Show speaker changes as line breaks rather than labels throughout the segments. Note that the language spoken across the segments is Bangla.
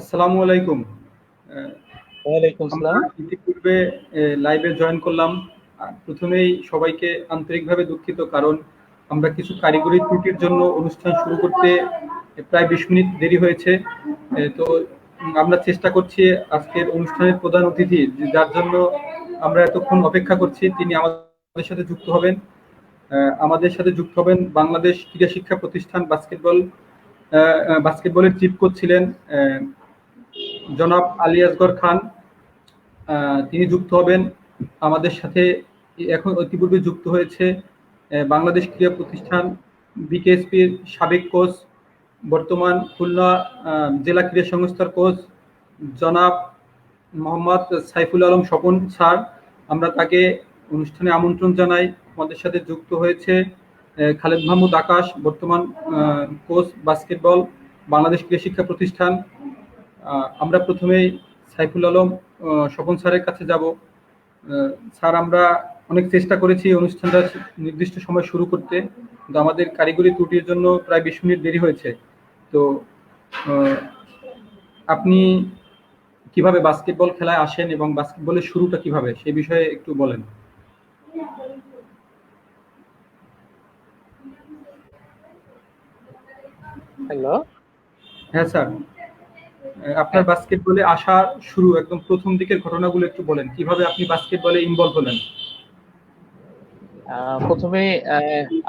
আসসালামু আলাইকুম। আহ,
ওয়ালাইকুম
আমরা
সালাম।
ইতিপূর্বে লাইভে জয়েন করলাম। প্রথমেই সবাইকে আন্তরিকভাবে দুঃখিত, কারণ আমরা কিছু কারিগরি ত্রুটির জন্য অনুষ্ঠান শুরু করতে প্রায় 20 মিনিট দেরি হয়েছে। তো আমরা চেষ্টা করছি আজকের অনুষ্ঠানের প্রধান অতিথি, যার জন্য আমরা এতক্ষণ অপেক্ষা করছি, তিনি আমাদের সাথে যুক্ত হবেন। আমাদের সাথে যুক্ত হবেন বাংলাদেশ ক্রীড়া শিক্ষা প্রতিষ্ঠান বাস্কেটবলের চিফ কোচ ছিলেন জনাব আলী আসগর খান। তিনি যুক্ত হবেন আমাদের সাথে। এখন ইতিপূর্বে যুক্ত হয়েছে বাংলাদেশ ক্রীড়া প্রতিষ্ঠান বিকেএসপির সাবেক কোচ, বর্তমান খুলনা জেলা ক্রীড়া সংস্থার কোচ জনাব মোহাম্মদ সাইফুল আলম স্বপন স্যার। আমরা তাকে অনুষ্ঠানে আমন্ত্রণ জানাই। আমাদের সাথে যুক্ত হয়েছে খালেদ মাহমুদ আকাশ, বর্তমান কোচ বাস্কেটবল বাংলাদেশ ক্রীড়া শিক্ষা প্রতিষ্ঠান। আমরা প্রথমেই সাইফুল আলম স্বপন স্যারের কাছে যাব। স্যার, আমরা অনেক চেষ্টা করেছি অনুষ্ঠানটা নির্দিষ্ট সময় শুরু করতে, কিন্তু আমাদের কারিগরি ত্রুটির জন্য প্রায় 20 মিনিট দেরি হয়েছে। তো আহ, আপনি কিভাবে বাস্কেটবল খেলায় আসেন এবং বাস্কেটবলের শুরুটা কিভাবে, সেই বিষয়ে একটু বলেন।
হ্যালো।
হ্যাঁ স্যার, আপনার
হ্যাঁ,
বাস্কেটবলে আসা শুরু একদম প্রথম দিকের ঘটনাগুলো একটু বলেন, কিভাবে আপনি বাস্কেটবলে ইনভলভ হলেন।
প্রথমে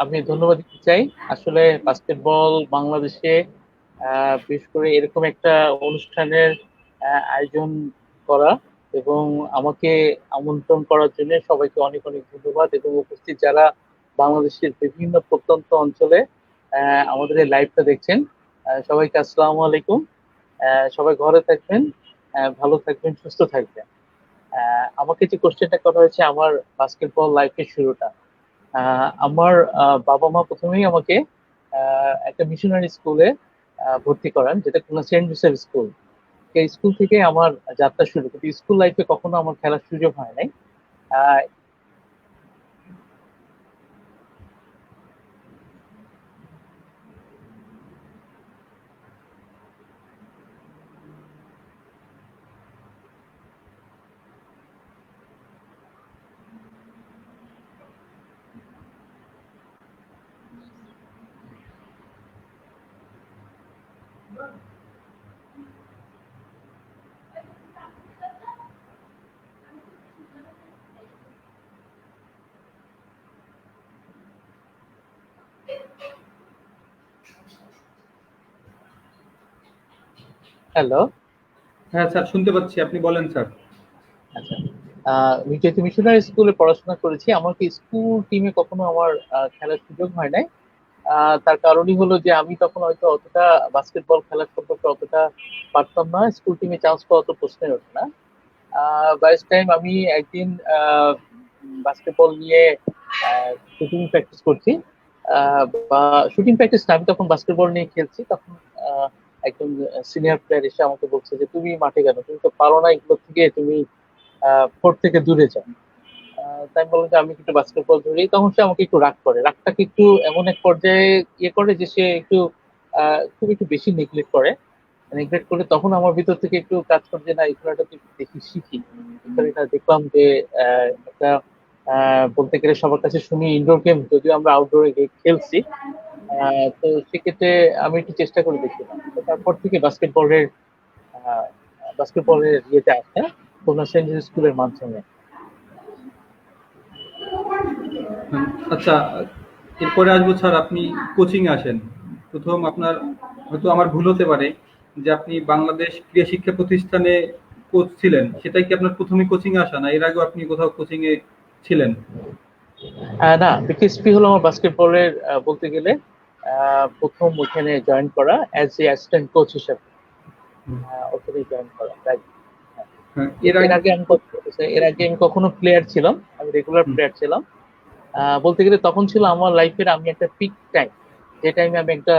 আমি ধন্যবাদ দিতে চাই। আসলে বাস্কেটবল বাংলাদেশে বিশেষ করে এরকম একটা অনুষ্ঠানের আয়োজন করা এবং আমাকে আমন্ত্রণ করার জন্য সবাইকে অনেক অনেক ধন্যবাদ, এবং উপস্থিত যারা বাংলাদেশের বিভিন্ন প্রত্যন্ত অঞ্চলে আমাদের এই লাইভটা দেখছেন, সবাইকে আসসালামু আলাইকুম। সবাই ঘরে থাকবেন, ভালো থাকবেন, সুস্থ থাকবেন। আমাকে যে কোশ্চেনটা করা হয়েছে আমার বাস্কেটবল লাইফের শুরুটা, আমার বাবা মা প্রথমেই আমাকে একটা মিশনারি স্কুলে ভর্তি করান, যেটা কোনো সেন্ট জোসেফ স্কুল। এই স্কুল থেকে আমার যাত্রা শুরু, কিন্তু স্কুল লাইফে কখনো আমার খেলার সুযোগ হয় নাই। আহ, হ্যালো।
হ্যাঁ স্যার, শুনতে পাচ্ছি, আপনি বলেন স্যার।
আচ্ছা। আমি যেহেতু মিশনারি স্কুলে পড়াশোনা করেছি, আমাকে স্কুল টিমে কখনো আমার খেলার সুযোগ হয় নাই। তার কারণই হলো যে আমি তখন হয়তো অতটা বাস্কেটবল খেলার সম্পর্কে অতটা পারতাম না, স্কুল টিমে চান্স পাওয়া তো প্রশ্নই ওঠে না। বাই টাইম আমি একদিন বাস্কেটবল নিয়ে শুটিং প্র্যাকটিস করছি, আহ, বা শুটিং প্র্যাকটিস না, আমি তখন বাস্কেটবল নিয়ে খেলছি। তখন আহ, একজন সিনিয়র প্লেয়ার এসে আমাকে বলছে যে তুমি মাঠে কেন, তুমি তো পারো না এগুলো থেকে, তুমি কোর্ট থেকে দূরে যাও। তাই আমি বললাম যে আমি একটু বাস্কেটবল ধরি। তখন সে আমাকে একটু রাগ করে, রাগটাকে একটু এমন এক পর্যায়ে ইয়ে করে যে সে একটু খুব একটু বেশি নেগলেক্ট করে। নেগলেক্ট করে তখন আমার ভিতর থেকে একটু কাজ করে যে না, এই খেলাটা তো একটু দেখি শিখি। এই খেলাটা দেখলাম যে একটা বলতে গেলে সবার কাছে শুনি ইনডোর গেম, যদিও আমরা আউটডোরে খেলছি। তো সেক্ষেত্রে আমি একটু চেষ্টা করে দেখছিলাম, তো তারপর থেকে বাস্কেটবলের ইয়েতে আসে খুলনা সেন্ট জেভিয়ার্স স্কুলের মাধ্যমে।
আচ্ছা, এরপরে আসবো স্যার, আপনি কোচিং আসেন। প্রথম আপনার, হয়তো আমার ভুল হতে পারে, যে আপনি বাংলাদেশ ক্রীড়া শিক্ষা প্রতিষ্ঠানে কোচ ছিলেন, সেটাই কি আপনার প্রথমে কোচিং আসা, না এর আগেও আপনি কোথাও কোচিং এ ছিলেন?
না, বিকেএসপি হলো আমার বাস্কেটবলের বলতে গেলে প্রথম ওখানে জয়েন করা অ্যাজ এ অ্যাসিস্ট্যান্ট কোচ হিসেবে। ওখানে জয়েন করা, রাইট।
হ্যাঁ, এর
কিন্তু
আগে।
এর আগে আমি কখনো প্লেয়ার ছিলাম, আমি রেগুলার
হুম,
প্লেয়ার ছিলাম। বলতে গেলে তখন ছিল আমার লাইফের আমি একটা পিক টাইম, যে টাইমে আমি একটা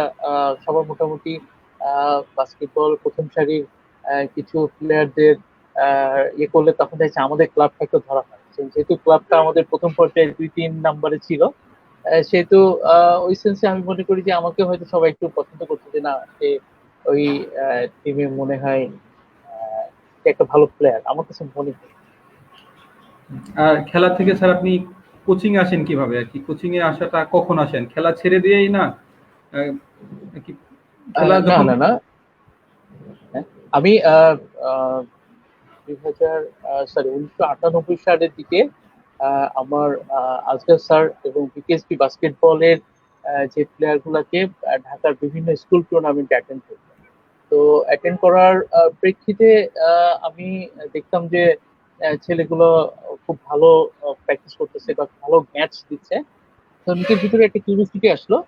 সবার মোটামুটি বাস্কেটবল প্রথম সারির কিছু প্লেয়ারদের ইয়ে করলে তখন দেখছি আমাদের ক্লাবটা একটু ধরা হয়। যেহেতু ক্লাবটা আমাদের প্রথম পর্যায়ে 2-3 নম্বরে ছিল, সেহেতু ওই সেন্সে আমি মনে করি যে আমাকে হয়তো সবাই একটু পছন্দ করছে যে না, সে ওই টিমে মনে হয় সে একটা ভালো প্লেয়ার আমার কাছে মনে হয়।
আর খেলা থেকে স্যার আপনি কোচিং এ আসেন কিভাবে আর কি? কোচিং এ আসাটা কখন আসেন? খেলা ছেড়ে দিয়েই না? আহ, কি খেলা
না
যখন
না না, হ্যাঁ, আমি 2000 সরি 1998 সালের দিকে আমার আজগার স্যার এবং বিকেএসপি বাস্কেটবলের যে প্লেয়ার গুলাকে ঢাকার বিভিন্ন স্কুল টুর্নামেন্ট অ্যাটেন্ড করতাম। তো অ্যাটেন্ড করার প্রেক্ষিতে আমি দেখতাম যে ছেলেগুলো খুব ভালো প্র্যাকটিস করতেছে বা ভালো ম্যাচ দিচ্ছে। তো নিজের ভিতরে একটা কিউরিওসিটি আসলো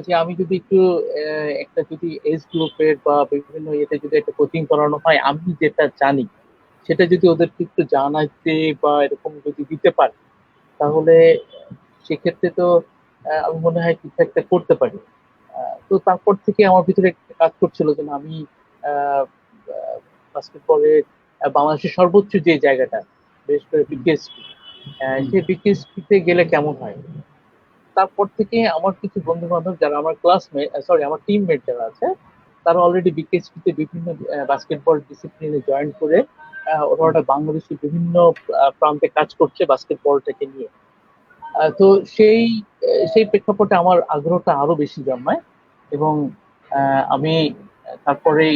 যে আমি যদি একটু একটা যদি এজ গ্রুপের বা বিভিন্ন ইয়েতে যদি একটা কোচিং করানো হয়, আমি যেটা জানি সেটা যদি ওদেরকে একটু জানাইতে বা এরকম যদি দিতে পারি, তাহলে সেক্ষেত্রে তো আমি মনে হয় কিছু একটা করতে পারি। তো তারপর থেকে আমার ভিতরে একটা কাজ করছিল যে না, আমি বাস্কেটবলের বাংলাদেশের সর্বোচ্চ যে জায়গাটা, বিশেষ করে বিকেএসপি,
হুম,
সেই বিকেএসপি তে গেলে কেমন হয়। তারপর থেকে আমার কিছু বন্ধু বান্ধব যারা আমার ক্লাসমেট, সরি আমার টিমমেট যারা আছে, তারা অলরেডি বিকেএসপি তে বিভিন্ন বাস্কেটবল ডিসিপ্লিনে জয়েন করে ওরা ওটা বাংলাদেশের বিভিন্ন প্রান্তে কাজ করছে বাস্কেটবলটাকে নিয়ে। তো সেই সেই প্রেক্ষাপটে আমার আগ্রহটা আরো বেশি জন্মায় এবং আমি তারপরেই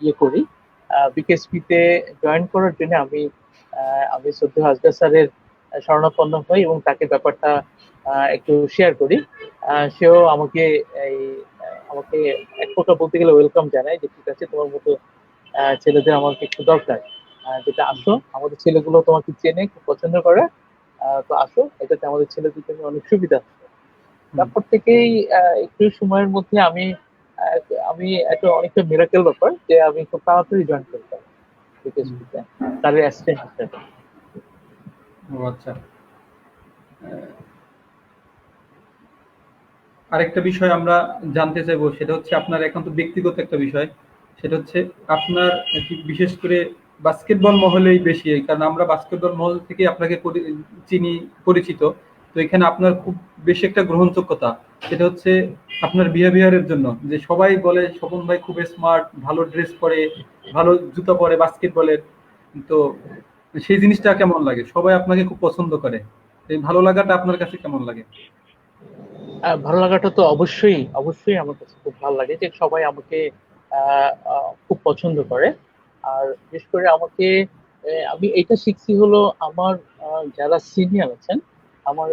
ইয়ে করি, বিকেএসপি তে জয়েন করার জন্য আমি সদ্য হাসদা স্যারের শরণাপন্ন হই এবং তাকে ব্যাপারটা একটু শেয়ার করি। সেও আমাকে এই আমাকে এক প্রকার বলতে গেলে ওয়েলকাম জানায় যে ঠিক আছে, তোমার মতো ছেলেদের আমাকে একটু দরকার, যেটা আসো, আমাদের ছেলেগুলো তোমাকে চেনে, খুব পছন্দ করে। তো আসো, এটাতে আমাদের ছেলেদের জন্য অনেক সুবিধা হবে।
হুম,
তারপর থেকেই একটু সময়ের মধ্যে আমি আহ, আমি একটা অনেকটা মিরাকেল ব্যাপার যে আমি খুব তাড়াতাড়ি জয়েন করতাম
হুম।
বিকেএসপিতে তাদের অ্যাসিস্ট্যান্ট হিসেবে।
ও আচ্ছা। আরেকটা বিষয় আমরা জানতে চাইবো, সেটা হচ্ছে আপনার এখন তো ব্যক্তিগত একটা বিষয়। সেটা হচ্ছে আপনার কি বিশেষ করে বাস্কেটবল মহলেই বেশি, কারণ আমরা বাস্কেটবল মহল থেকে আপনাকে চিনি, পরিচিত। তো এখানে আপনার খুব বেশি একটা গ্রহণযোগ্যতা, সেটা হচ্ছে আপনার বিহেভিয়ারের জন্য, যে সবাই বলে স্বপন ভাই খুব স্মার্ট, ভালো ড্রেস পরে, ভালো জুতা পরে বাস্কেটবলের। তো সেই জিনিসটা কেমন লাগে? সবাই আপনাকে খুব পছন্দ করে, এই ভালো লাগাটা আপনার কাছে কেমন লাগে?
ভালো লাগাটা তো অবশ্যই অবশ্যই আমার কাছে খুব ভালো লাগে যে সবাই আমাকে খুব পছন্দ করে। আর বিশেষ করে আমাকে আমি এটা শিখছি হলো আমার যারা সিনিয়র আছেন, আমার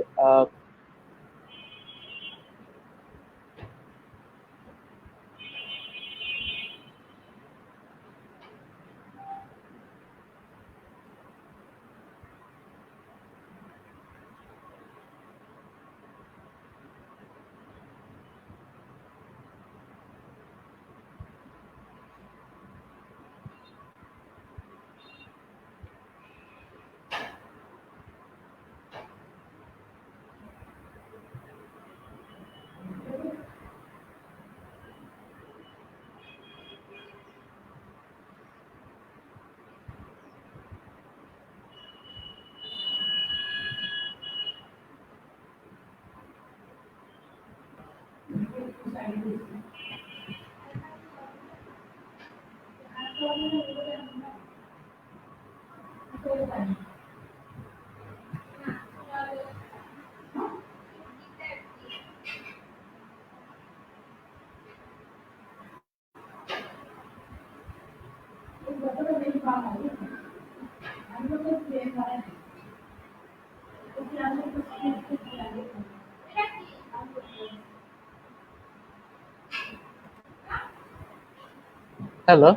হ্যালো।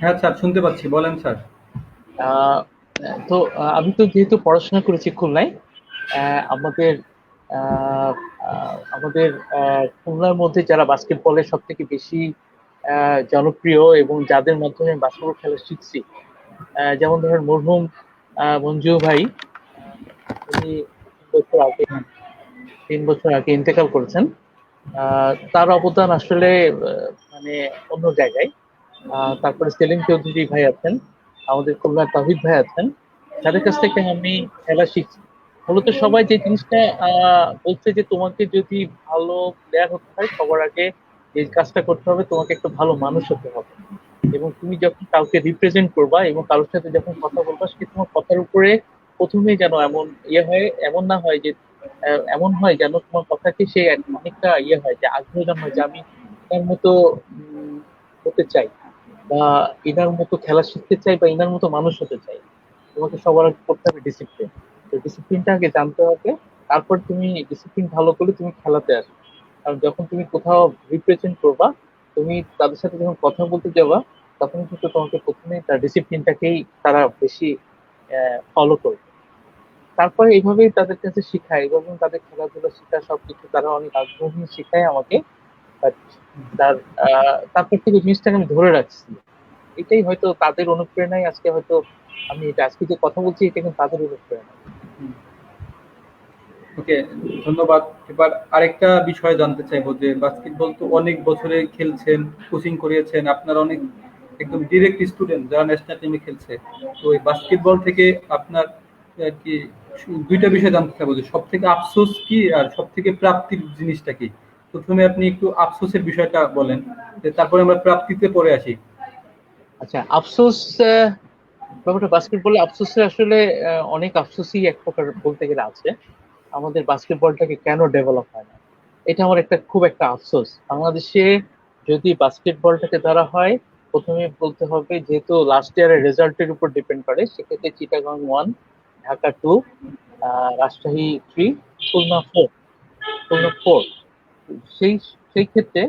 হ্যাঁ স্যার, শুনতে পাচ্ছি, বলেন স্যার।
আহ, তো আমি তো যেহেতু পড়াশোনা করেছি খুলনায়, আমাদের আহ, আমাদের খুলনার মধ্যে যারা বাস্কেটবলের সব থেকে বেশি জনপ্রিয় এবং যাদের মাধ্যমে বাস্কেটবল খেলা শিখছি, যেমন ধরেন মরহুম মঞ্জু ভাই, উনি 3 বছর আগে
হ্যাঁ,
3 বছর আগে ইন্তেকাল করেছেন। তার অবদান আসলে মানে অন্য জায়গায়। তারপরে সেলিম চৌধুরী ভাই আছেন, আমাদের খুলনার তাহিদ ভাই আছেন, যাদের কাছ থেকে আমি খেলা শিখছি। মূলত সবাই যে জিনিসটা বলছে যে তোমাকে যদি ভালো প্লেয়ার হতে হয়, সবার আগে এই কাজটা করতে হবে, তোমাকে একটু ভালো মানুষ হতে হবে। এবং তুমি যখন কাউকে রিপ্রেজেন্ট করবা এবং কারোর সাথে যখন কথা বলবা, সে তোমার কথার উপরে প্রথমেই যেন এমন ইয়ে হয়, এমন না হয় যে এমন হয় যেন তোমার কথাকে সে অনেকটা ইয়ে হয়, যে আগ্রহ জন্মায় যে আমি এনার মতো উম, হতে চাই, বা এনার মতো খেলা শিখতে চাই, বা এনার মতো মানুষ হতে চাই। তোমাকে সবার আগে করতে হবে ডিসিপ্লিন। তো ডিসিপ্লিনটা আগে জানতে হবে, তারপর তুমি ডিসিপ্লিন ভালো করলে তুমি খেলাতে আসবে। কারণ যখন তুমি কোথাও রিপ্রেজেন্ট করবা, তুমি তাদের সাথে যখন কথা বলতে যাবা, তখন কিন্তু তোমাকে প্রথমে তার ডিসিপ্লিনটাকেই তারা বেশি ফলো করবে। তারপরে এইভাবেই তাদের কাছে শিখায়, এবং তাদের খেলাধুলা শেখা সবকিছু তারা অনেক আগ্রহ নিয়ে শেখায় আমাকে। বাট তার তারপর থেকে জিনিসটাকে আমি ধরে রাখছি। এটাই হয়তো তাদের অনুপ্রেরণায় আজকে হয়তো আমি এটা আজকে যে কথা বলছি, এটা কিন্তু তাদের অনুপ্রেরণা।
ওকে, ধন্যবাদ। এবার আরেকটা বিষয় জানতে চাইবো যে বাস্কেটবল তো অনেক বছরে খেলছেন, কোচিং করিয়েছেন, আপনার অনেক একদম ডিরেক্ট স্টুডেন্ট যারা ন্যাশনাল টিমে খেলছে। তো ওই বাস্কেটবল থেকে আপনার কি দুইটা বিষয় জানতে চাইবো যে সব থেকে আফসোস কি আর সব থেকে প্রাপ্তির জিনিসটা কি। প্রথমে আপনি একটু আফসোসের বিষয়টা বলেন, যে তারপরে আমরা প্রাপ্তিতে পরে আসি।
আচ্ছা, আফসোস ব্যাপারটা বাস্কেটবলে আফসোসের আসলে অনেক আফসোসই এক প্রকার বলতে গেলে আছে। আমাদের বাস্কেটবলটাকে কেন ডেভেলপ হয় না, এটা আমার একটা খুব একটা আফসোস। বাংলাদেশে যদি বাস্কেটবলটাকে ধরা হয়, প্রথমে বলতে হবে যেহেতু লাস্ট ইয়ারের রেজাল্টের উপর ডিপেন্ড করে, সেক্ষেত্রে চিটাগাং 1, ঢাকা 2, রাজশাহী 3, খুলনা 4। সেই সেই ক্ষেত্রে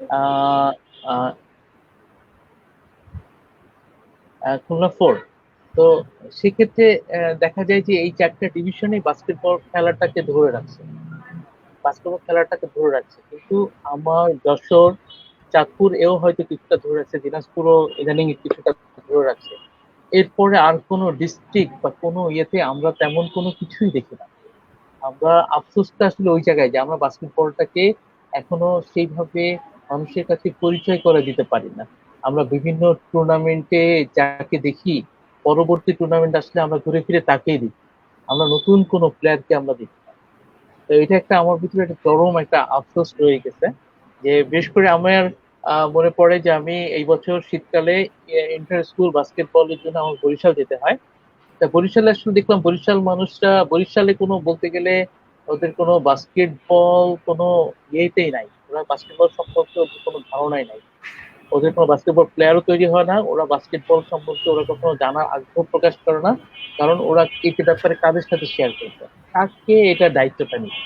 আহ আহ, খুলনা 4। তো সেক্ষেত্রে দেখা যায় যে এই চারটা ডিভিশনে বাস্কেটবল খেলাটাকে ধরে রাখছে। কিন্তু আমার যশোর, চাঁদপুর এও হয়তো কিছুটা ধরে রাখছে, দিনাজপুরও ইদানিং কিছুটা ধরে রাখছে। এরপরে আর কোনো ডিস্ট্রিক্ট বা কোনো ইয়েতে আমরা তেমন কোনো কিছুই দেখি না। আমরা আফসোসটা আসলে ওই জায়গায় যে আমরা বাস্কেটবলটাকে এখনো সেইভাবে মানুষের কাছে পরিচয় করে দিতে পারি না। আমরা বিভিন্ন টুর্নামেন্টে যাকে দেখি, পরবর্তী টুর্নামেন্ট আসলে আমরা ঘুরে ফিরে তাকেই দেখি, আমরা নতুন কোনো প্লেয়ারকে আমরা দেখি না। তো এটা একটা আমার ভিতরে একটা চরম একটা আফসোস রয়ে গেছে। যে বিশেষ করে আমার মনে পড়ে যে আমি এই বছর শীতকালে ইন্টার স্কুল বাস্কেটবলের জন্য আমার বরিশাল যেতে হয়। তা বরিশালে আসলে দেখলাম বরিশাল মানুষরা, বরিশালে কোনো বলতে গেলে ওদের কোনো বাস্কেটবল কোনো ইয়েতেই নাই, ওরা বাস্কেটবল সম্পর্কে ওদের কোনো ধারণাই নাই। ওদের কোনো বাস্কেটবল প্লেয়ারও তৈরি হয় না, ওরা বাস্কেটবল সম্পর্কে ওরা কখনো জানার আগ্রহ প্রকাশ করে না। কারণ ওরা এই ব্যাপারে কাদের সাথে শেয়ার করবে, কাকে এটা দায়িত্বটা নিবে,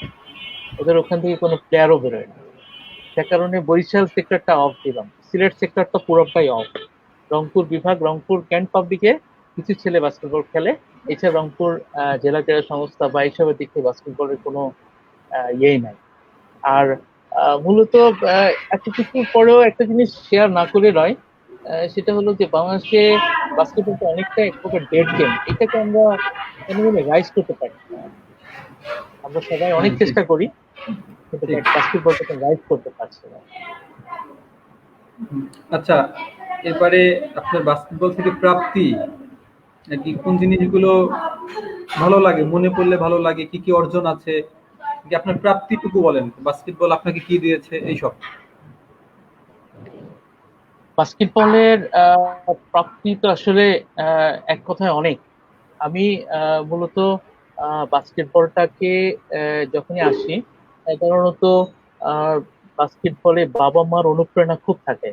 ওদের ওখান থেকে কোনো প্লেয়ারও বেরোয় না। সে কারণে বরিশাল সেক্টরটা অফ দিলাম, সিলেট সেক্টরটা পুরোটাই অফ। রংপুর বিভাগ, রংপুর ক্যান্ট পাবলিকে কিছু ছেলে বাস্কেটবল খেলে। এছাড়া রংপুর জেলা ক্রীড়া সংস্থা বা এইসবের দিক থেকে বাস্কেটবলের কোনো ইয়েই নাই। আর মূলত এত কিছুর পরেও একটা জিনিস শেয়ার না করে নয়, সেটা হলো যে বাংলাদেশে বাস্কেটবলটা অনেকটা এক প্রকার ডেড গেম। এটাকে আমরা কেন জানি রাইজ করতে পারি না। আমরা সবাই অনেক
জি,
চেষ্টা করি, কিন্তু
ঠিক।
বাস্কেটবলটাকে রাইজ করতে পারছি না।
আচ্ছা, এবারে আপনার বাস্কেটবল থেকে প্রাপ্তি নাকি কোন জিনিসগুলো ভালো লাগে, মনে পড়লে ভালো লাগে, কি কি অর্জন আছে, কি আপনার প্রাপ্তিটুকু বলেন, বাস্কেটবল আপনাকে কি দিয়েছে এইসব।
বাস্কেটবলের প্রাপ্তি তো আসলে এক কথায় অনেক। আমি মূলত বাস্কেটবলটাকে যখনই আসি, সাধারণত আহ, বাস্কেটবলে বাবা মার অনুপ্রেরণা খুব থাকে।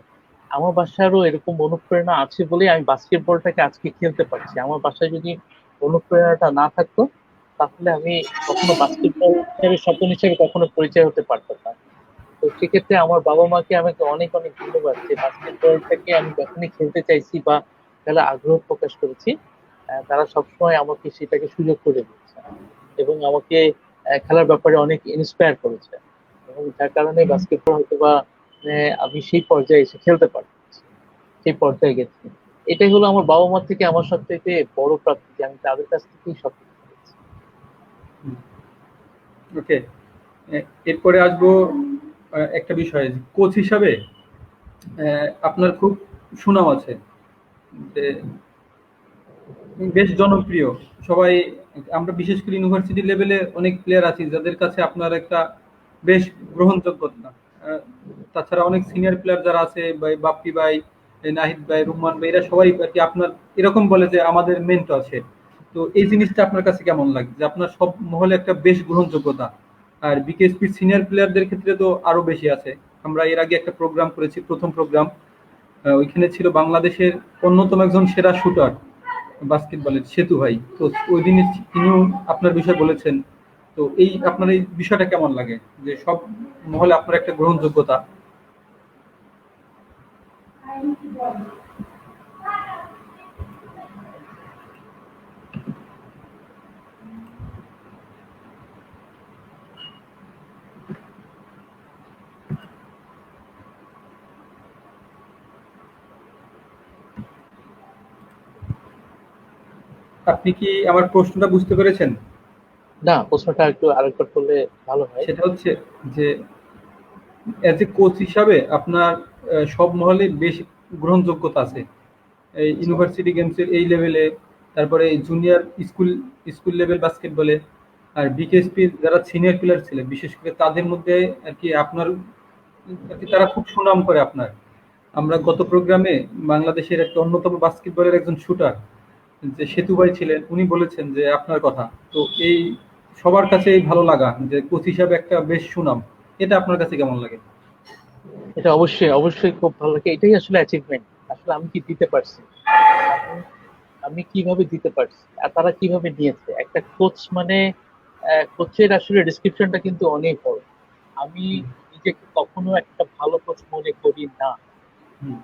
আমার বাসারও এরকম অনুপ্রেরণা আছে বলে আমি বাস্কেটবলটাকে আজকে খেলতে পারছি। আমার বাসায় যদি অনুপ্রেরণাটা না থাকতো, তাহলে আমি কখনো বাস্কেটবল হিসেবে স্বপ্ন হিসেবে কখনো পরিচয় হতে পারতাম না। তো সেক্ষেত্রে আমার বাবা মাকে আমাকে অনেক অনেক ধন্যবাদ যে বাস্কেটবলটাকে আমি যখনই খেলতে চাইছি বা খেলা আগ্রহ প্রকাশ করেছি, তারা সবসময় আমাকে সেটাকে সুযোগ করে দিয়েছে এবং আমাকে খেলার ব্যাপারে অনেক ইন্সপায়ার করেছে। এবং যার কারণে বাস্কেটবল হয়তো বা আমি সেই পর্যায়ে এসে খেলতে পারছি, সেই পর্যায়ে গেছি। এটাই হলো আমার বাবা মা থেকে আমার সব থেকে বড় প্রাপ্তি, যে আমি তাদের কাছ থেকেই সবকিছু পেয়েছি।
ওকে, এরপরে আসবো একটা বিষয়, কোচ হিসাবে আপনার খুব সুনাম আছে, যে বেশ জনপ্রিয় সবাই। আমরা বিশেষ করে ইউনিভার্সিটি লেভেলে অনেক প্লেয়ার আছি যাদের কাছে আপনার একটা বেশ গ্রহণযোগ্যতা। আহ, তাছাড়া অনেক সিনিয়র প্লেয়ার যারা আছে, ভাই বাপ্পি ভাই, এই নাহিদ ভাই, রুম্মান ভাই, এরা সবাই আর কি আপনার এরকম বলে যে আমাদের মেন্টর আছে। তো এই জিনিসটা আপনার কাছে কেমন লাগে যে আপনার সব মহলে একটা বেশ গ্রহণযোগ্যতা? আর বিকেএসপি সিনিয়র প্লেয়ারদের ক্ষেত্রে তো আরো বেশি আছে। আমরা এর আগে একটা প্রোগ্রাম করেছি, প্রথম প্রোগ্রাম, ওইখানে ছিল বাংলাদেশের অন্যতম একজন সেরা শুটার বাস্কেটবলের, সেতু ভাই। তো ওই দিন তিনিও আপনার বিষয়ে বলেছেন। তো এই আপনার এই বিষয়টা কেমন লাগে যে সব মহলে আপনার একটা গ্রহণযোগ্যতা? আপনি কি আমার প্রশ্নটা বুঝতে পেরেছেন?
না, প্রশ্নটা একটু আরেকবার করলে ভালো হয়।
সেটা হচ্ছে যে অ্যাজ এ কোচ হিসাবে আপনার সব মহলে বেশ গ্রহণযোগ্যতা আছে। এই
আচ্ছা।
ইউনিভার্সিটি গেমসের এই লেভেলে, তারপরে জুনিয়র স্কুল স্কুল লেভেল বাস্কেটবলে, আর বিকেএসপির যারা সিনিয়র প্লেয়ার ছিলেন বিশেষ করে তাদের মধ্যে আর কি আপনার আর কি তারা খুব সুনাম করে আপনার। আমরা গত প্রোগ্রামে বাংলাদেশের একটা অন্যতম বাস্কেটবলের একজন শুটার যে সেতু ভাই ছিলেন, উনি বলেছেন যে আপনার কথা। তো এই সবার কাছে এই ভালো লাগা যে কোচ হিসাবে একটা বেশ সুনাম, এটা আপনার কাছে কেমন লাগে?
এটা অবশ্যই অবশ্যই খুব ভালো লাগে, এটাই আসলে অ্যাচিভমেন্ট। আসলে আমি কি দিতে পারছি, আমি আমি কিভাবে দিতে পারছি, আর তারা কিভাবে নিয়েছে। একটা কোচ মানে কোচের আসলে ডিসক্রিপশনটা কিন্তু অনেক বড়। আমি নিজেকে কখনো একটা ভালো কোচ মনে করি না।
হুম।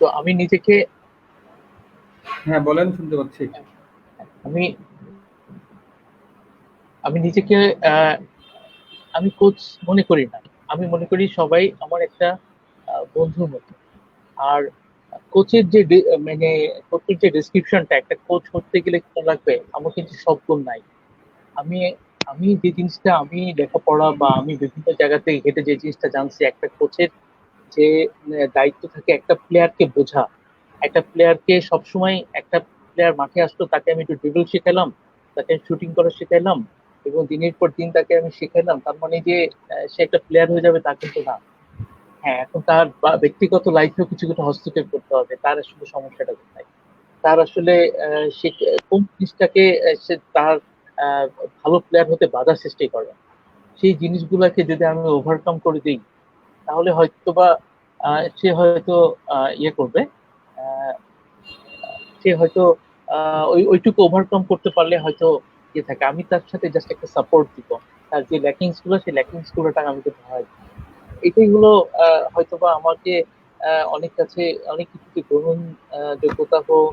তো আমি নিজেকে
হ্যাঁ বলেন, শুনতে পাচ্ছি।
আমি আমি নিজেকে আহ, আমি কোচ মনে করি না। আমি মনে করি সবাই আমার একটা বন্ধুর মতো। আর কোচের যে মানে কোচের যে ডেসক্রিপশনটা, একটা কোচ হতে গেলে কি লাগবে, আমার কিন্তু সব গুণ নাই। আমি আমি যে জিনিসটা আমি লেখাপড়া বা আমি বিভিন্ন জায়গাতে হেঁটে যে জিনিসটা জানছি, একটা কোচের যে দায়িত্ব থাকে একটা প্লেয়ারকে বোঝা। একটা প্লেয়ারকে সবসময়, একটা প্লেয়ার মাঠে আসলো, তাকে আমি একটু ড্রিবল শেখালাম, তাকে শুটিং করা শেখাইলাম, এবং দিনের পর দিন তাকে আমি শেখাইলাম, তার মানে যে সে একটা প্লেয়ার হয়ে যাবে তা কিন্তু না। হ্যাঁ, এখন তার ব্যক্তিগত লাইফেও কিছু কিছু হস্তক্ষেপ করতে হবে। তার আসলে সমস্যাটা কোথায়, তার আসলে সে কোন জিনিসটাকে সে তার আহ, ভালো প্লেয়ার হতে বাধা সৃষ্টি করে, সেই জিনিসগুলোকে যদি আমি ওভারকাম করে দিই, তাহলে হয়তো বা সে হয়তো ইয়ে করবে। আহ, সে হয়তো ওইটুকু ওভারকাম করতে পারলে হয়তো ইয়ে থাকে। আমি তার সাথে জাস্ট একটা সাপোর্ট দিব, তার যে ল্যাকিংস গুলো, সেই ল্যাকিংস গুলোটা আমি তো ধরাই দিব। এটাই হলো হয়তোবা আমাকে অনেক কাছে অনেক কিছুতে গ্রহণ যোগ্যতা হোক।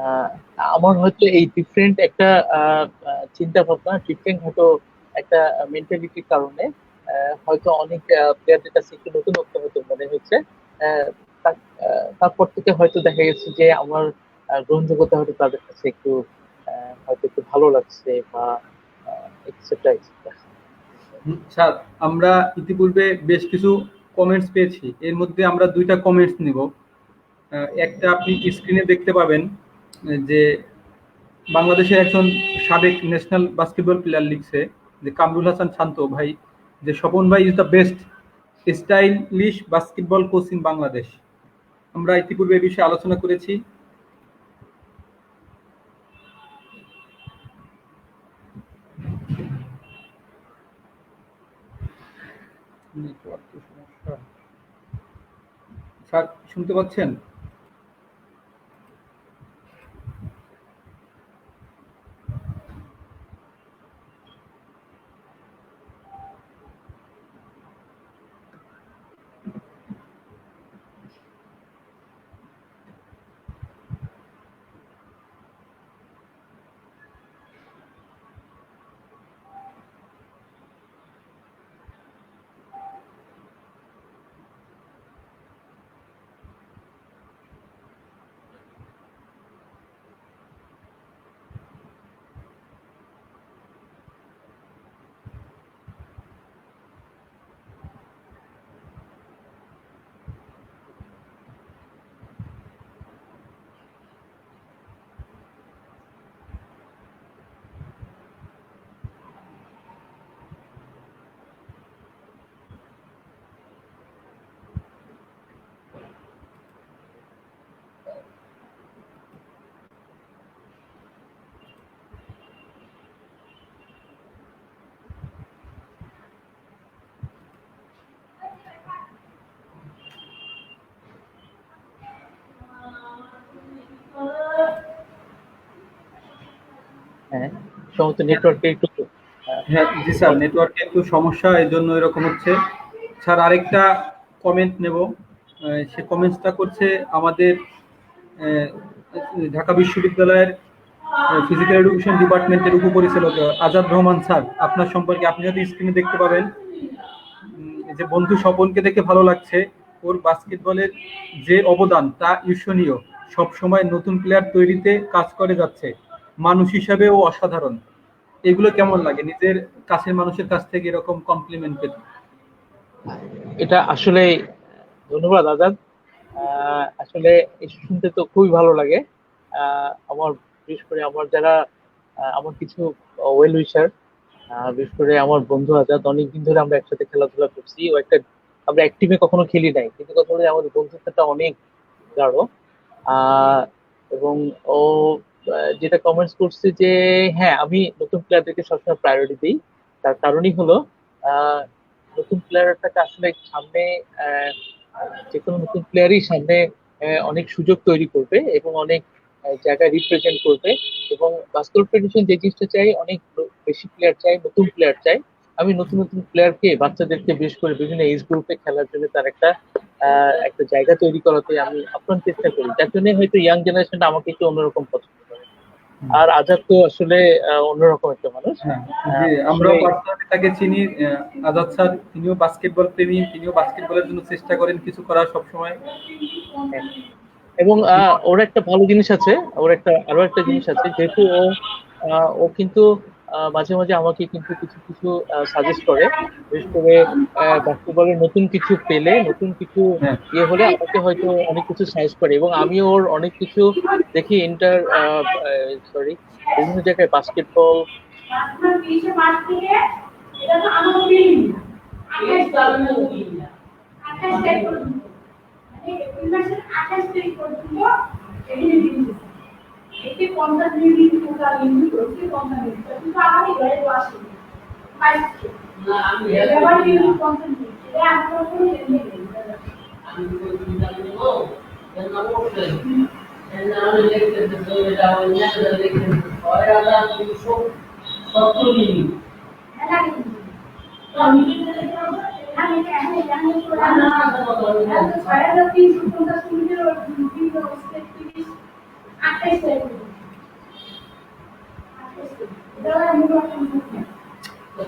আহ, আমার হয়তো এই ডিফারেন্ট একটা চিন্তা ভাবনা, ডিফারেন্ট হয়তো একটা মেন্টালিটির কারণে হয়তো অনেক প্লেয়ারদের কাছে একটু নতুনত্ব হয়তো মনে হচ্ছে। আহ, তারপর থেকে হয়তো দেখা গেছে যে আমার গ্রহণযোগ্যতা হয়তো তাদের কাছে একটু হয়তো একটু ভালো লাগছে বা এক্সেট্রা এক্সেট্রা।
স্যার, আমরা ইতিপূর্বে বেশ কিছু কমেন্টস পেয়েছি। এর মধ্যে আমরা ২ টা কমেন্টস নিব। একটা আপনি স্ক্রিনে দেখতে পাবেন যে বাংলাদেশের একজন সাবেক ন্যাশনাল বাস্কেটবল প্লেয়ার লিখছে যে কামরুল হাসান শান্ত ভাই, যে স্বপন ভাই is the best stylish basketball coach in Bangladesh. আমরা ইতিপূর্বে এই বিষয়ে আলোচনা করেছি। নেটওয়ার্কের সমস্যা। স্যার, শুনতে পাচ্ছেন?
হ্যাঁ, সমস্ত নেটওয়ার্কে একটু
হ্যাঁ, জি স্যার, নেটওয়ার্কে একটু সমস্যা, এই জন্য এরকম হচ্ছে। স্যার, আরেকটা কমেন্ট নেব। সে কমেন্টসটা করছে আমাদের আহ, ঢাকা বিশ্ববিদ্যালয়ের ফিজিক্যাল এডুকেশন ডিপার্টমেন্টের উপপরিচালক আজাদ রহমান স্যার। আপনার সম্পর্কে আপনি যদি স্ক্রিনে দেখতে পাবেন যে বন্ধু স্বপনকে দেখে ভালো লাগছে। ওর বাস্কেটবলের যে অবদান তা ঈর্ষণীয়। সবসময় নতুন প্লেয়ার তৈরিতে কাজ করে যাচ্ছে। মানুষ হিসাবে ও অসাধারণ। এগুলো কেমন লাগে নিজের কাছের মানুষের কাছ থেকে এরকম কমপ্লিমেন্ট পেতে?
এটা আসলে ধন্যবাদ আজাদ। আসলে এসব শুনতে তো খুবই ভালো লাগে। আমার বিশেষ করে আমার যারা আমার কিছু ওয়েল উইশার, বিশেষ করে আমার বন্ধু আজাদ, অনেকদিন ধরে আমরা একসাথে খেলাধুলা করছি। ও একটা, আমরা এক টিমে কখনো খেলি নাই, কিন্তু কথা বলে আমাদের বন্ধুত্বটা অনেক গাঢ়। আহ এবং ও যেটা কমেন্টস করছে যে হ্যাঁ, আমি নতুন প্লেয়ারদেরকে সবসময় প্রায়োরিটি দিই। তার কারণই হলো আহ নতুন প্লেয়ারটাকে আসলে সামনে, আহ, যে কোনো নতুন প্লেয়ারই সামনে অনেক সুযোগ তৈরি করবে এবং অনেক জায়গায় রিপ্রেজেন্ট করবে। এবং বাস্কেটবল ফেডারেশন যে জিনিসটা চাই, অনেক বেশি প্লেয়ার চাই, নতুন প্লেয়ার চাই। আমি নতুন নতুন প্লেয়ারকে, বাচ্চাদেরকে বিশেষ করে বিভিন্ন এজ গ্রুপে খেলার জন্য তার একটা একটা জায়গা তৈরি করাতে আমি আপ্রাণ চেষ্টা করি, যার জন্য হয়তো ইয়াং জেনারেশনটা আমাকে একটু অন্যরকম পছন্দ করে। আর আজাদ তো আসলে অন্যরকম একটা মানুষ।
হ্যাঁ, জি, আমরাও
আসলে
পার্সোনালি তাকে চিনি। আজাদ স্যার, তিনিও বাস্কেটবল প্রেমী, তিনিও বাস্কেটবলের জন্য চেষ্টা করেন কিছু করার সবসময়।
হ্যাঁ, এবং ওর একটা ভালো জিনিস আছে, ওর একটা আরো একটা জিনিস আছে, যেহেতু ও কিন্তু মাঝে মাঝে আমাকে কিন্তু কিছু কিছু সাজেস্ট করে। বিশেষ করে বাস্কেটবলের নতুন কিছু পেলে, নতুন কিছু
হ্যাঁ,
ইয়ে হলে আমাকে হয়তো অনেক কিছু সাজেস্ট করে, এবং আমি ওর অনেক কিছু দেখি সরি, বিভিন্ন জায়গায় বাস্কেটবল।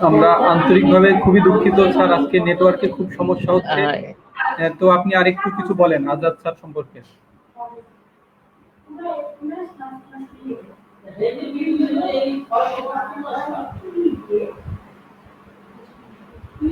আমরা আন্তরিকভাবে খুবই দুঃখিত স্যার, আজকে নেটওয়ার্কে খুব সমস্যা হচ্ছে।
আহ,
তো আপনি আরেকটু কিছু বলেন আজাদ স্যার সম্পর্কে। এই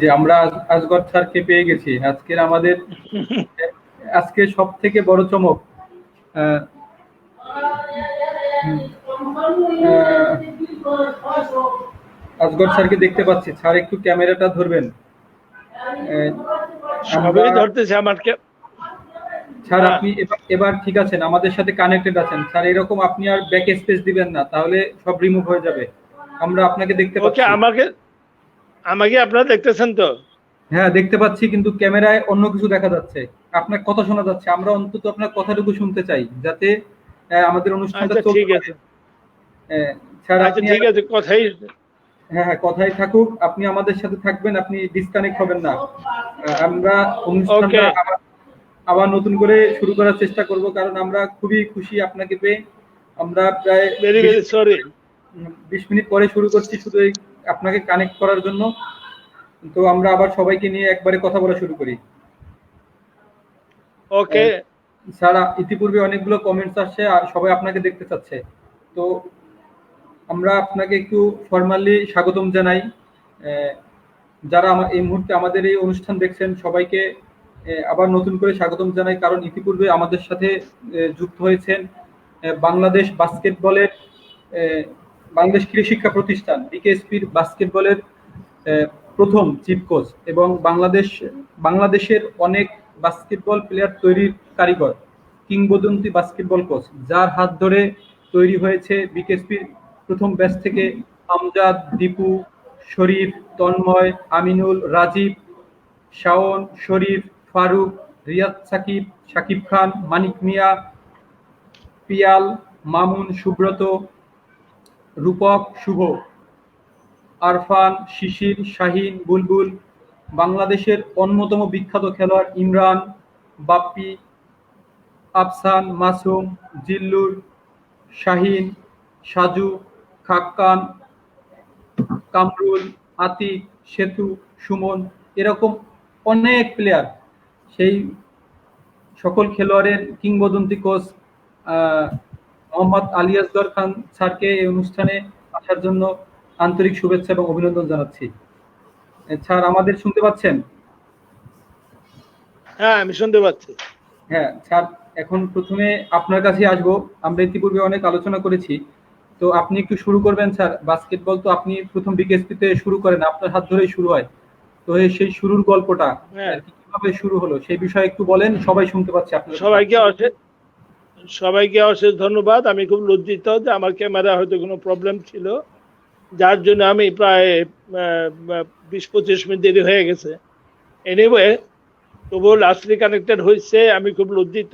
যে আমরা আজগর স্যারকে পেয়ে গেছি আজকের আমাদের আজকে সব থেকে বড় চমক। আহ, আজগর স্যারকে দেখতে পাচ্ছি, স্যার একটু ক্যামেরাটা ধরবেন।
সবাই ধরতেছে আমাকে।
স্যার আপনি এবার ঠিক আছেন, আমাদের সাথে কানেক্টেড আছেন স্যার। এরকম আপনি আর ব্যাক স্পেস দিবেন না, তাহলে সব রিমুভ হয়ে যাবে। আমরা আপনাকে দেখতে পাচ্ছি।
আমাকে আপনারা দেখতেছেন তো?
হ্যাঁ দেখতে পাচ্ছি, কিন্তু ক্যামেরায় অন্য কিছু দেখা যাচ্ছে। আপনার কথা শোনা যাচ্ছে, আমরা অন্তত আপনার কথাটুকু শুনতে চাই, যাতে আমাদের অনুষ্ঠানটা চলতে
ঠিক
পারে।
আছে
স্যার আপনি
ঠিক আছে, কথাই
হ্যাঁ কথাই থাকুক, আপনি আমাদের সাথে থাকবেন, আপনি ডিসকানেক্ট হবেন না। আমরা অনুষ্ঠানটা আবার নতুন করে শুরু করার চেষ্টা করব, কারণ আমরা খুবই খুশি আপনাকে পেয়ে। আমরা প্রায় 20 মিনিট পরে শুরু করছি শুধু আপনাকে কানেক্ট করার জন্য। তো আমরা আবার সবাইকে নিয়ে একবারে কথা বলা শুরু করি।
ওকে
স্যার, ইতিপূর্বে অনেকগুলো কমেন্টস আসছে আর সবাই আপনাকে দেখতে চাচ্ছে, তো আমরা আপনাকে একটু ফর্মালি স্বাগতম জানাই। যারা এই মুহূর্তে আমাদের এই অনুষ্ঠান দেখছেন সবাইকে আবার নতুন করে স্বাগতম জানাই, কারণ ইতিপূর্বে আমাদের সাথে যুক্ত হয়েছেন বাংলাদেশ বাস্কেটবলের বাংলাদেশ ক্রীড়া শিক্ষা প্রতিষ্ঠান বিকেএসপির বাস্কেটবলের প্রথম চিফ কোচ এবং বাংলাদেশের অনেক বাস্কেটবল প্লেয়ার তৈরির কারিগর, কিংবদন্তি বাস্কেটবল কোচ, যার হাত ধরে তৈরি হয়েছে বিকেএসপির প্রথম ব্যাচ থেকে আমজাদ, দীপু, শরীফ, তন্ময়, আমিনুল, রাজীব, শাওন, শরীফ, ফারুক, রিয়াদ, সাকিব, শাকিব খান, মানিক মিয়া, পিয়াল, মামুন, সুব্রত, রূপক, শুভ, আরফান, শিশির, শাহিন, বুলবুল, বাংলাদেশের অন্যতম বিখ্যাত খেলোয়াড় ইমরান, বাপ্পি, আফসান, মাসুম, জিল্লুর, শাহিন, সাজু, খাক্কান, কামরুল, আতিক, সেতু, সুমন, এরকম অনেক প্লেয়ার। সেই সকল খেলোয়াড়ের কিংবদন্তি কোচ মোহাম্মদ আলী আসগর খান স্যারকে এই অনুষ্ঠানে আসার জন্য আন্তরিক শুভেচ্ছা এবং অভিনন্দন জানাচ্ছি। স্যার আমাদের শুনতে পাচ্ছেন?
হ্যাঁ আমি শুনতে পাচ্ছি।
হ্যাঁ স্যার, এখন প্রথমে আপনার কাছে আসবো। আমরা ইতিপূর্বে অনেক আলোচনা করেছি, তো আপনি একটু শুরু করবেন স্যার। বাস্কেটবল তো আপনি প্রথম বিকেএসপিতে শুরু করেন, আপনার হাত ধরেই শুরু হয়। তো সেই শুরুর গল্পটা কিভাবে শুরু হলো সেই বিষয়ে একটু বলেন, সবাই শুনতে পাচ্ছে আপনার।
সবাইকে অশেষ ধন্যবাদ। আমি খুব লজ্জিত যে আমার ক্যামেরা হয়তো কোনো প্রবলেম ছিল, যার জন্য আমি প্রায় 20-25 মিনিট দেরি হয়ে গেছে। এনিওয়ে, তবুও লাস্টলি কানেক্টেড হয়েছে, আমি খুব লজ্জিত।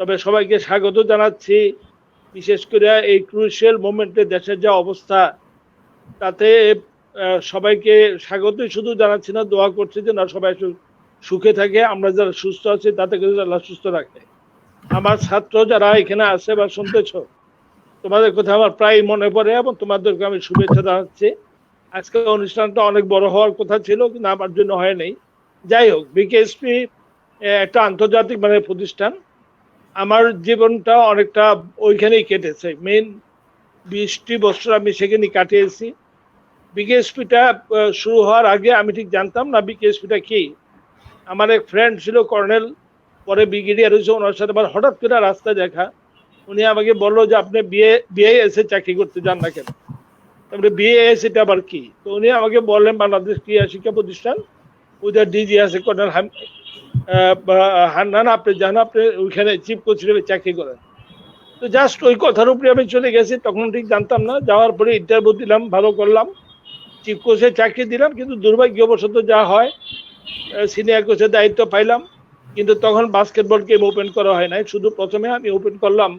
তবে সবাইকে স্বাগত জানাচ্ছি, বিশেষ করে এই ক্রুশিয়াল মোমেন্টে দেশের যা অবস্থা, তাতে সবাইকে স্বাগতই শুধু জানাচ্ছি না, দোয়া করছি যে না সবাই সুখে থাকে, আমরা যারা সুস্থ আছি তাতে করে আল্লাহ সুস্থ রাখে। আমার ছাত্র যারা এখানে আছে বা শুনতেছ, তোমাদের কথা আমার প্রায় মনে পড়ে এবং তোমাদেরকে আমি শুভেচ্ছা জানাচ্ছি। আজকে অনুষ্ঠানটা অনেক বড় হওয়ার কথা ছিল, কিন্তু আমার জন্য হয় নাই। যাই হোক, বিকেএসপি একটা আন্তর্জাতিক মানের প্রতিষ্ঠান। আমার জীবনটা অনেকটা ওইখানেই কেটেছে। মেইন 20টি বছর আমি সেখানে কাটিয়েছি। বিকেএসপিটা শুরু হওয়ার আগে আমি ঠিক জানতাম না বিকেএসপিটা কি। আমার এক ফ্রেন্ড ছিল কর্নেল, পরে ব্রিগেডিয়ার হয়েছে, ওনার সাথে আবার হঠাৎ করে রাস্তায় দেখা। উনি আমাকে বললো যে আপনি বিএএস এ চাকরি করতে যান না কেন? তারপরে বিএএস এটা আবার কি? তো উনি আমাকে বললেন বাংলাদেশ ক্রীড়া শিক্ষা প্রতিষ্ঠান, ওদের ডিজি আছে কর্নেল হান্নান, আপনি জান, আপনি ওইখানে চিফ কোচ হিসেবে চাকরি করেন। তো জাস্ট ওই কথার উপরে আমি চলে গেছি। তখন ঠিক জানতাম না। যাওয়ার পরে ইন্টারভিউ দিলাম, ভালো করলাম, চিফ কোচের চাকরি দিলাম। কিন্তু দুর্ভাগ্যবশত যা হয়, সিনিয়র কোচের দায়িত্ব পাইলাম, কিন্তু তখন বাস্কেটবল গেম ওপেন করা হয় নাই। শুধু প্রথমে আমি ওপেন করলাম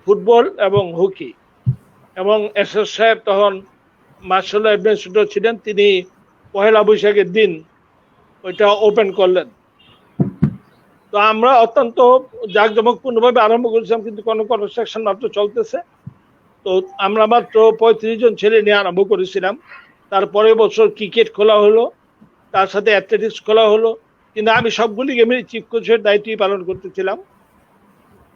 ফুটবল এবং হকি। এবং এসএস সাহেব তখন মার্শাল অ্যাডমিনিস্ট্রেটর ছিলেন, তিনি পহেলা বৈশাখের দিন ওইটা ওপেন করলেন। তো আমরা অত্যন্ত জাঁকজমকপূর্ণভাবে আরম্ভ করেছিলাম, কিন্তু কোনো কনস্ট্রাকশন মাত্র চলতেছে। তো আমরা মাত্র 35 জন ছেলে নিয়ে আরম্ভ করেছিলাম। তারপরের বছর ক্রিকেট খোলা হলো, তার সাথে অ্যাথলেটিক্স খোলা হলো, কিন্তু আমি সবগুলি গেমের চিফ কোচের দায়িত্বই পালন করতেছিলাম।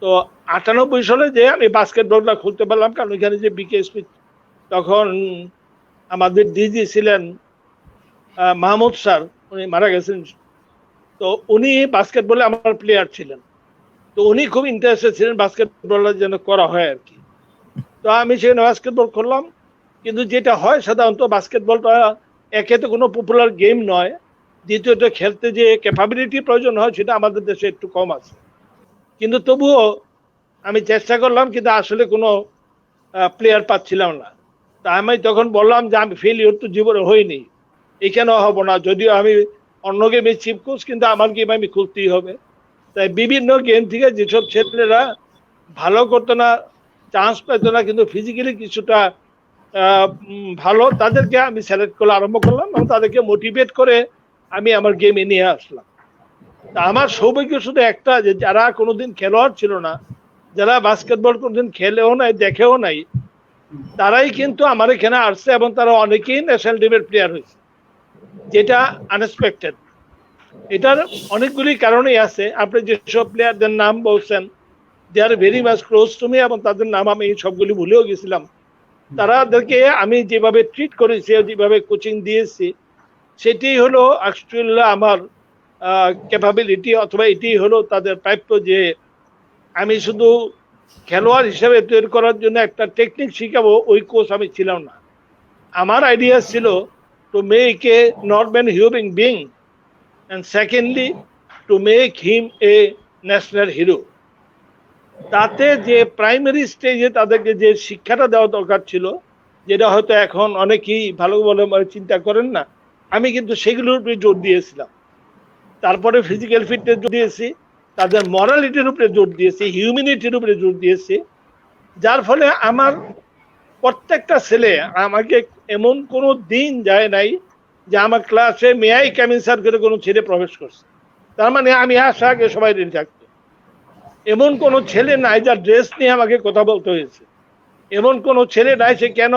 তো 98 সালে যে আমি বাস্কেটবলটা খুলতে পারলাম, কারণ ওইখানে যে বিকেএসপি তখন আমাদের ডিজি ছিলেন মাহমুদ স্যার, উনি মারা গেছেন। তো উনি বাস্কেটবলে আমার প্লেয়ার ছিলেন, তো উনি খুব ইন্টারেস্টেড ছিলেন বাস্কেটবলটা যেন করা হয় আর কি। তো আমি সেখানে বাস্কেটবল করলাম, কিন্তু যেটা হয় সাধারণত বাস্কেটবলটা একে তো কোনো পপুলার গেম নয়, দ্বিতীয়ত খেলতে যে ক্যাপাবিলিটি প্রয়োজন হয় সেটা আমাদের দেশে একটু কম আছে। কিন্তু তবুও আমি চেষ্টা করলাম, কিন্তু আসলে কোনো প্লেয়ার পাচ্ছিলাম না। তা আমি তখন বললাম যে আমি ফেলিওর তো জীবনে হইনি, এখানেও হব না, যদিও আমি অন্য গেমে চিফ কোচ, কিন্তু আমার গেম আমি খুলতেই হবে। তাই বিভিন্ন গেম থেকে যেসব ছেলেরা ভালো করতো না, চান্স পেতো না, কিন্তু ফিজিক্যালি কিছুটা ভালো, তাদেরকে আমি সিলেক্ট করে আরম্ভ করলাম এবং তাদেরকে মোটিভেট করে আমি আমার গেমে নিয়ে আসলাম। তা আমার সৌভাগ্য শুধু একটা, যে যারা কোনোদিন খেলোয়াড় ছিল না, যারা বাস্কেটবল কোনোদিন খেলেও নাই, দেখেও নাই, তারাই কিন্তু আমার এখানে আসছে এবং তারা অনেকেই ন্যাশনাল টিমের প্লেয়ার হয়েছে, যেটা আনএক্সপেক্টেড। এটার অনেকগুলি কারণেই আছে। আপনি যেসব প্লেয়ারদের নাম বলছেন, they are very much close to me, এবং তাদের নাম আমি সবগুলি ভুলেও গেছিলাম। তাদেরকে আমি যেভাবে ট্রিট করেছি, যেভাবে কোচিং দিয়েছি, সেটি হলো অ্যাকচুয়ালি আমার ক্যাপাবিলিটি, অথবা এটি হলো তাদের প্রাপ্য, যে আমি শুধু খেলোয়াড় হিসেবে তৈরি করার জন্য একটা টেকনিক শিখাবো, ওই কোচ আমি ছিলাম না। আমার আইডিয়া ছিল to make a Norman human being, and secondly to make him a national hero. তাতে যে প্রাইমারি স্টেজে তাদেরকে যে শিক্ষাটা দেওয়া দরকার ছিল, যেটা হয়তো এখন অনেকেই ভালো বলে চিন্তা করেন না, আমি কিন্তু সেগুলোর উপরে জোর দিয়েছিলাম। তারপরে ফিজিক্যাল ফিটনেস জোর দিয়েছি, তাদের মরালিটির উপরে জোর দিয়েছি, হিউম্যানিটির উপরে জোর দিয়েছি, যার ফলে আমার প্রত্যেকটা ছেলে, আমাকে এমন কোনো দিন যায় নাই যে আমার ক্লাসে মেয়াই কামিং স্যার করে কোনো ছেলে প্রবেশ করছে। তার মানে আমি আসা আগে সবাই রেডি থাকতো। এমন কোনো ছেলে নাই যার ড্রেস নিয়ে আমাকে কথা বলতে হয়েছে, এমন কোনো ছেলে নাই সে কেন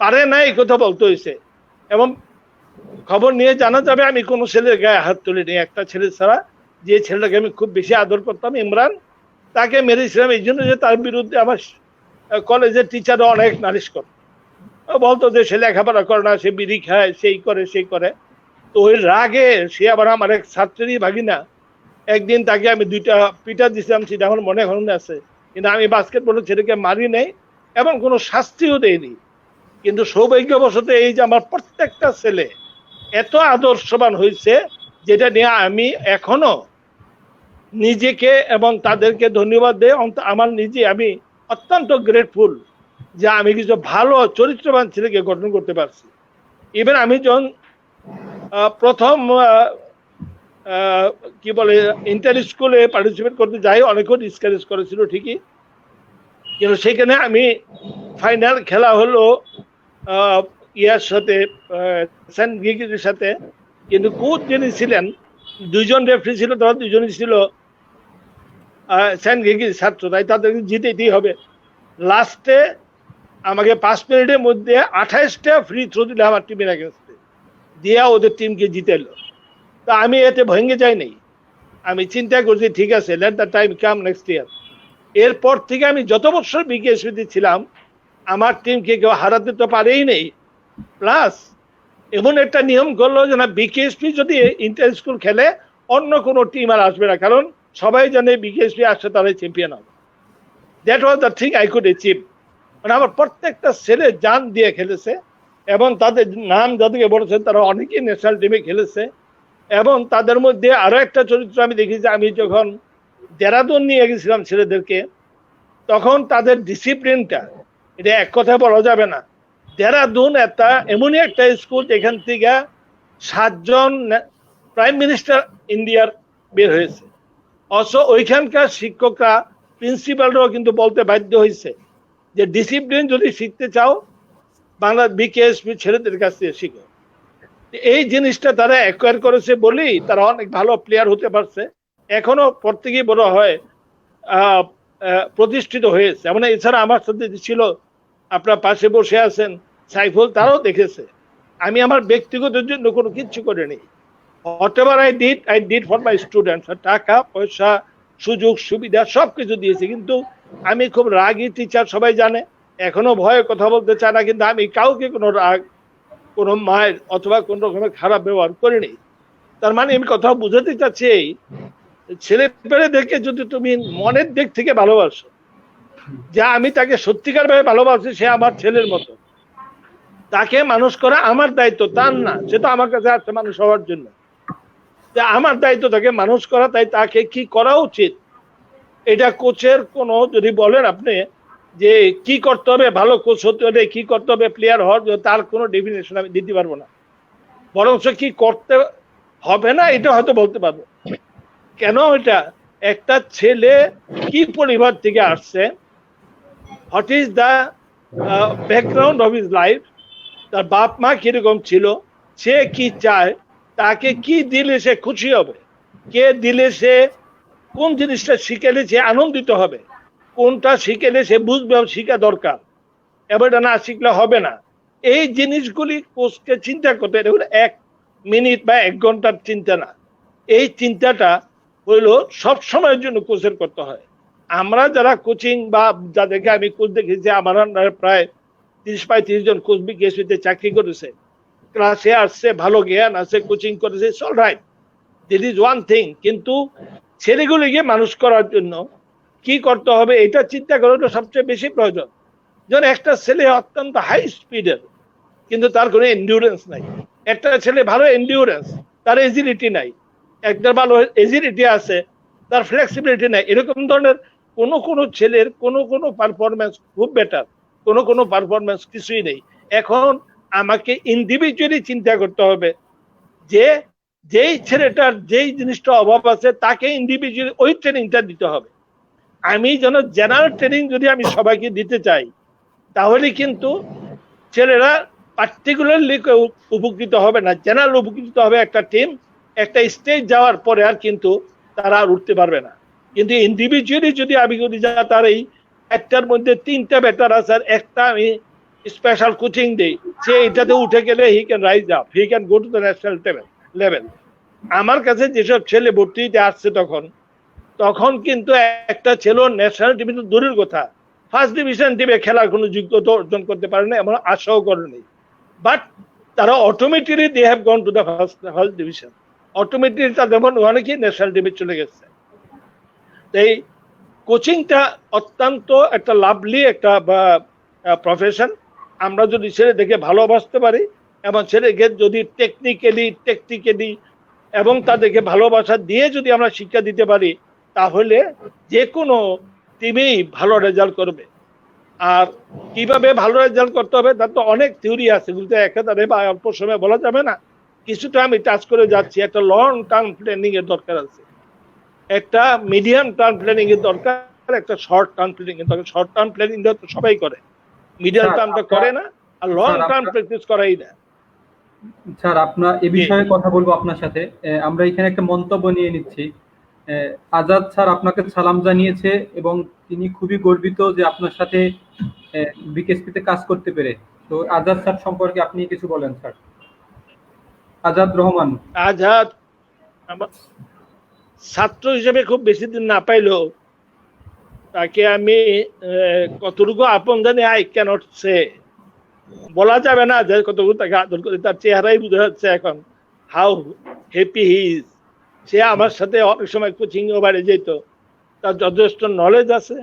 পারে নাই কথা বলতে হয়েছে। এবং খবর নিয়ে জানা যাবে আমি কোনো ছেলের গায়ে হাত তুলিনি, একটা ছেলে ছাড়া, যে ছেলেটাকে আমি খুব বেশি আদর করতাম, ইমরান, তাকে মেরেছিলাম এই জন্য যে তার বিরুদ্ধে আমার কলেজের টিচাররা অনেক নালিশ করে, বলতো যে সে লেখাপড়া করে না, সে বিড়ি খায়, সেই করে সেই করে। তো ওই রাগে সে আবার আমার এক ছাত্রেরই ভাগিনা, একদিন তাকে আমি 2টা পিটা দিছিলাম, সেটা আমার মনে এখন আছে। কিন্তু আমি বাস্কেটবলের ছেলেকে মারি নাই এবং কোনো শাস্তিও দেয়নি। কিন্তু সৌভাগ্যবশত এই যে আমার প্রত্যেকটা ছেলে এত আদর্শবান হয়েছে, যেটা নিয়ে আমি এখনো নিজেকে এবং তাদেরকে ধন্যবাদ দেই। আমার নিজে আমি অত্যন্ত গ্রেটফুল যে আমি কিছু ভালো চরিত্রবান ছেলেকে গঠন করতে পারছি। ইভেন আমি যখন প্রথম কি বলে ইন্টার স্কুলে পার্টিসিপেট করতে যাই, অনেকেও ডিসকারেজ করেছিল ঠিকই, কিন্তু সেখানে আমি ফাইনাল খেলা হলো ইয়ার সাথে, সেন্ট গিগির সাথে, কিন্তু কোচ যিনি ছিলেন, 2জন রেফারি ছিল, তারা 2জনই ছিল সেন্ট গিগির ছাত্র, তাই তাদেরকে জিতেই হবে। লাস্টে আমাকে 5 মিনিটের মধ্যে 28টা ফ্রি থ্রো দিলে আমার টিমের এগেন্স্টে দিয়া ওদের টিমকে জিতেলো। তা আমি এতে ভেঙে যাইনি, আমি চিন্তা করছি ঠিক আছে, let the time come next year. এরপর থেকে আমি যত বছর বিকেএসপিতে ছিলাম, আমার টিমকে কেউ হারাতে তো পারেই নেই। প্লাস এমন একটা নিয়ম করলো যে না, বিকেএসপি যদি ইন্টার স্কুল খেলে অন্য কোনো টিম আর আসবে না, কারণ সবাই জানে বিকেএসপি আসছে তারাই চ্যাম্পিয়ন হবে। That was the thing I could achieve. মানে আমার প্রত্যেকটা ছেলে জান দিয়ে খেলেছে, এবং তাদের নাম যাদেরকে বলেছেন তারা অনেকেই ন্যাশনাল টিমে খেলেছে। এবং তাদের মধ্যে আরো একটা চরিত্র আমি দেখেছি, আমি যখন দেরাদুন নিয়ে গেছিলাম ছেলেদেরকে, তখন তাদের ডিসিপ্লিনটা, এটা এক কথায় বলা যাবে না। দেরাদুন এমনই একটা স্কুল যেখান থেকে 7 জন প্রাইম মিনিস্টার ইন্ডিয়ার বের হয়েছে। অথচ ওইখানকার শিক্ষকরা, প্রিন্সিপালরাও কিন্তু বলতে বাধ্য হয়েছে যে ডিসিপ্লিন যদি শিখতে চাও বাংলা বিকেএসপি ছেলেদের কাছ থেকে শিখো। এই জিনিসটা তারা অ্যাকোয়ার করেছে বলেই তারা অনেক ভালো প্লেয়ার হতে পারছে, এখনো প্রত্যেকেই বড় হয় প্রতিষ্ঠিত হয়েছে। মানে এছাড়া আমার সাথে ছিল, আপনার পাশে বসে আছেন সাইফুল, তারাও দেখেছে আমি আমার ব্যক্তিগত জন্য কোনো কিচ্ছু করিনি। whatever I did for my students, টাকা পয়সা সুযোগ সুবিধা সবকিছু দিয়েছি, কিন্তু আমি খুব রাগী টিচার, সবাই জানে, এখনো ভয়ে কথা বলতে চায় না, কিন্তু আমি কাউকে কোনো রাগ, কোনো মায়ের অথবা কোন রকমের খারাপ ব্যবহার করিনি। তার মানে আমি কথা বুঝাতে চাচ্ছি এই, ছেলে পেলে দেখে যদি তুমি মনের দিক থেকে ভালোবাসো, যে আমি তাকে সত্যিকার ভাবে ভালোবাসি, সে আমার ছেলের মতো, তাকে মানুষ করা আমার দায়িত্ব, তার না, সে তো আমার কাছে আসছে মানুষ হওয়ার জন্য, আমার দায়িত্ব তাকে মানুষ করা। তাই তাকে কি করা উচিত, এটা কোচের কোনো, যদি বলেন আপনি যে কি করতে হবে ভালো কোচ হতে হলে, কি করতে হবে প্লেয়ার হওয়ার জন্য, তার কোনো ডেফিনেশন আমি দিতে পারবো না, বরং কি করতে হবে না এটা হয়তো বলতে পারবো। কেন, এটা একটা ছেলে কি পরিবার থেকে আসছে, what is the background of his life, তার বাপ মা কিরকম ছিল, সে কি চায়, তাকে কি দিলে সে খুশি হবে, কে দিলে সে কোন জিনিসটা শিখেলে সে আনন্দিত হবে, কোনটা শিখেলে সে বুঝবে শিখা দরকার, এবার না শিখলে হবে না। এই জিনিসগুলি কোচকে চিন্তা করতে, এটা হলো 1 মিনিট বা 1 ঘন্টার চিন্তা না, এই চিন্তাটা হইলো সব সময়ের জন্য কোচের করতে হয়। আমরা যারা কোচিং বা যাদেরকে আমি কোচ দেখেছি, আমার প্রায় 30-35 জন কোচ বিকেএসপিতে চাকরি করেছে, ক্লাসে আসছে, ভালো জ্ঞান আছে, কোচিং করেছে, all right, this is one thing. কিন্তু ছেলেগুলিকে মানুষ করার জন্য কি করতে হবে এটা চিন্তা করাটা সবচেয়ে বেশি প্রয়োজন। যেমন একটা ছেলে অত্যন্ত হাই স্পিডের, কিন্তু তার কোনো এন্ডিউরেন্স নাই। একটা ছেলে ভালো এন্ডিউরেন্স, তার এজিলিটি নাই। একটা ভালো এজিলিটি আছে, তার ফ্লেক্সিবিলিটি নাই। এরকম ধরনের কোনো ছেলের কোনো পারফরমেন্স খুব বেটার, কোনো পারফরমেন্স কিছুই নেই। এখন আমাকে ইন্ডিভিজুয়ালি চিন্তা করতে হবে যে যেই ছেলেটার যেই জিনিসটা অভাব আছে, তাকে ইন্ডিভিজুয়ালি ওই ট্রেনিংটা দিতে হবে। আমি যেন জেনারেল ট্রেনিং যদি আমি সবাইকে দিতে চাই, তাহলে কিন্তু ছেলেরা পার্টিকুলারলি উপকৃত হবে না, জেনারেল উপকৃত হবে একটা টিম। একটা স্টেজ যাওয়ার পরে আর কিন্তু তারা আর উঠতে পারবে না। কিন্তু ইন্ডিভিজুয়ালি যদি আমি যদি যা তার এই একটার মধ্যে 3টা ব্যাটার আছে আর একটা আমি স্পেশাল কোচিং দেই, সে এটাতে উঠে গেলে he can rise up, he can go to the national level. আমার কাছে যেসব ছেলে ভর্তি হতে আসছে তখন কিন্তু একটা ছেলে ন্যাশনাল টিমে তো দূরের কথা, ফার্স্ট ডিভিশন টিমে খেলার কোনো যোগ্যতা অর্জন করতে পারে না, এমন আশাও করেনি। বাট তারা automatically they have gone to the first division, automatically তাদের অনেকেই ন্যাশনাল টিমে চলে গেছে। তাই কোচিংটা অত্যন্ত একটা লাভলি একটা প্রফেশন। আমরা যদি ছেলে দেখে ভালোবাসতে পারি এবং ছেলেকে যদি টেকনিক্যালি এবং তাদেরকে ভালোবাসা দিয়ে যদি আমরা শিক্ষা দিতে পারি, তাহলে যে কোনো টিমেই ভালো রেজাল্ট করবে। আর কিভাবে ভালো রেজাল্ট করতে হবে তার তো অনেক থিওরি আছে, কিন্তু একেবারে বা অল্প সময় বলা যাবে না। কিছুটা আমি টাচ করে যাচ্ছি। একটা লং টার্ম প্ল্যানিং এর দরকার আছে, একটা মিডিয়াম টার্ম প্ল্যানিং এর দরকার, একটা শর্ট টার্ম প্ল্যানিং এর দরকার। শর্ট টার্ম প্ল্যানিং তো সবাই করে, মিডিয়াম টার্মটা করে না, আর লং টার্ম প্র্যাকটিস করাই না।
স্যার আপনার এই বিষয়ে কথা বলবো আপনার সাথে। আমরা এখানে একটা মন্তব্য নিয়ে নিচ্ছি। আজাদ স্যার আপনাকে সালাম জানিয়েছে এবং তিনি খুবই গর্বিত যে আপনার সাথে বিকেএসপিতে কাজ করতে পেরে। তো আজাদ স্যার সম্পর্কে আপনি কিছু বলেন স্যার। আজাদ রহমান।
আজাদ আমার ছাত্র হিসেবে খুব বেশি দিন না পাইলেও তাকে আমি কতটুকু আপন জানি আই ক্যানট সে, বলা যাবে না যে কতটুকু তাকে আদর করে। তার চেহারাই বোঝা যাচ্ছে এখন হাউ হ্যাপি হি ইজ। সে আমার সাথে অনেক সময় কোচিং এ বাইরে যেত, তার যথেষ্ট নলেজ আছে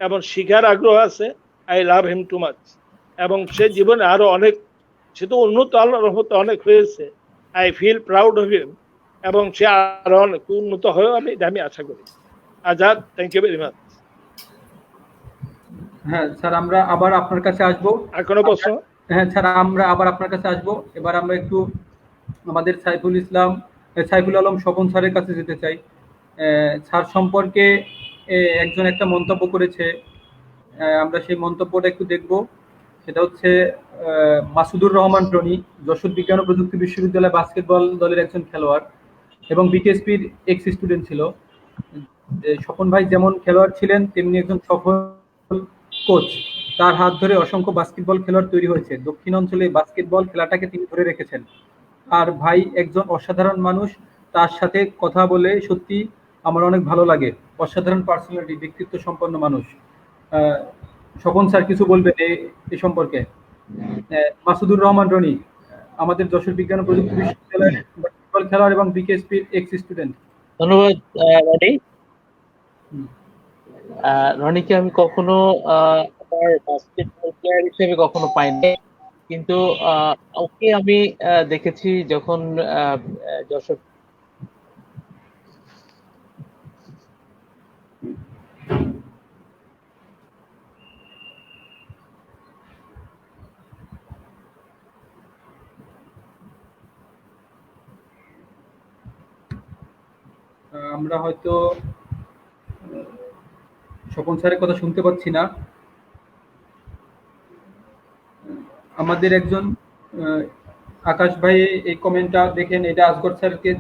এবং শিখার আগ্রহ আছে। I love him too much. এবং সে জীবনে আরো অনেক, সে তো উন্নত আল্লাহর রহমতে অনেক হয়েছে। I feel proud of him এবং সে আরো অনেক উন্নত হয়েও আমি আশা করি। Azad, thank you very much.
হ্যাঁ স্যার, আমরা আবার আপনার কাছে আসবো।
আর কোনো প্রশ্ন?
হ্যাঁ স্যার, আমরা আবার আপনার কাছে আসবো। এবার আমরা একটু আমাদের সাইফুল আলম স্বপন স্যারের কাছে যেতে চাই। স্যার সম্পর্কে একজন একটা মন্তব্য করেছে আমরা সেই মন্তব্যটা একটু দেখব। সেটা হচ্ছে মাসুদুর রহমান রনি, যশোর বিজ্ঞান ও প্রযুক্তি বিশ্ববিদ্যালয় বাস্কেটবল দলের একজন খেলোয়াড় এবং বিকেএসপির এক্স স্টুডেন্ট ছিল। স্বপন ভাই যেমন খেলোয়াড় ছিলেন তেমনি একজন সফল কোচ। তার হাত ধরে অসংখ্য বাস্কেটবল খেলোয়াড় তৈরি হয়েছে। দক্ষিণ অঞ্চলে বাস্কেটবল খেলাটাকে তিনি ধরে রেখেছেন। আর ভাই একজন অসাধারণ মানুষ। তার সাথে কথা বলে সত্যি আমার অনেক ভালো লাগে। অসাধারণ পার্সোনালিটি, ব্যক্তিত্ব সম্পন্ন মানুষ। আহ, স্বপন স্যার কিছু বলবেন এ সম্পর্কে? মাসুদুর রহমান রনি, আমাদের যশোর বিজ্ঞান ও প্রযুক্তি বিশ্ববিদ্যালয়ের বাস্কেটবল খেলোয়াড় এবং বিকেএসপির এক্স স্টুডেন্ট।
ধন্যবাদ রনি। রনিকে আমি কখনো আমার বাস্কেটবল প্লেয়ার হিসেবে কখনো পাইনি, কিন্তু ওকে আমি দেখেছি যখন যশোর
আমরা হয়তো স্বপন স্যারের কথা শুনতে পাচ্ছি না। আমাদের একজন আকাশ ভাই এই কমেন্টটা দেখেন, এটা আসগর স্যারকে,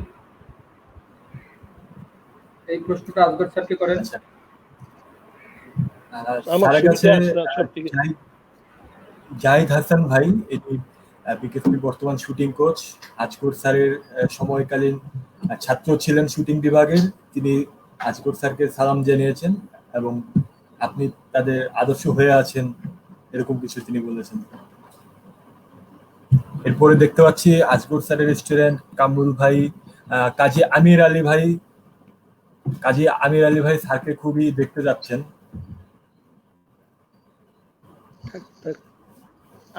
এই প্রশ্নটা আসগর স্যারকে করেন।
আচ্ছা,
আমার
স্যারের কাছে
সুবিধা আছে না, সব ঠিক আছে।
জাহিদ হাসান ভাই, এটি বিকেএসপি বর্তমান শুটিং কোচ, আজগর স্যারের সময়কালীন ছাত্র ছিলেন শুটিং বিভাগের। তিনি আজগর স্যারকে সালাম জানিয়েছেন এবং আপনি তাদের আদর্শ হয়ে আছেন, এরকম কিছু তিনি বলেছেন। এরপরে দেখতে পাচ্ছি আজগর স্যারের স্টুডেন্ট কামরুল ভাই, কাজী আমির আলী ভাই। কাজী আমির আলী ভাই স্যারকে খুবই দেখতে যাচ্ছেন।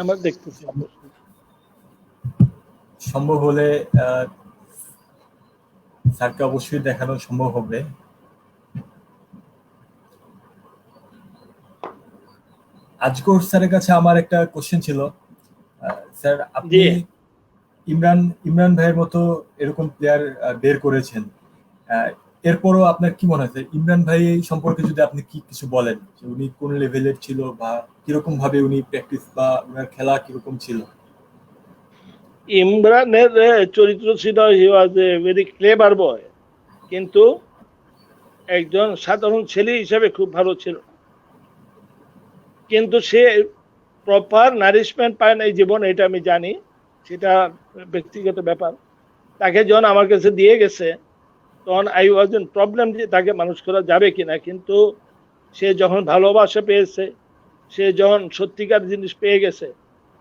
আমার দেখতেছি,
সম্ভব হলে স্যারকে অবশ্যই দেখানো সম্ভব হবে। আজগর স্যারের কাছে আমার একটা কোশ্চেন ছিল। স্যার, আপনি ইমরান ভাইয়ের মতো এরকম প্লেয়ার বের করেছেন, এরপরও আপনার কি মনে হয় ইমরান ভাই সম্পর্কে যদি আপনি কি কিছু বলেন, উনি কোন লেভেলের ছিল বা কিরকম ভাবে উনি প্র্যাকটিস বা ওনার খেলা কিরকম ছিল?
ইমরানের চরিত্র ছিল হি ওয়াজ এ ভেরি ক্লেভার বয়, কিন্তু একজন সাধারণ ছেলে হিসেবে খুব ভালো ছিল। কিন্তু সে প্রপার নারিশমেন্ট পায় না এই জীবন, এটা আমি জানি, সেটা ব্যক্তিগত ব্যাপার। তাকে যখন আমার কাছে দিয়ে গেছে তখন আই ওয়াজ ইন প্রবলেম যে তাকে মানুষ করা যাবে কিনা। কিন্তু সে যখন ভালোবাসা পেয়েছে, সে যখন সত্যিকার জিনিস পেয়ে গেছে,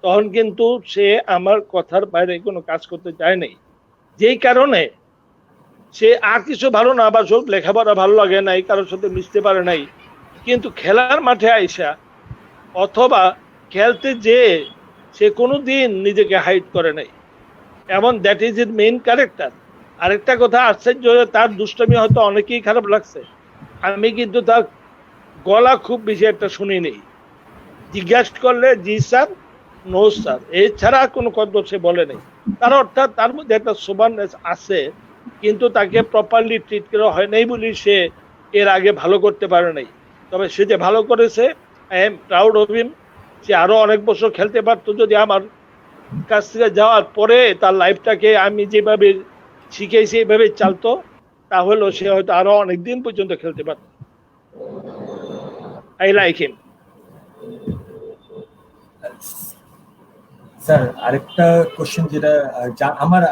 তখন কিন্তু সে আমার কথার বাইরে কোনো কাজ করতে চায় নাই। যেই কারণে সে আর কিছু ভালো না বাসুক, লেখাপড়া ভালো লাগে নাই, কারোর সাথে মিশতে পারে নাই, কিন্তু খেলার মাঠে আইসা অথবা খেলতে যেয়ে সে কোনোদিন নিজেকে হাইড করে নাই, এবং that is it main character. আরেকটা কথা আশ্চর্য, তার দুষ্টমি হয়তো অনেকেই খারাপ লাগছে, আমি কিন্তু তার গলা খুব বেশি একটা শুনিনি। জিজ্ঞাসা করলে জি স্যার, নো স্যার, এছাড়া কোনো কথা সে বলে নেই। তার অর্থাৎ তার মধ্যে একটা সোবারনেস আছে, কিন্তু তাকে প্রপারলি ট্রিট করা হয় নাই বলে সে এর আগে ভালো করতে পারে নাই। তবে সে যে ভালো করেছে, I am proud of him. সে আরো অনেক বছর খেলতে পারতো যদি আমার কাছ থেকে যাওয়ার পরে তার লাইফটাকে আমি যেভাবে শিখেছি এইভাবে চালতো, তাহলে সে হয়তো আরো অনেকদিন পর্যন্ত খেলতে পারত। I like him.
স্যার, আরেকটা কোশ্চেন যেটা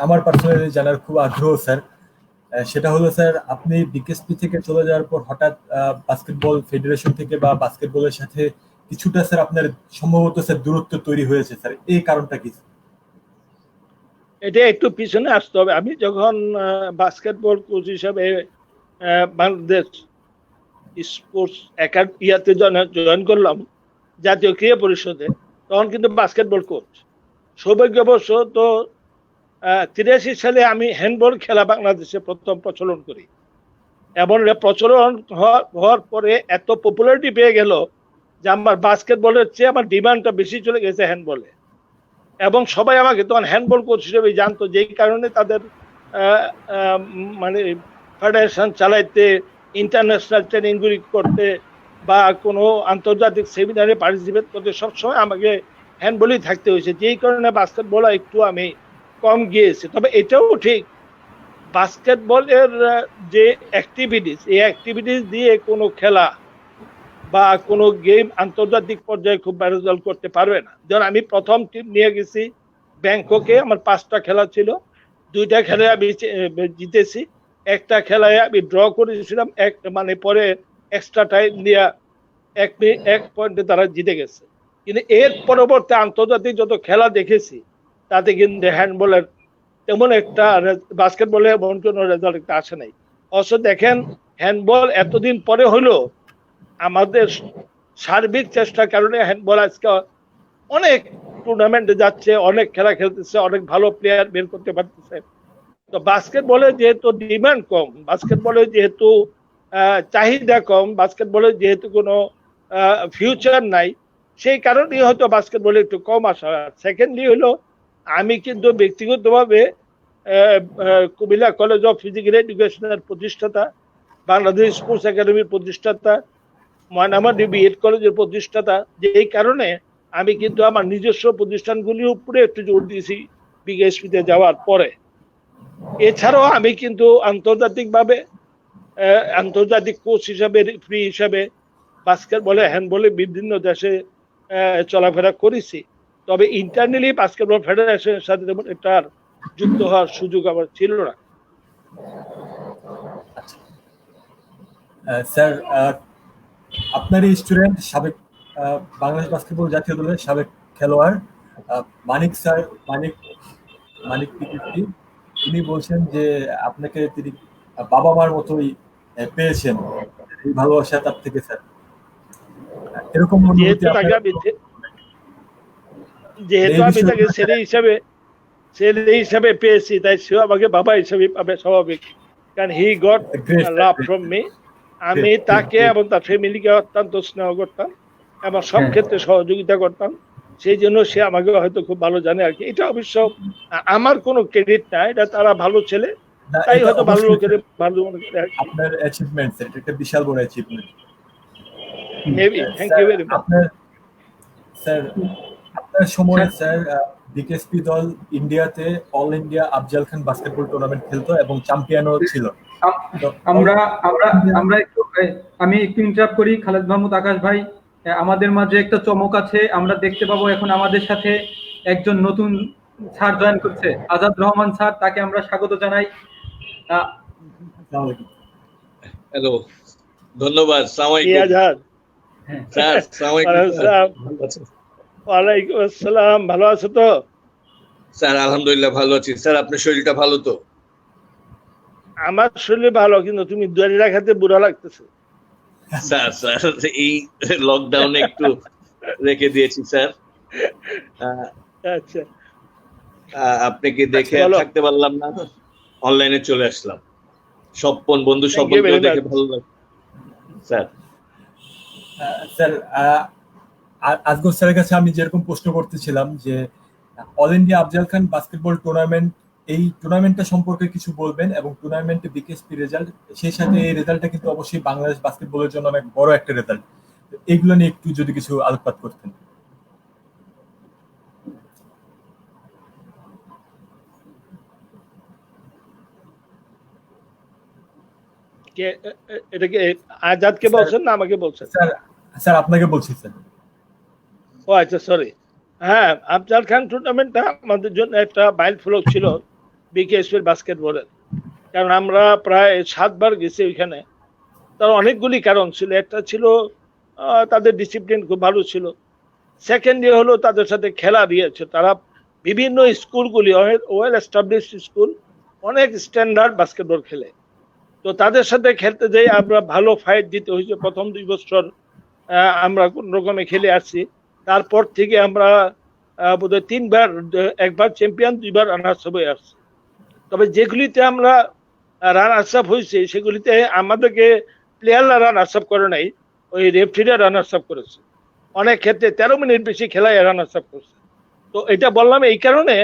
আমার পার্সোনালি জানার খুব আগ্রহ স্যার, সেটা হলো স্যার, আপনি বিকেএসপি থেকে চলে যাওয়ার পর হঠাৎ বাস্কেটবল ফেডারেশন থেকে বা বাস্কেটবলের সাথে কিছুটা স্যার আপনার সম্ভবত স্যার দূরত্ব তৈরি হয়েছে স্যার, এই কারণটা কি?
এটা একটু পিছনে আসতে হবে। আমি যখন বাস্কেটবল কোচ হিসাবে বাংলাদেশ স্পোর্টস ইয়াতে জয়েন করলাম, জাতীয় ক্রীড়া পরিষদে, তখন কিন্তু বাস্কেটবল কোচ। সৌভাগ্যবশত 83 সালে আমি হ্যান্ডবল খেলা বাংলাদেশে প্রথম প্রচলন করি, এবং প্রচলন হওয়ার পরে এত পপুলারিটি পেয়ে গেল যে আমার বাস্কেটবলের চেয়ে আমার ডিমান্ডটা বেশি চলে গেছে হ্যান্ডবলে, এবং সবাই আমাকে তখন হ্যান্ডবল কোচ হিসেবে জানতো। যেই কারণে তাদের মানে ফেডারেশন চালাইতে, ইন্টারন্যাশনাল ট্রেনিংগুলি করতে বা কোনো আন্তর্জাতিক সেমিনারে পার্টিসিপেট করতে সবসময় আমাকে হ্যান্ডবলই থাকতে হয়েছে, যেই কারণে বাস্কেটবল একটু আমি কম গিয়েছি। তবে এটাও ঠিক, বাস্কেটবলের যে অ্যাক্টিভিটিস, এই অ্যাক্টিভিটিস দিয়ে কোনো খেলা বা কোনো গেম আন্তর্জাতিক পর্যায়ে খুব ভালো রেজাল্ট করতে পারবে না। যেমন আমি প্রথম টিম নিয়ে গেছি ব্যাংককে, আমার 5টা খেলা ছিল, 2টা খেলায় আমি জিতেছি, একটা খেলায় আমি ড্র করেছিলাম, মানে পরে এক্সট্রা টাইম দিয়ে 1 পয়েন্টে তারা জিতে গেছে। কিন্তু এর পরবর্তী আন্তর্জাতিক যত খেলা দেখেছি তাতে কিন্তু হ্যান্ডবলের তেমন একটা, বাস্কেটবলে এমন কোনো রেজাল্ট আসে নাই। অবশ্য দেখেন, হ্যান্ডবল এতদিন পরে হলো আমাদের সার্বিক চেষ্টার কারণে হ্যান্ডবল আজকে অনেক টুর্নামেন্টে যাচ্ছে, অনেক খেলা খেলতেছে, অনেক ভালো প্লেয়ার বের করতে পারতেছে। তো বাস্কেটবলে যেহেতু ডিমান্ড কম, বাস্কেটবলে যেহেতু চাহিদা কম, বাস্কেটবলে যেহেতু কোনো ফিউচার নাই, সেই কারণেই হয়তো বাস্কেটবলে একটু কম আসা। সেকেন্ডলি হলো, আমি কিন্তু ব্যক্তিগতভাবে কুমিল্লা কলেজ অফ ফিজিক্যাল এডুকেশনের প্রতিষ্ঠাতা, বাংলাদেশ স্পোর্টস একাডেমির প্রতিষ্ঠাতা, ময়নামাটি বিএড কলেজের প্রতিষ্ঠাতা, যেই কারণে আমি কিন্তু আমার নিজস্ব প্রতিষ্ঠানগুলির উপরে একটু জোর দিয়েছি বিকেএসপিতে যাওয়ার পরে। এছাড়াও আমি কিন্তু আন্তর্জাতিকভাবে আন্তর্জাতিক কোচ হিসাবে, রেফারি হিসাবে বাস্কেটবলে, হ্যান্ডবলে বিভিন্ন দেশে চলাফেরা করেছি। তবে ইন্টারনালি বাস্কেটবল ফেডারেশনের সাথে তেমন এটার যুক্ত হওয়ার সুযোগ আমার ছিল না।
স্যার, আপনার এই স্টুডেন্ট সাবেক বাংলাদেশ বাস্কেটবল জাতীয় দলের সাবেক খেলোয়াড় মানিক স্যার, মানিক পিটিপি, তিনি বলছেন যে আপনাকে তিনি বাবা মার মতোই পেয়েছেন, এই ভালোবাসা তার থেকে। স্যার, এরকম
যেহেতু আমি তাকে ছেলে হিসাবে পেয়েছি, তাই সে আমাকে বাবা হিসাবে পাবে, স্বাভাবিক, কারণ he got love from me. আমি তাকে এবং তার ফ্যামিলিকে অত্যন্ত স্নেহ করতাম এবং সব ক্ষেত্রে সহযোগিতা করতাম, সেই জন্য সে আমাকে হয়তো খুব ভালো জানে আর কি। এটা অবশ্য আমার কোনো ক্রেডিট না, এটা তারা ভালো ছেলে, তাই হয়তো ভালো লোকের ভালো মনে করে।
আপনার অ্যাচিভমেন্ট, এটা একটা বিশাল বড় achievement.
Maybe, thank you very much.
Sir, আপনার সময় স্যার বিকেএসপি দল ইন্ডিয়াতে all India Afzal Khan basketball tournament খেলতো এবং চ্যাম্পিয়নও ছিল।
আমি একটু ইন্টারাপ্ট করি, খালেদ মাহমুদ আকাশ ভাই, আমাদের মাঝে একটা চমক আছে, আমরা দেখতে পাবো এখন আমাদের সাথে একজন নতুন স্যার জয়েন করছে, আজাদ রহমান স্যার, তাকে আমরা স্বাগত জানাই।
হ্যালো, ধন্যবাদ।
ওয়ালাইকুম আসসালাম, ভালো আছো তো?
স্যার আলহামদুলিল্লাহ ভালো আছি। স্যার আপনার শরীরটা ভালো তো?
আমার শরীর ভালো, কিন্তু তুমি দাড়ি রাখাতে বুড়া লাগতেছে।
স্যার এই লকডাউনে একটু রেখে দিয়েছি স্যার।
আচ্ছা,
আপনাকে দেখে থাকতে পারলাম না, অনলাইনে চলে আসলাম। স্বপন বন্ধু স্বপন দেখে ভালো লাগলো স্যার।
স্যার, আজগর স্যারের কাছে আমি যেরকম প্রশ্ন করতেছিলাম যে all India Afzal Khan basketball tournament, এই টুর্নামেন্টটা সম্পর্কে কিছু বলবেন এবং টুর্নামেন্টে বিকেএসপি রেজাল্ট, সেই সাথে এই রেজাল্টটা কিন্তু অবশ্যই বাংলাদেশ বাস্কেটবলের জন্য অনেক বড় একটা রেজাল্ট, এইগুলো নিয়ে একটু যদি কিছু আলোকপাত করতেন।
এটা কি আজাদকে বলছেন না আমাকে বলছেন?
স্যার আপনাকে বলছি স্যার।
ও আচ্ছা, সরি। হ্যাঁ, আফজাল খান টুর্নামেন্টটা আমাদের জন্য একটা মাইল ফলক ছিল বিকেএসপির বাস্কেটবলের, কারণ আমরা প্রায় 7 বার গেছি ওইখানে। তার অনেকগুলি কারণ ছিল। একটা ছিল তাদের ডিসিপ্লিন খুব ভালো ছিল। সেকেন্ড হলো তাদের সাথে খেলা দিয়েছে, তারা বিভিন্ন স্কুলগুলি, ওয়েল এস্টাবলিশড স্কুল, অনেক স্ট্যান্ডার্ড বাস্কেটবল খেলে। তো তাদের সাথে খেলতে যাই আমরা ভালো ফাইট দিতে হয়েছে। প্রথম 2 বছর আমরা কোন রকমে খেলে আসছি, তারপর থেকে আমরা বোধহয় 3 বার, 1 বার চ্যাম্পিয়ন, 2 বার রানার্স আপ হয়ে আসছি। তবে যেগুলিতে আমরা রানার্স আপ হয়েছি সেগুলিতে আমাদেরকে প্লেয়াররা রানার্স আপ করে নাই, ওই রেফারিরা রানার্স আপ করেছে। অনেক ক্ষেত্রে 13 মিনিট বেশি খেলায় রানার্স আপ করছে। তো এটা বললাম এই কারণে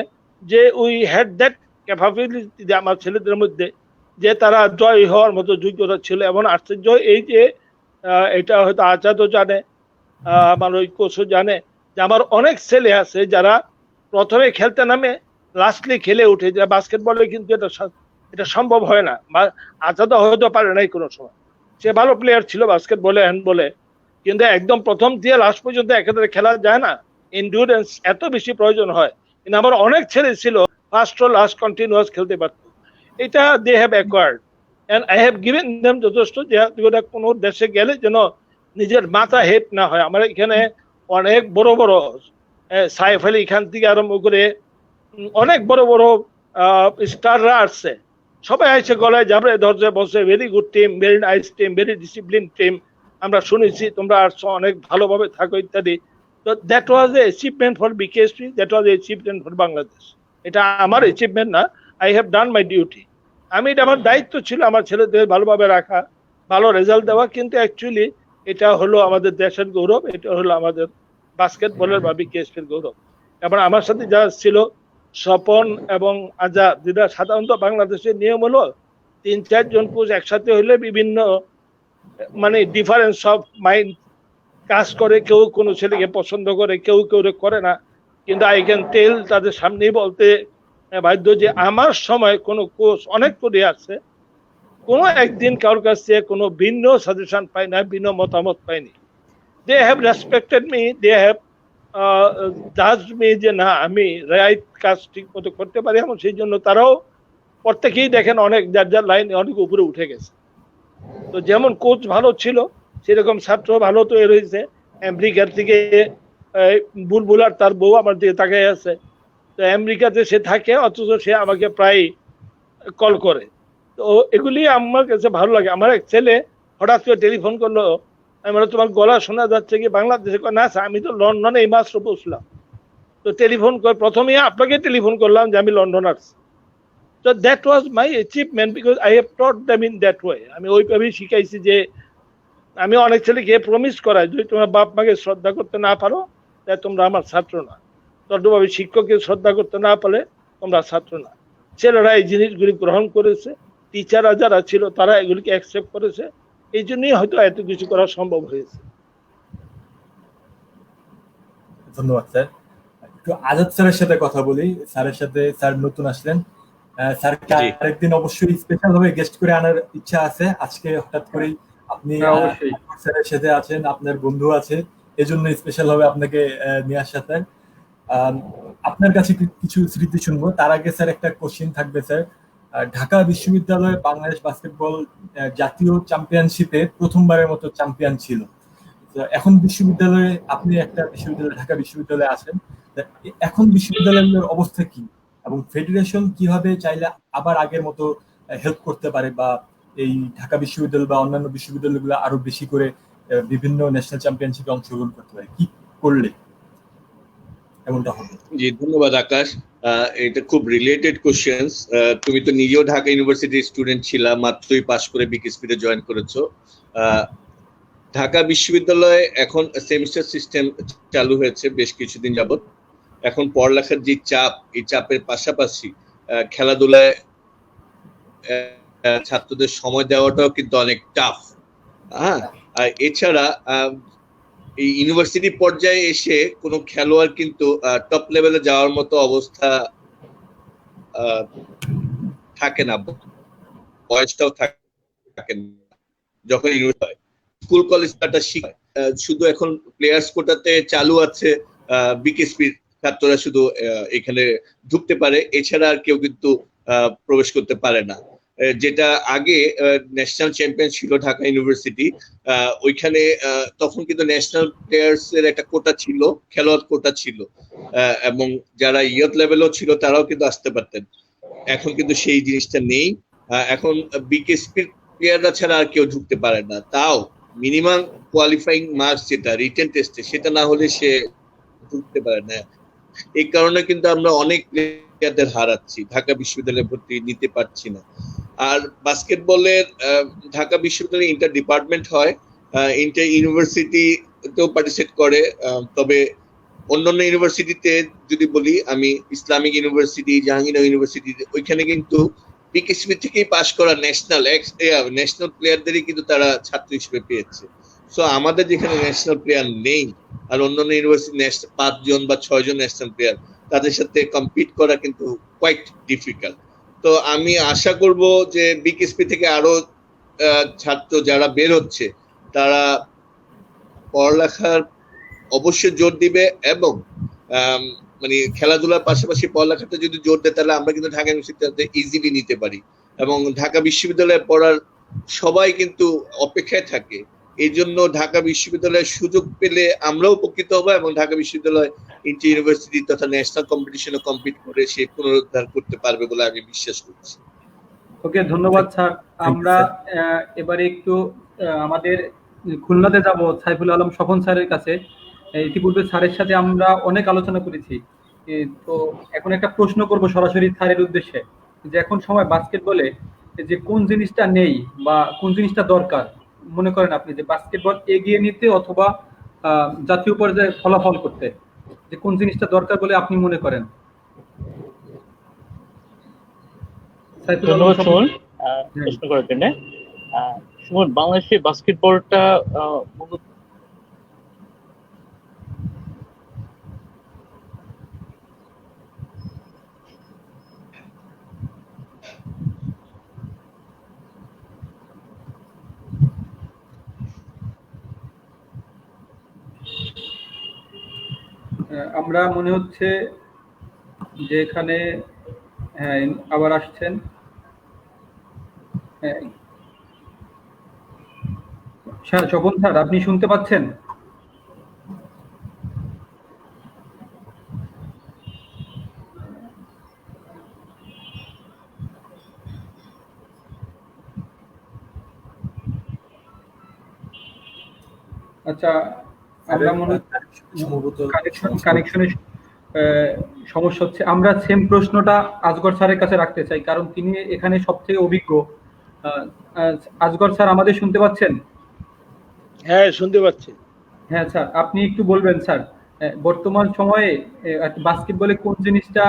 যে উই হ্যাড দ্যাট ক্যাপাবিলিটি আমার ছেলেদের মধ্যে, যে তারা জয় হওয়ার মতো যোগ্যতা ছিল। এবং আশ্চর্য এই যে এটা হয়তো আজাদও জানে, আমার ওই কোচও জানে যে আমার অনেক ছেলে আছে যারা প্রথমে খেলতে নামে লাস্টলি খেলে উঠে, যে বাস্কেটবলে কিন্তু এটা সম্ভব হয় না। আজাদও হয়তো পারে নাই কোনো সময়, সে ভালো প্লেয়ার ছিল বাস্কেটবলে, হ্যান্ডবলে, কিন্তু একদম প্রথম দিয়ে লাস্ট পর্যন্ত একেবারে খেলা যায় না, এন্ডুরেন্স এত বেশি প্রয়োজন হয়। কিন্তু আমার অনেক ছেলে ছিল ফার্স্ট টু লাস্ট কন্টিনিউয়াস খেলতে পারত। এটা they have acquired and I have given them যথেষ্ট, যে কোনো দেশে গেলে যেন নিজের মাথা হেট না হয়। আমার এখানে অনেক বড় বড় সাইফ আলী খান থেকে আরম্ভ করে অনেক বড় বড় স্টাররা আসছে, সবাই এসে গলায় যাবে ধরছে, বলছে very good team, very nice team, very discipline team, আমরা শুনেছি তোমরা আসছো, অনেক ভালোভাবে থাকো ইত্যাদি। তো that was A achievement for BKSP, that was A achievement for Bangladesh. এটা আমার অ্যাচিভমেন্ট না, I have done my duty. এটা আমার দায়িত্ব ছিল আমার ছেলেদের ভালোভাবে রাখা, ভালো রেজাল্ট দেওয়া, কিন্তু অ্যাকচুয়ালি এটা হলো আমাদের দেশের গৌরব, এটা হলো আমাদের বাস্কেটবলের বা বিকেএসপির গৌরব। এবং আমার সাথে যারা ছিল স্বপন এবং আজাদ, যেটা সাধারণত বাংলাদেশের নিয়ম হলো 3-4 জন কোচ একসাথে হলে বিভিন্ন মানে ডিফারেন্স অফ মাইন্ড কাজ করে, কেউ কোনো ছেলেকে পছন্দ করে, কেউ কেউ করে না। কিন্তু আই ক্যান টেল, তাদের সামনেই বলতে বাধ্য যে আমার সময় কোনো কোচ অনেক করে আছে, কোনো একদিন কারোর কাছ থেকে কোনো ভিন্ন সাজেশন পাই না, ভিন্ন মতামত পাইনি। They have respected me, they have জাজ মি যে না আমি রাইট কাজ ঠিক মতো করতে পারি, এবং সেই জন্য তারাও প্রত্যেকেই দেখেন অনেক যার যার লাইন অনেক উপরে উঠে গেছে। তো যেমন কোচ ভালো ছিল সেরকম ছাত্র ভালো তৈরি হয়েছে। আমেরিকার থেকে বুলবুল আর তার বউ আমার দিকে তাকাই আছে, তো আমেরিকাতে সে থাকে, অথচ সে আমাকে প্রায় কল করে। তো এগুলি আমার কাছে ভালো লাগে। আমার এক ছেলে হঠাৎ করে টেলিফোন করলো, আমি বললাম তোমার গলা শোনা যাচ্ছে কি বাংলাদেশে? না আমি তো লন্ডনে এই মাত্র পৌঁছলাম। তো টেলিফোন করে প্রথমেই আপনাকে টেলিফোন করলাম যে আমি লন্ডন আসছি। তো that was my achievement, because I have taught them in that way. আমি ওইভাবেই শিখাইছি যে আমি অনেক ছেলেকে প্রমিস করাই, যদি তোমরা বাপ মাকে শ্রদ্ধা করতে না পারো তাহলে তোমরা আমার ছাত্র না, তদ্ভাবে শিক্ষককে শ্রদ্ধা করতে না পারলে তোমরা ছাত্র না। ছেলেরা এই জিনিসগুলি গ্রহণ করেছে, টিচাররা যারা ছিল তারা এগুলিকে অ্যাকসেপ্ট করেছে, এই জন্যই হয়তো এত কিছু করা সম্ভব হয়েছে।
ধন্যবাদ স্যার। একটু আজাদ স্যারের সাথে কথা বলি। স্যারের সাথে, স্যার নতুন আসলেন, স্যারকে আরেকদিন অবশ্যই স্পেশাল ভাবে গেস্ট করে আনার ইচ্ছা আছে। আজকে হঠাৎ করেই আপনি স্যারের সাথে আছেন, আপনার বন্ধু আছে, এজন্য স্পেশাল ভাবে আপনাকে নিয়ে আসা। স্যার আপনার কাছে কিছু স্মৃতি শুনবো, তার আগে স্যার একটা কোশ্চেন থাকবে। স্যার ঢাকা বিশ্ববিদ্যালয়ে বাংলাদেশ বাস্কেটবল জাতীয় চ্যাম্পিয়নশিপে প্রথমবারের মতো চ্যাম্পিয়ন ছিল। এখন বিশ্ববিদ্যালয়ে, আপনি একটা বিশ্ববিদ্যালয় ঢাকা বিশ্ববিদ্যালয়ে আছেন, এখন বিশ্ববিদ্যালয়ের অবস্থা কি এবং ফেডারেশন কিভাবে চাইলে আবার আগের মতো হেল্প করতে পারে, বা এই ঢাকা বিশ্ববিদ্যালয় বা অন্যান্য বিশ্ববিদ্যালয়গুলো আরো বেশি করে বিভিন্ন ন্যাশনাল চ্যাম্পিয়নশিপে অংশগ্রহণ করতে পারে, কি করলে এমনটা হবে?
জি ধন্যবাদ আকাশ, এটা খুব রিলেটেড কোশ্চেন্স। তুমি তো নিজেও ঢাকা ইউনিভার্সিটির স্টুডেন্ট ছিলা, মাত্রই পাশ করে বিকেএসপি তে জয়েন করেছো। ঢাকা বিশ্ববিদ্যালয়ে এখন সেমিস্টার সিস্টেম চালু হয়েছে বেশ কিছুদিন যাবত। এখন পড়ালেখার যে চাপ, এই চাপের পাশাপাশি খেলাধুলায় ছাত্রদের সময় দেওয়াটাও কিন্তু অনেক টাফ। হ্যাঁ, আর এছাড়া এই ইউনিভার্সিটি পর্যায়ে এসে কোনো খেলোয়াড় কিন্তু টপ লেভেলে যাওয়ার মতো অবস্থা থাকে না, বয়সটাও থাকে না যখন ইউনিভার্সিটি স্কুল কলেজটা শিখায়। শুধু এখন প্লেয়ার্স কোটাতে চালু আছে, বিকেএসপির ছাত্ররা শুধু এখানে ঢুকতে পারে, এছাড়া আর কেউ কিন্তু প্রবেশ করতে পারে না। যেটা আগে ন্যাশনাল চ্যাম্পিয়ন ছিল ঢাকা ইউনিভার্সিটি, ওইখানে তখন কিন্তু ন্যাশনাল প্লেয়ার্স এর একটা কোটা ছিল, খেলোয়াড় কোটা ছিল, এবং যারা ইয়ুথ লেভেলও ছিল তারাও কিন্তু আসতে পারতেন। এখন কিন্তু সেই জিনিসটা নেই। এখন বিকেএসপির প্লেয়াররা ছাড়া আর কেউ ঢুকতে পারে না, তাও মিনিমাম কোয়ালিফাইং মার্কস যেটা রিটেন টেস্টে, সেটা না হলে সে ঢুকতে পারে না। এই কারণে কিন্তু আমরা অনেক প্লেয়ারদের হারাচ্ছি, ঢাকা বিশ্ববিদ্যালয়ে ভর্তি নিতে পারছি না। আর বাস্কেটবলের ঢাকা বিশ্ববিদ্যালয়ে ইন্টার ডিপার্টমেন্ট হয়, ইন্টার ইউনিভার্সিটিতেও পার্টিসিপেট করে। তবে অন্যান্য ইউনিভার্সিটিতে যদি বলি, আমি ইসলামিক ইউনিভার্সিটি, জাহাঙ্গীরনগর ইউনিভার্সিটি, ওইখানে কিন্তু বিকেএসপি থেকেই পাশ করা ন্যাশনাল প্লেয়ারদেরই কিন্তু তারা ছাত্র হিসেবে পেয়েছে। সো আমাদের যেখানে ন্যাশনাল প্লেয়ার নেই আর অন্যান্য ইউনিভার্সিটি 5 জন বা 6 জন ন্যাশনাল প্লেয়ার, তাদের সাথে কম্পিট করা কিন্তু কোয়াইট ডিফিকাল্ট। তো আমি আশা করব যে বিকেএসপি থেকে আরো ছাত্র যারা বের হচ্ছে তারা পড়ালেখার অবশ্যই জোর দিবে এবং মানে খেলাধুলার পাশাপাশি পড়ালেখাটা যদি জোর দেয় তাহলে আমরা কিন্তু ঢাকা ইউনিভার্সিটিতে ইজিলি নিতে পারি। এবং ঢাকা বিশ্ববিদ্যালয়ে পড়ার সবাই কিন্তু অপেক্ষায় থাকে, এই জন্য ঢাকা বিশ্ববিদ্যালয়ের সুযোগ পেলে আমরাও উপকৃত হবো এবং ঢাকা বিশ্ববিদ্যালয় ইন্টার ইউনিভার্সিটি তথা ন্যাশনাল কম্পিটিশনে কম্পিট করে সে পুনরুদ্ধার করতে পারবে বলে আমি বিশ্বাস করছি।
ওকে, ধন্যবাদ স্যার। আমরা এবারে একটু আমাদের খুলনাতে যাব সাইফুল আলম স্বপন স্যারের কাছে। ইতিপূর্বে স্যারের সাথে আমরা অনেক আলোচনা করেছি, তো এখন একটা প্রশ্ন করব সরাসরি স্যারের উদ্দেশ্যে যে এখন সময় বাস্কেটবলে যে কোন জিনিসটা নেই বা কোন জিনিসটা দরকার মনে করেন আপনি, যে বাস্কেটবল এগিয়ে নিতে অথবা জাতীয় পর্যায়ে ফলাফল করতে, যে কোন জিনিসটা দরকার বলে আপনি মনে করেন?
ধন্যবাদ সুমন প্রশ্ন করার জন্য। সুমন, বাংলাদেশে বাস্কেটবলটা
আমরা মনে হচ্ছে যে এখানে হ্যাঁ আবার আসছেন। স্যার স্বপন স্যার, আপনি শুনতে পাচ্ছেন? আচ্ছা, আমরা মনে কানেকশনের সমস্যা হচ্ছে। আমরা সেম প্রশ্নটা আজগর স্যারের কাছে রাখতে চাই, কারণ তিনি এখানে সব থেকে অভিজ্ঞ। আজগর স্যার, আমাদের শুনতে পাচ্ছেন?
হ্যাঁ, শুনতে পাচ্ছি।
হ্যাঁ স্যার, আপনি একটু বলবেন স্যার, বর্তমান সময়ে বাস্কেটবলে কোন জিনিসটা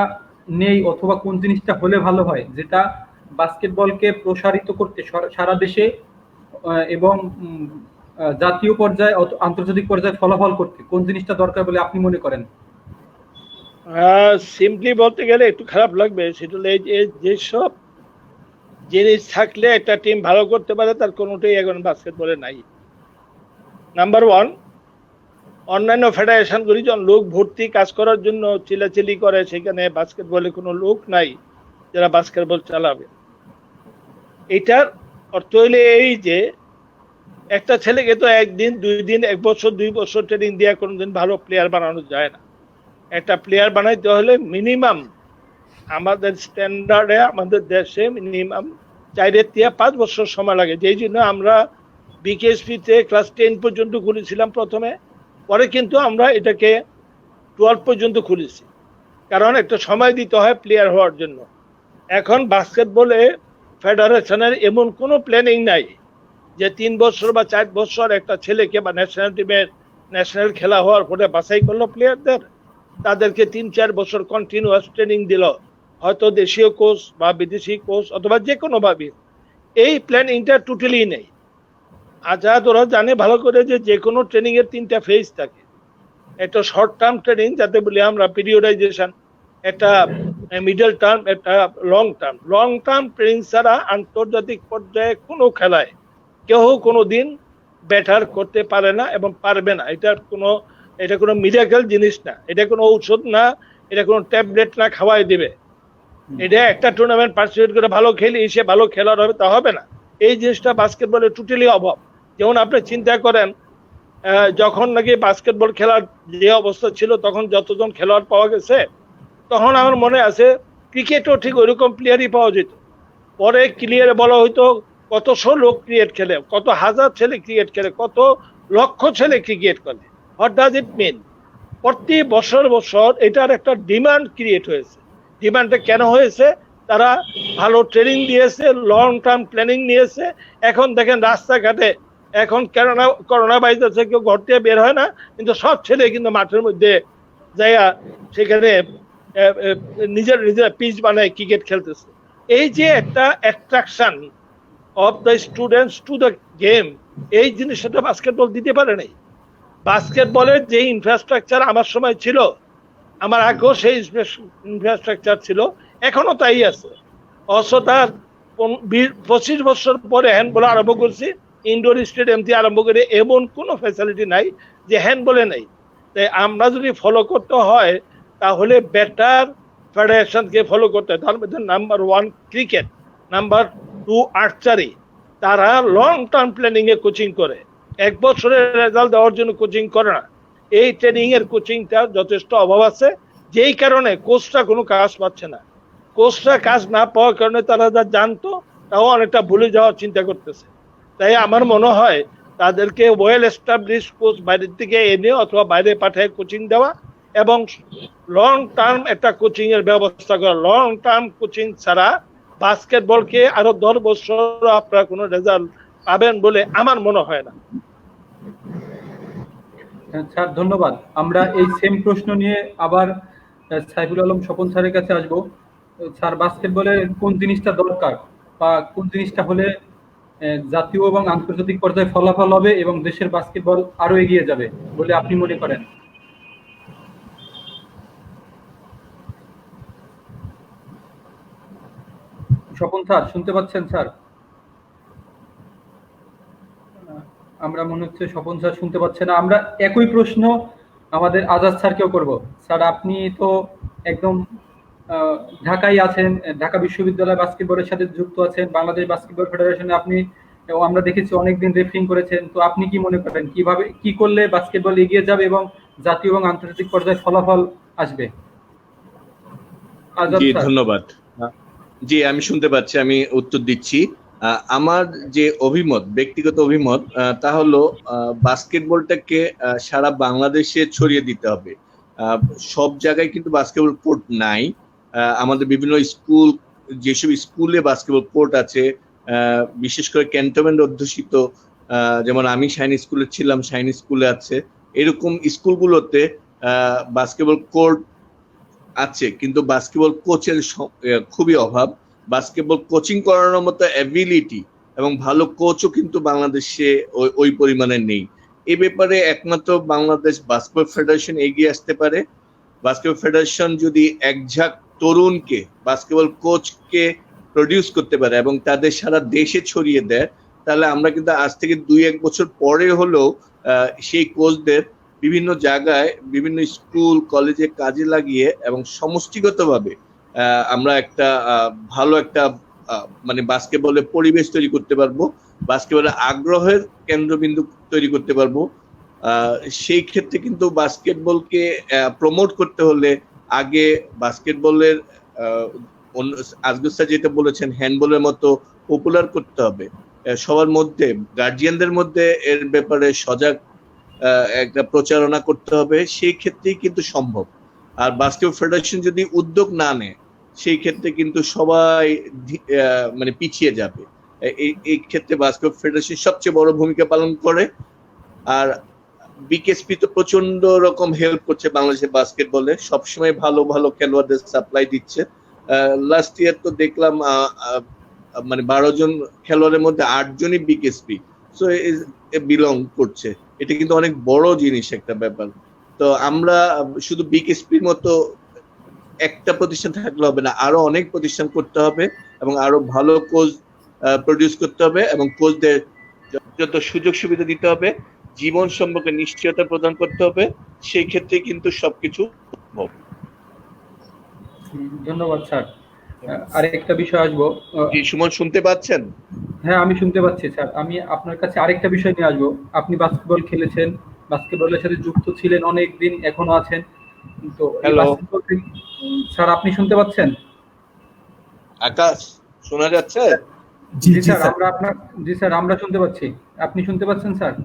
নেই অথবা কোন জিনিসটা হলে ভালো হয়, যেটা বাস্কেটবলকে প্রসারিত করতে সারা দেশে এবং জাতীয় পর্যায়ে আন্তর্জাতিক পর্যায়ে ফলাফল করতে কোন জিনিসটা দরকার বলে আপনি মনে করেন?
সিম্পলি বলতে গেলে একটু খারাপ লাগবে, সেটা হলো যেসব জিনিস থাকলে একটা টিম ভালো করতে পারে তার কোনোটাই এখন বাস্কেটবলে নাই। নাম্বার ওয়ান, অন্যান্য ফেডারেশনগুলি যখন লোক ভর্তি কাজ করার জন্য চিলাচিলি করে, সেখানে বাস্কেটবলে কোনো লোক নাই যারা বাস্কেটবল চালাবে। এটার অর্থ হইলে এই যে একটা ছেলেকে তো একদিন, 2 দিন, 1 বছর, 2 বছর ট্রেনিং দিয়ে কোনোদিন ভালো প্লেয়ার বানানো যায় না। একটা প্লেয়ার বানাইতে হলে মিনিমাম আমাদের স্ট্যান্ডার্ডে আমাদের দেশে মিনিমাম 4 থেকে 5 বছর সময় লাগে। যেই জন্য আমরা বিকেএসপিতে ক্লাস 10 পর্যন্ত খুলেছিলাম প্রথমে, পরে কিন্তু আমরা এটাকে 12 পর্যন্ত খুলেছি, কারণ একটা সময় দিতে হয় প্লেয়ার হওয়ার জন্য। এখন বাস্কেটবলে ফেডারেশনের এমন কোনো প্ল্যানিং নাই যে 3 বছর বা 4 বছর একটা ছেলেকে বা ন্যাশনাল টিমের ন্যাশনাল খেলা হওয়ার পরে বাছাই করলো প্লেয়ারদের, তাদেরকে 3-4 বছর কন্টিনিউয়াস ট্রেনিং দিল, হয়তো দেশীয় কোচ বা বিদেশি কোচ অথবা যে কোনো ভাবে। এই প্ল্যানিংটা টোটালি নেই। আজাদ ওরা জানে ভালো করে যে কোনো ট্রেনিং এর 3টা ফেজ থাকে। একটা শর্ট টার্ম ট্রেনিং, যাতে বলি আমরা পিরিয়ডাইজেশন, একটা মিডল টার্ম, একটা long term. Long term training ছাড়া আন্তর্জাতিক পর্যায়ে কোনো খেলায় কেউ কোনোদিন ব্যাটার করতে পারে না এবং পারবে না। এটা কোনো মিরাকেল জিনিস না, এটা কোনো ঔষধ না, এটা কোনো ট্যাবলেট না খাওয়াই দিবে। এটা একটা টুর্নামেন্ট পার্টিসিপেট করে ভালো খেলি সে ভালো খেলার হবে তা হবে না। এই জিনিসটা বাস্কেটবলে টোটালি অভাব। যেমন আপনি চিন্তা করেন, যখন নাকি বাস্কেটবল খেলার যে অবস্থা ছিল তখন যতজন খেলোয়াড় পাওয়া গেছে, তখন আমার মনে আছে ক্রিকেটও ঠিক ওইরকম প্লেয়ারই পাওয়া যেত। পরে ক্লিয়ারে বলা হইতো কতশো লোক ক্রিকেট খেলে, কত হাজার ছেলে ক্রিকেট খেলে, কত লক্ষ ছেলে ক্রিকেট খেলে। হোয়াট ডাজ ইট মিন? প্রতি বছর বছর এটার একটা ডিমান্ড ক্রিয়েট হয়েছে। ডিমান্ডটা কেন হয়েছে? তারা ভালো ট্রেনিং দিয়েছে, লং টার্ম প্ল্যানিং নিয়েছে। এখন দেখেন রাস্তাঘাটে, এখন করোনা ভাইরাস আছে, কেউ ঘর থেকে বের হয় না, কিন্তু সব ছেলে কিন্তু মাঠের মধ্যে জায়গা সেখানে নিজের পিচ বানায় ক্রিকেট খেলতেছে। এই যে একটা attraction of the students to the game, এই জিনিসটা বাস্কেটবল দিতে পারে নাই। বাস্কেটবলের যে ইনফ্রাস্ট্রাকচার আমার সময় ছিল, আমার আগেও সেই ইনফ্রাস্ট্রাকচার ছিল, এখনো তাই আছে। অথচ তার 25 বছর পরে হ্যান্ডবল আরম্ভ করছি, ইনডোর স্টেডিয়াম দিয়ে আরম্ভ করে এমন কোনো ফ্যাসিলিটি নাই যে হ্যান্ডবলে নাই। তাই আমরা যদি ফলো করতে হয় তাহলে বেটার ফেডারেশনকে ফলো করতে হয়। তার মধ্যে নাম্বার 1 ক্রিকেট, নাম্বার 2 আর্চারি। তারা লং টার্ম প্ল্যানিং এ কোচিং করে, 1 বছরের রেজাল্ট দেওয়ার জন্য কোচিং করে না। এই ট্রেনিং এর কোচিংটা যথেষ্ট অভাব আছে, যেই কারণে কোচটা কোনো কাজ পাচ্ছে না। কোচরা কাজ না পাওয়ার কারণে তারা যা জানতো তাও অনেকটা ভুলে যাওয়ার চিন্তা করতেছে। তাই আমার মনে হয় তাদেরকে ওয়েল এস্টাবলিশ কোচ বাইরের থেকে এনে অথবা বাইরে পাঠিয়ে কোচিং দেওয়া এবং লং টার্ম একটা কোচিং এর ব্যবস্থা করা। লং টার্ম কোচিং ছাড়া বাস্কেটবলকে আরো 10 বছর আপনারা কোনো রেজাল্ট পাবেন বলে আমার মনে হয় না।
স্যার ধন্যবাদ। আমরা এই সেম প্রশ্ন নিয়ে আবার সাইফুল আলম স্বপন স্যারের কাছে আসব। স্যার, বাস্কেটবলের কোন জিনিসটা দরকার বা কোন জিনিসটা হলে জাতীয় এবং আন্তর্জাতিক পর্যায়ে ফলাফল হবে এবং দেশের বাস্কেটবল আরো এগিয়ে যাবে বলে আপনি মনে করেন? স্বপন স্যার শুনতে পাচ্ছেন? স্যার, আমরা মনে হচ্ছে স্বপন স্যার শুনতে পাচ্ছে না। আমরা একই প্রশ্ন আমাদের আজাদ স্যারকেও করব। স্যার, আপনি তো একদম ঢাকায় আছেন, ঢাকা বিশ্ববিদ্যালয় বাস্কেটবলের সাথে যুক্ত আছেন, বাংলাদেশ বাস্কেটবল ফেডারেশনে আপনি আমরা দেখেছি অনেকদিন রেফারিং করেছেন। তো আপনি কি মনে করেন কিভাবে কি করলে বাস্কেটবল এগিয়ে যাবে এবং জাতীয় এবং আন্তর্জাতিক পর্যায়ে ফলাফল আসবে? আজাদ
জি
স্যার।
ধন্যবাদ। জি আমি শুনতে পাচ্ছি, আমি উত্তর দিচ্ছি। আমার যে অভিমত, ব্যক্তিগত অভিমত, তা হলো বাস্কেটবলটাকে সারা বাংলাদেশে ছড়িয়ে দিতে হবে। সব জায়গায় কিন্তু বাস্কেটবল কোর্ট নাই। আমাদের বিভিন্ন স্কুল, যেসব স্কুলে বাস্কেটবল কোর্ট আছে, বিশেষ করে ক্যান্টনমেন্ট অধ্যুষিত, যেমন আমি শাইন স্কুলে ছিলাম, শাইন স্কুলে আছে, এরকম স্কুলগুলোতে বাস্কেটবল কোর্ট আছে, কিন্তু বাস্কেটবল কোচের খুবই অভাব। বাস্কেটবল কোচিং করানোর মতো অ্যাবিলিটি এবং ভালো কোচও কিন্তু বাংলাদেশে ওই পরিমাণে নেই। এই ব্যাপারে একমাত্র বাংলাদেশ বাস্কেটবল ফেডারেশন এগিয়ে আসতে পারে। বাস্কেটবল ফেডারেশন যদি একঝাঁক তরুণকে, বাস্কেটবল কোচকে প্রডিউস করতে পারে এবং তাদের সারা দেশে ছড়িয়ে দেয়, তাহলে আমরা কিন্তু আজ থেকে 2-1 বছর পরে হলেও সেই কোচদের বিভিন্ন জায়গায়, বিভিন্ন স্কুল কলেজে কাজে লাগিয়ে এবং সমষ্টিগতভাবে আমরা একটা ভালো একটা মানে বাস্কেটবলের পরিবেশ তৈরি করতে পারবো, বাস্কেটবলের আগ্রহের কেন্দ্রবিন্দু তৈরি করতে পারবো। সেই ক্ষেত্রে কিন্তু বাস্কেটবলকে প্রমোট করতে হলে আগে বাস্কেটবলের আজগর স্যার যেটা বলেছেন, হ্যান্ডবলের মতো পপুলার করতে হবে, সবার মধ্যে, গার্জিয়ানদের মধ্যে এর ব্যাপারে সজাগ একটা প্রচারণা করতে হবে। সেই ক্ষেত্রেই কিন্তু সম্ভব। আর বাস্কেটবল ফেডারেশন যদি উদ্যোগ না নেয়, সেই ক্ষেত্রে কিন্তু সবাই মানে পিছিয়ে যাবে। এই ক্ষেত্রে বাস্কেটবল ফেডারেশন সবচেয়ে বড় ভূমিকা পালন করে। আর বিকেএসপি তো প্রচন্ড রকম হেল্প করছে বাংলাদেশের বাস্কেটবলে, সবসময় ভালো ভালো খেলোয়াড়দের সাপ্লাই দিচ্ছে। লাস্ট ইয়ার তো দেখলাম মানে 12 জন খেলোয়াড়ের মধ্যে 8 জনই বিকেএসপি বিলং করছে। এটা কিন্তু অনেক বড় জিনিস, একটা ব্যাপার। তো আমরা শুধু বিকেএসপির মতো একটা প্রতিষ্ঠান থাকলে হবে না, আরো অনেক প্রতিষ্ঠান করতে হবে এবং আরো ভালো কোচ প্রডিউস করতে হবে এবং কোচদের যত সুযোগ সুবিধা দিতে হবে, জীবন সম্পর্কে নিশ্চয়তা প্রদান করতে হবে। সেই ক্ষেত্রে কিন্তু সবকিছু সম্ভব।
ধন্যবাদ স্যার। আরেকটা বিষয় আসবো।
কি সুমন শুনতে পাচ্ছেন?
হ্যাঁ, আমি শুনতে পাচ্ছি স্যার। আমি আপনার কাছে আরেকটা বিষয় নিয়ে আসবো। আপনি বাস্কেটবল খেলেছেন, বাস্কেটবলের সাথে যুক্ত ছিলেন অনেক দিন, এখনো আছেন। তো স্যার, আপনি শুনতে পাচ্ছেন?
আকাশ শোনা যাচ্ছে?
জি স্যার, জি স্যার, আমরা শুনতে পাচ্ছি। আপনি শুনতে পাচ্ছেন স্যার?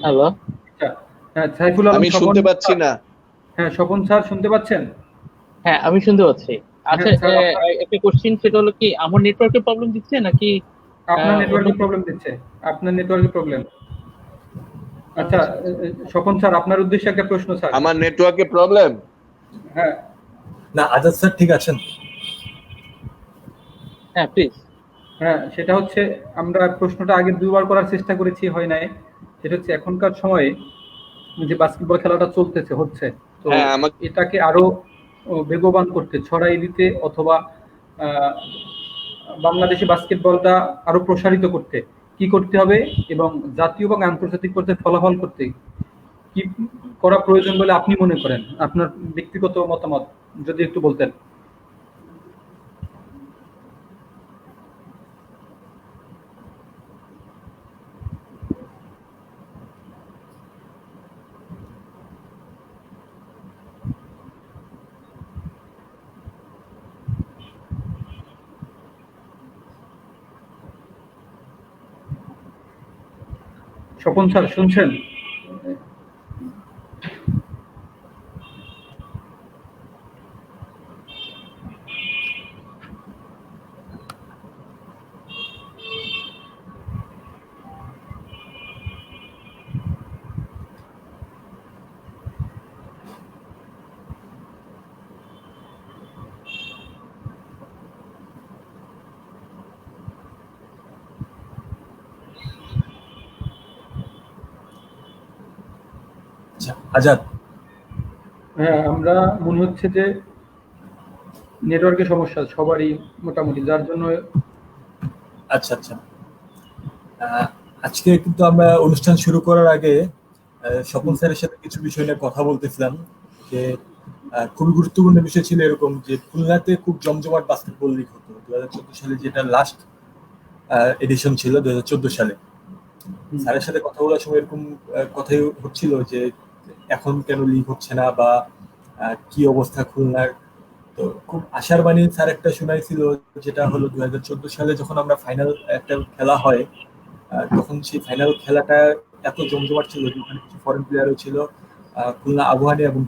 হ্যালো,
হ্যাঁ সাইফুল আলম,
আমি শুনতে পাচ্ছি না।
হ্যাঁ স্বপন স্যার শুনতে পাচ্ছেন?
হ্যাঁ আমি শুনতে পাচ্ছি। আচ্ছা, একটা কোশ্চেন, সেটা হলো কি আমার নেটওয়ার্কের প্রবলেম দিচ্ছে নাকি
আপনার নেটওয়ার্কের প্রবলেম দিচ্ছে? আপনার নেটওয়ার্কের প্রবলেম। আচ্ছা স্বপন স্যার, আপনার উদ্দেশ্যে একটা প্রশ্ন স্যার।
আমার নেটওয়ার্কের প্রবলেম?
হ্যাঁ
না, আজাদ স্যার ঠিক আছেন?
হ্যাঁ প্লিজ।
হ্যাঁ, সেটা হচ্ছে আমরা প্রশ্নটা আগে দুবার করার চেষ্টা করেছি, হয় নাই। সেটা হচ্ছে এখনকার সময়ে যে বাস্কেটবল খেলাটা চলতেছে হচ্ছে, তো
হ্যাঁ আমাকে
এটাকে আরো বেগবান করতে, ছড়াই দিতে, অথবা আহ, বাংলাদেশে বাস্কেটবলটা আরো প্রসারিত করতে কি করতে হবে, এবং জাতীয় এবং আন্তর্জাতিক পর্যায়ে ফলাফল করতে কি করা প্রয়োজন বলে আপনি মনে করেন? আপনার ব্যক্তিগত মতামত যদি একটু বলতেন। স্বপন স্যার শুনছেন?
আচ্ছা, আজাদ।
হ্যাঁ, আমরা মনে হচ্ছে যে নেটওয়ার্কের সমস্যা সবারই মোটামুটি, যার জন্য
আচ্ছা আচ্ছা, আজকে কিন্তু আমরা অনুষ্ঠান শুরু করার আগে স্বপন স্যারের সাথে কিছু বিষয় নিয়ে কথা বলতেছিলাম, যে খুবই গুরুত্বপূর্ণ বিষয় ছিল এরকম যে খুলনাতে খুব জমজমাট বাস্কেটবল লিগ হতো 2014 সালে, যেটা লাস্ট এডিশন ছিল 2014 সালে। স্যারের সাথে কথা বলার সময় এরকম কথাই হচ্ছিল যে এখন কেন লিগ হচ্ছে না, বা কি অবস্থা খুলনার। তো খুব আশার বাণী স্যার একটা শোনাইছিল, যেটা হলো 2014 সালে যখন আমরা ফাইনাল একটা খেলা হয়, তখন সেই ফাইনাল খেলাটা এত জমজমাট ছিল যে ওখানে কিছু ফরেন প্লেয়ারও ছিল। খুলনা আবহানী এবং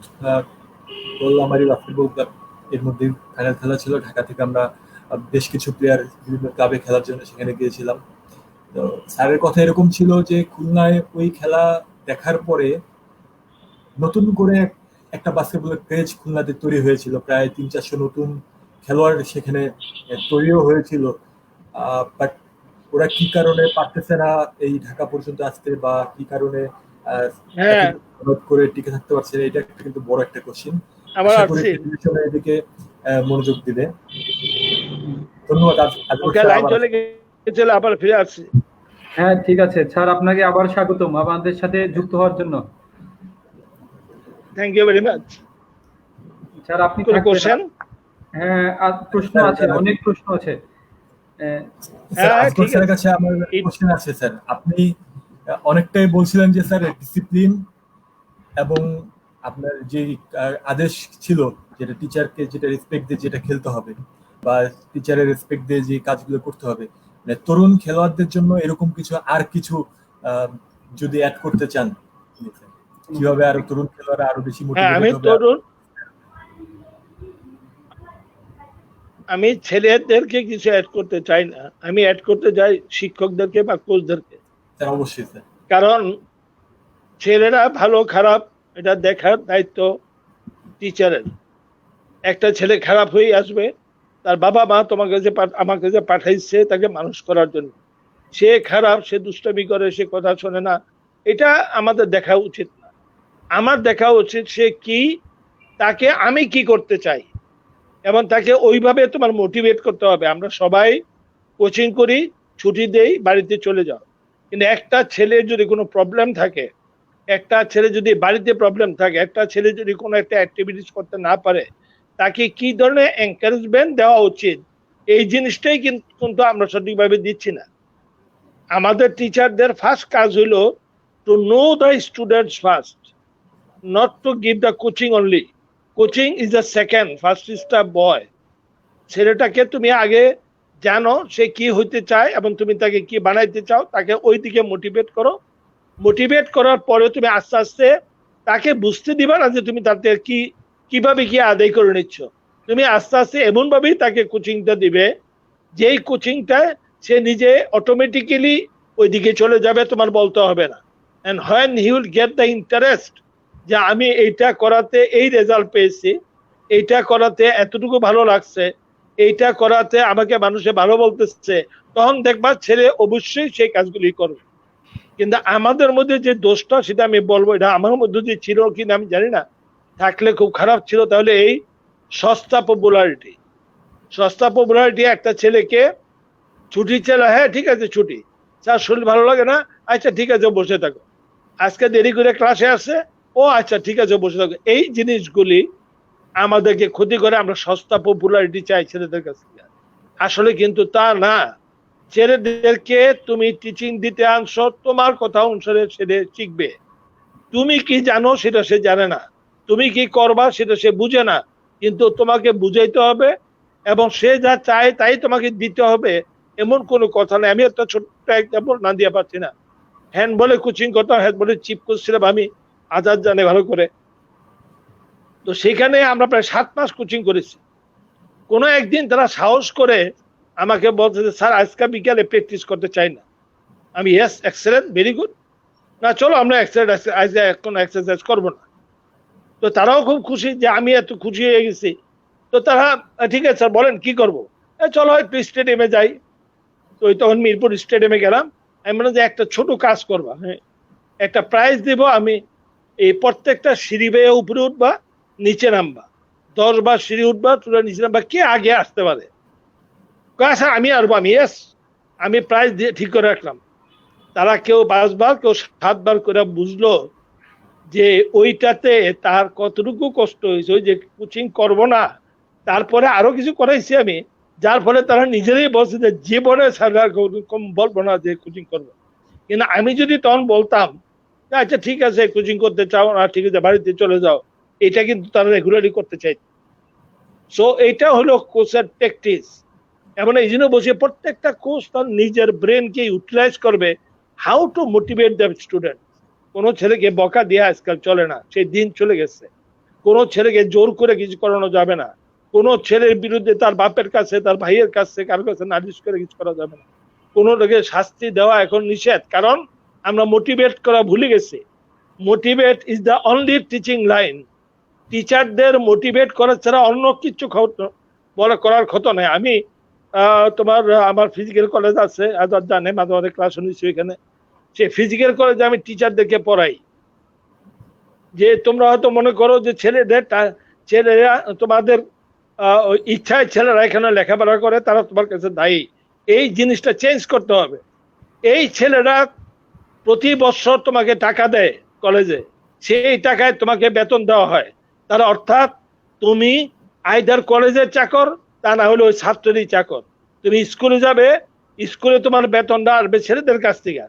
গোল্লামারি বাস্কেটবল ক্লাব এর মধ্যে ফাইনাল খেলা ছিল। ঢাকা থেকে আমরা বেশ কিছু প্লেয়ার বিভিন্ন ক্লাবে খেলার জন্য সেখানে গিয়েছিলাম। তো স্যারের কথা এরকম ছিল যে খুলনায় ওই খেলা দেখার পরে নতুন করে একটা বাস্কেটবলের ক্রেজ খুলনাতে তৈরি হয়েছিল, প্রায় 300-400 নতুন খেলোয়াড় সেখানে তৈরিও হয়েছিল। বাট ওরা কি কারণে পারতেছে না এই ঢাকা পর্যন্ত আসতে, বা কি কারণে
হ্যাঁ
করে টিকে থাকতে পারছে না, এটা কিন্তু বড় একটা কোশ্চেন।
আবার
আশা করি
আসছি।
টেলিভিশনে এদিকে মনোযোগ দিবে। ধন্যবাদ।
ওকে, লাইন চলে গেছিল, আবার ফিরে আসছি।
হ্যাঁ ঠিক আছে স্যার, আপনাকে আবার স্বাগতম আমাদের সাথে যুক্ত হওয়ার জন্য।
Thank you very much.
Sir আপনি
কোনো
থাকবেন?
কোশ্চেন?
হ্যাঁ, আর প্রশ্ন আছে, অনেক প্রশ্ন আছে।
স্যার,
হ্যাঁ,
আজগর
ঠিক
স্যারের
আছে।
কাছে আমার কোশ্চেন আছে স্যার। আপনি অনেকটাই বলছিলেন যে স্যার ডিসিপ্লিন এবং আপনার যে আদেশ ছিল, যেটা টিচারকে যেটা রেসপেক্ট দিয়ে যেটা খেলতে হবে, বা টিচারের রেসপেক্ট দিয়ে যে কাজগুলো করতে হবে, মানে তরুণ খেলোয়াড়দের জন্য এরকম কিছু আর কিছু যদি অ্যাড করতে চান, কিভাবে আরো তরুণ খেলোয়াড়রা আরো বেশি
হ্যাঁ,
মোটিভেটেড হবে?
আমি ছেলেদেরকে কিছু অ্যাড করতে চাই না, আমি অ্যাড করতে চাই শিক্ষকদেরকে বা কোচদেরকে।
স্যার অবশ্যই স্যার।
কারণ ছেলেরা ভালো খারাপ এটা দেখার দায়িত্ব টিচারের। একটা ছেলে খারাপ হয়ে আসবে, তার বাবা মা তোমাকে যে আমাকে যে পাঠাইছে তাকে মানুষ করার জন্য, সে খারাপ, সে দুষ্টামি করে, সে কথা শোনে না, এটা আমাদের দেখা উচিত না। আমার দেখা উচিত সে কি, তাকে আমি কি করতে চাই, এবং তাকে ওইভাবে তোমার মোটিভেট করতে হবে। আমরা সবাই কোচিং করি, ছুটি দেই, বাড়িতে চলে যাও, কিন্তু একটা ছেলে যদি কোনো প্রবলেম থাকে, একটা ছেলে যদি বাড়িতে প্রবলেম থাকে, একটা ছেলে যদি কোনো একটা অ্যাক্টিভিটিস করতে না পারে, তাকে কি ধরনের এনকারেজমেন্ট দেওয়া উচিত, এই জিনিসটাই কিন্তু আমরা সঠিকভাবে দিচ্ছি না। আমাদের টিচারদের ফার্স্ট কাজ হলো to know the students first, not to give the coaching only. Coaching is the second, first is the boy. ছেলেটাকে তুমি আগে জানো সে কি হইতে চায় এবং তুমি তাকে কি বানাইতে চাও, তাকে ওই দিকে মোটিভেট করো। মোটিভেট করার পরে তুমি আস্তে আস্তে তাকে বুঝতে দিবা না যে তুমি তাতে কি কিভাবে কি আদায় করে নিচ্ছ। তুমি আস্তে আস্তে এমন ভাবেই তাকে কোচিংটা দিবে, যেই কোচিংটা সে নিজে অটোমেটিক্যালি ওই দিকে চলে যাবে, তোমার বলতে হবে না। And when he will get the interest যে আমি এইটা করাতে এই রেজাল্ট পেয়েছি, এইটা করাতে এতটুকু ভালো লাগছে, এইটা করাতে আমাকে মানুষে ভালো বলতেছে, তখন দেখবা ছেলে অবশ্যই সেই কাজগুলি করবে। কিন্তু আমাদের মধ্যে যে দোষটা সেটা আমি বলবো, এটা আমার মধ্যে যে ছিল কিনা আমি জানি না, থাকলে খুব খারাপ ছিল। তাহলে এই সস্তা পপুলারিটি একটা ছেলেকে ছুটি চাইলে, হ্যাঁ ঠিক আছে ছুটি, স্যার শরীর ভালো লাগে না, আচ্ছা ঠিক আছে বসে থাকো, আজকে দেরি করে ক্লাসে আসে, ও আচ্ছা ঠিক আছে বসে থাকো। এই জিনিসগুলি আমাদেরকে ক্ষতি করে। আমরা সস্তা পপুলারিটি চাই ছেলেদের কাছ থেকে, আসলে কিন্তু তা না। ছেলেদেরকে তুমি টিচিং দিতে আনছো, তোমার কথা অনুসারে ছেলে শিখবে। তুমি কি জানো সেটা সে জানে না, তুমি কি করবা সেটা সে বুঝে না, কিন্তু তোমাকে বুঝাইতে হবে এবং সে যা চায় তাই তোমাকে দিতে হবে, এমন কোনো কথা নেই। আমি একটা ছোট্ট এক্সাম্পল না দিয়ে পারছি না। হ্যান্ডবলে কোচিং করতাম, হ্যান্ডবলে চিপ কোচ ছিলাম আমি, আজাদ জানে ভালো করে। তো সেখানে আমরা প্রায় 7 মাস কোচিং করেছি। কোনো একদিন তারা সাহস করে আমাকে বলছে যে স্যার আজকে বিকালে প্র্যাকটিস করতে চাই না। আমি ইয়েস, এক্সেলেন্ট, ভেরি গুড, না চলো আমরা কোনো এক্সারসাইজ করবো না। তো তারাও খুব খুশি যে আমি এত খুশি হয়ে গেছি। তো তারা ঠিক আছে স্যার বলেন কি করবো, চলো একটু স্টেডিয়ামে যাই। তো তখন মিরপুর স্টেডিয়ামে গেলাম। আমি বললাম যে একটা ছোট কাজ করবা, হ্যাঁ একটা প্রাইজ দিব, আমি এই প্রত্যেকটা সিঁড়ি বেয়ে উপরে উঠবা, নিচে নামবা, 10 বার সিঁড়ি উঠবা, তোরা নিচে নামবা, কে আগে আসতে পারে। স্যার আমি আসবো, আমি প্রাইজ দিয়ে ঠিক করে রাখলাম। তারা কেউ 5 বার কেউ 7 বার করে বুঝলো যে ওইটাতে তার কতটুকু কষ্ট হয়েছে, ওই যে কোচিং করব না, তারপরে আরো কিছু করাইছি আমি, যার ফলে তারা নিজেরাই বলছে যে জীবনে স্যার বলবো না যে কোচিং করবো। কিন্তু আমি যদি তখন বলতাম আচ্ছা ঠিক আছে কোচিং করতে চাও না, ঠিক আছে বাড়িতে চলে যাও, এটা কিন্তু তারা রেগুলারলি করতে চাই। সো এইটা হলো কোচের প্র্যাকটিস। এবং এই জন্য বসে প্রত্যেকটা কোচ তার নিজের ব্রেনকে ইউটিলাইজ করবে, how to motivate the student. কোনো ছেলেকে বকা দিয়ে আজকাল চলে না, সেই দিন চলে গেছে। কোনো ছেলেকে জোর করে কিছু করানো যাবে না, কোনো ছেলের বিরুদ্ধে তার বাপের কাছে তার ভাইয়ের কাছে কারোর কাছে নালিশ করে কিছু করা যাবে না, কোনো লোকে শাস্তি দেওয়া এখন নিষেধ। কারণ আমরা মোটিভেট করা ভুলে গেছি। Motivate is the only teaching line. টিচারদের মোটিভেট করা ছাড়া অন্য কিছু বলা করার ক্ষত নেই। আমি তোমার আমার ফিজিক্যাল কলেজ আছে, আজাদ জানে, মাঝে মাঝে ক্লাস শুনেছি এখানে। সে ফিজিক্যাল কলেজে আমি টিচারদেরকে পড়াই যে তোমরা হয়তো মনে করো যে ছেলেরা তোমাদের ইচ্ছায় ছেলেরা এখানে লেখাপড়া করে, তারা তোমার কাছে দায়ী। এই জিনিসটা চেঞ্জ করতে হবে। এই ছেলেরা প্রতি বছর তোমাকে টাকা দেয় কলেজে, সেই টাকায় তোমাকে বেতন দেওয়া হয়। তার অর্থাৎ তুমি আইদার কলেজের চাকর, তা না হলে ওই ছাত্রেরই চাকর। তুমি স্কুলে যাবে, স্কুলে তোমার বেতনটা আসবে ছেলেদের কাছ থেকে।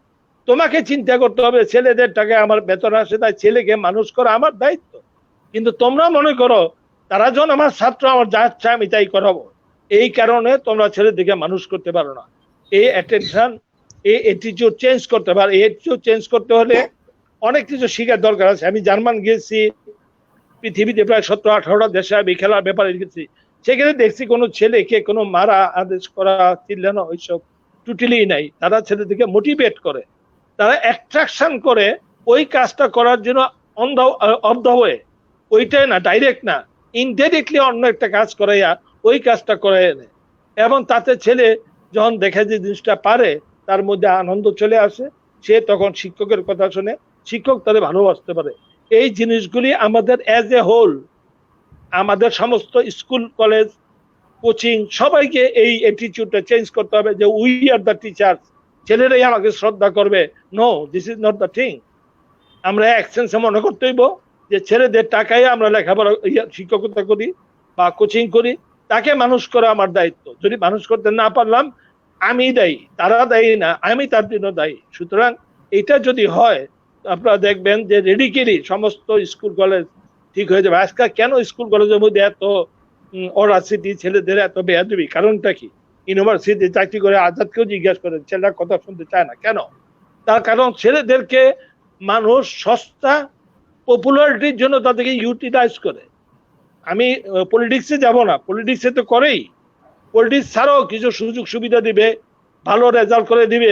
তোমাকে চিন্তা করতে হবে ছেলেদের টাকায় আমার বেতন আসে, তাই ছেলেকে মানুষ করা আমার দায়িত্ব। কিন্তু তোমরা মনে করো তারা যখন আমার ছাত্র, আমার যা ইচ্ছা আমি তাই করাবো, এই কারণে তোমরা ছেলেদেরকে মানুষ করতে পারো না। এই অ্যাটেনশন, এই অ্যাটিটিউড চেঞ্জ করতে পারে। এই অ্যাটিটিউড চেঞ্জ করতে হলে অনেক কিছু শেখার দরকার আছে। আমি জার্মান গিয়েছি, পৃথিবীতে প্রায় 17-18টা দেশে আমি খেলার ব্যাপারে গেছি। সেখানে দেখছি কোনো ছেলেকে কোনো মারা, আদেশ করা, চিল্লানো ওইসব টোটালি নাই। তারা ছেলেদেরকে মোটিভেট করে, তারা অ্যাট্রাকশন করে ওই কাজটা করার জন্য অফ দ্য ওয়ে, ওইটাই না, ডাইরেক্ট না, ইনডাইরেক্টলি অন্য একটা কাজ করাইয়া ওই কাজটা করাই এনে। এবং তাতে ছেলে যখন দেখে যে জিনিসটা পারে, তার মধ্যে আনন্দ চলে আসে, সে তখন শিক্ষকের কথা শুনে, শিক্ষক তাদের ভালোবাসতে পারে। এই জিনিসগুলি আমাদের অ্যাজ এ হোল, আমাদের সমস্ত স্কুল কলেজ কোচিং সবাইকে এই অ্যাটিটিউডটা চেঞ্জ করতে হবে যে উই আর দ্য টিচার। ছেলেরাই আমাকে শ্রদ্ধা করবে, no, this is not the thing. আমরা এক সেন্সে মনে করতে হইব যে ছেলেদের টাকায় আমরা লেখাপড়া শিক্ষকতা করি বা কোচিং করি, তাকে মানুষ করা আমার দায়িত্ব। যদি মানুষ করতে না পারলাম, আমি দায়ী, তারা দায়ী না, আমি তার জন্য দায়ী। সুতরাং এটা যদি হয়, আপনারা দেখবেন যে রেডিকেলি সমস্ত স্কুল কলেজ ঠিক হয়ে যাবে। আজকাল কেন স্কুল কলেজের মধ্যে এত অরাসিটি, ছেলেদের এত বেয়াদবি, কারণটা কি? ইউনিভার্সিটি চাকরি করে আজাদকেও জিজ্ঞাসা করেন, ছেলেরা কথা শুনতে চায় না কেন? তার কারণ ছেলেদেরকে মানুষ সস্তা পপুলারিটির জন্য তাদেরকে ইউটিলাইজ করে। আমি পলিটিক্সে যাব না, পলিটিক্সে তো করেই, পলিটিক্স ছাড়াও কিছু সুযোগ সুবিধা দিবে, ভালো রেজাল্ট করে দিবে,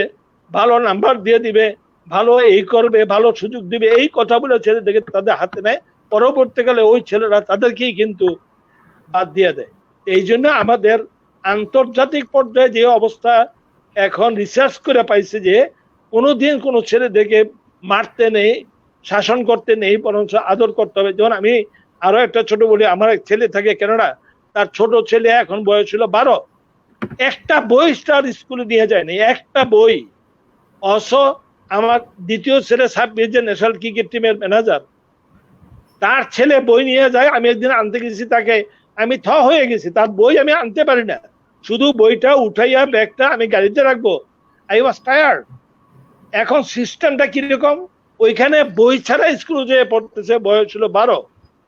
ভালো নাম্বার দিয়ে দিবে, ভালো এই করবে, ভালো সুযোগ দিবে, এই কথাগুলো ছেলেদেরকে তাদের হাতে নেয়। পরবর্তীকালে ওই ছেলেরা তাদেরকেই কিন্তু বাদ দিয়ে দেয়। এই জন্য আমাদের আন্তর্জাতিক পর্যায়ে যে অবস্থা এখন রিসার্চ করে পাইছে যে কোনোদিন কোনো ছেলেদেরকে মারতে নেই, শাসন করতে নেই, বরং আদর করতে হবে। যেমন আমি আরো একটা ছোট বলি, আমার এক ছেলে থাকে কানাডা, তার ছোট ছেলে এখন বয়স ছিল 12, একটা বই তার স্কুলে নিয়ে যায়নি, একটা বই। আমার দ্বিতীয় ছেলে সাব-মেজর ন্যাশনাল ক্রিকেট টিমের ম্যানেজার, তার ছেলে বই নিয়ে যায়। আমি একদিন আনতে গেছি, তাকে আমি হয়ে গেছি, তার বই আমি আনতে পারি না, শুধু বইটা উঠাইয়া ব্যাগটা আমি গাড়িতে রাখবো। I was tired. এখন সিস্টেমটা কিরকম, ওইখানে বই ছাড়া স্কুলে যেয়ে পড়তেছে, বয়স ছিল 12,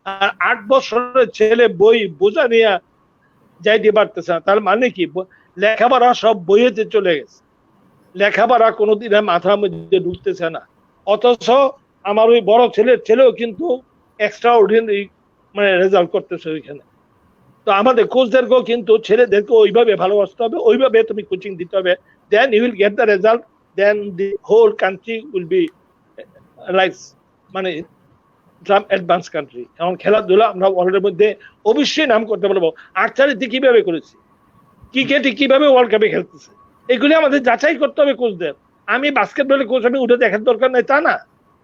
আর 8 বছরের ছেলে বই বোঝা নিয়ে যাইতে পারতেছে না। তার মানে কি, লেখাপড়া সব বইয়েতে চলে গেছে, লেখাপড়া কোনোদিন মাথার মধ্যে ঢুকতেছে না। অথচ আমার ওই বড় ছেলেও কিন্তু এক্সট্রা অর্ডিনারি মানে রেজাল্ট করতেছে ওইখানে। তো আমাদের কোচদেরকেও কিন্তু ছেলেদেরকে ওইভাবে ভালোবাসতে হবে, ওইভাবে তুমি কোচিং দিতে হবে, then you will get the result, then the whole country will be like মানে অ্যাডভান্স কান্ট্রি। এখন খেলাধুলা আমরা ওয়ার্ল্ডের মধ্যে অবশ্যই নাম করতে পারবো। আর্চারিতে কিভাবে করেছি, ক্রিকেটে কিভাবে ওয়ার্ল্ড কাপে খেলতেছে, এগুলি আমাদের যাচাই করতে হবে কোচদের। আমি বাস্কেটবলের কোচ, আমি উঠে দেখার দরকার নাই তা না,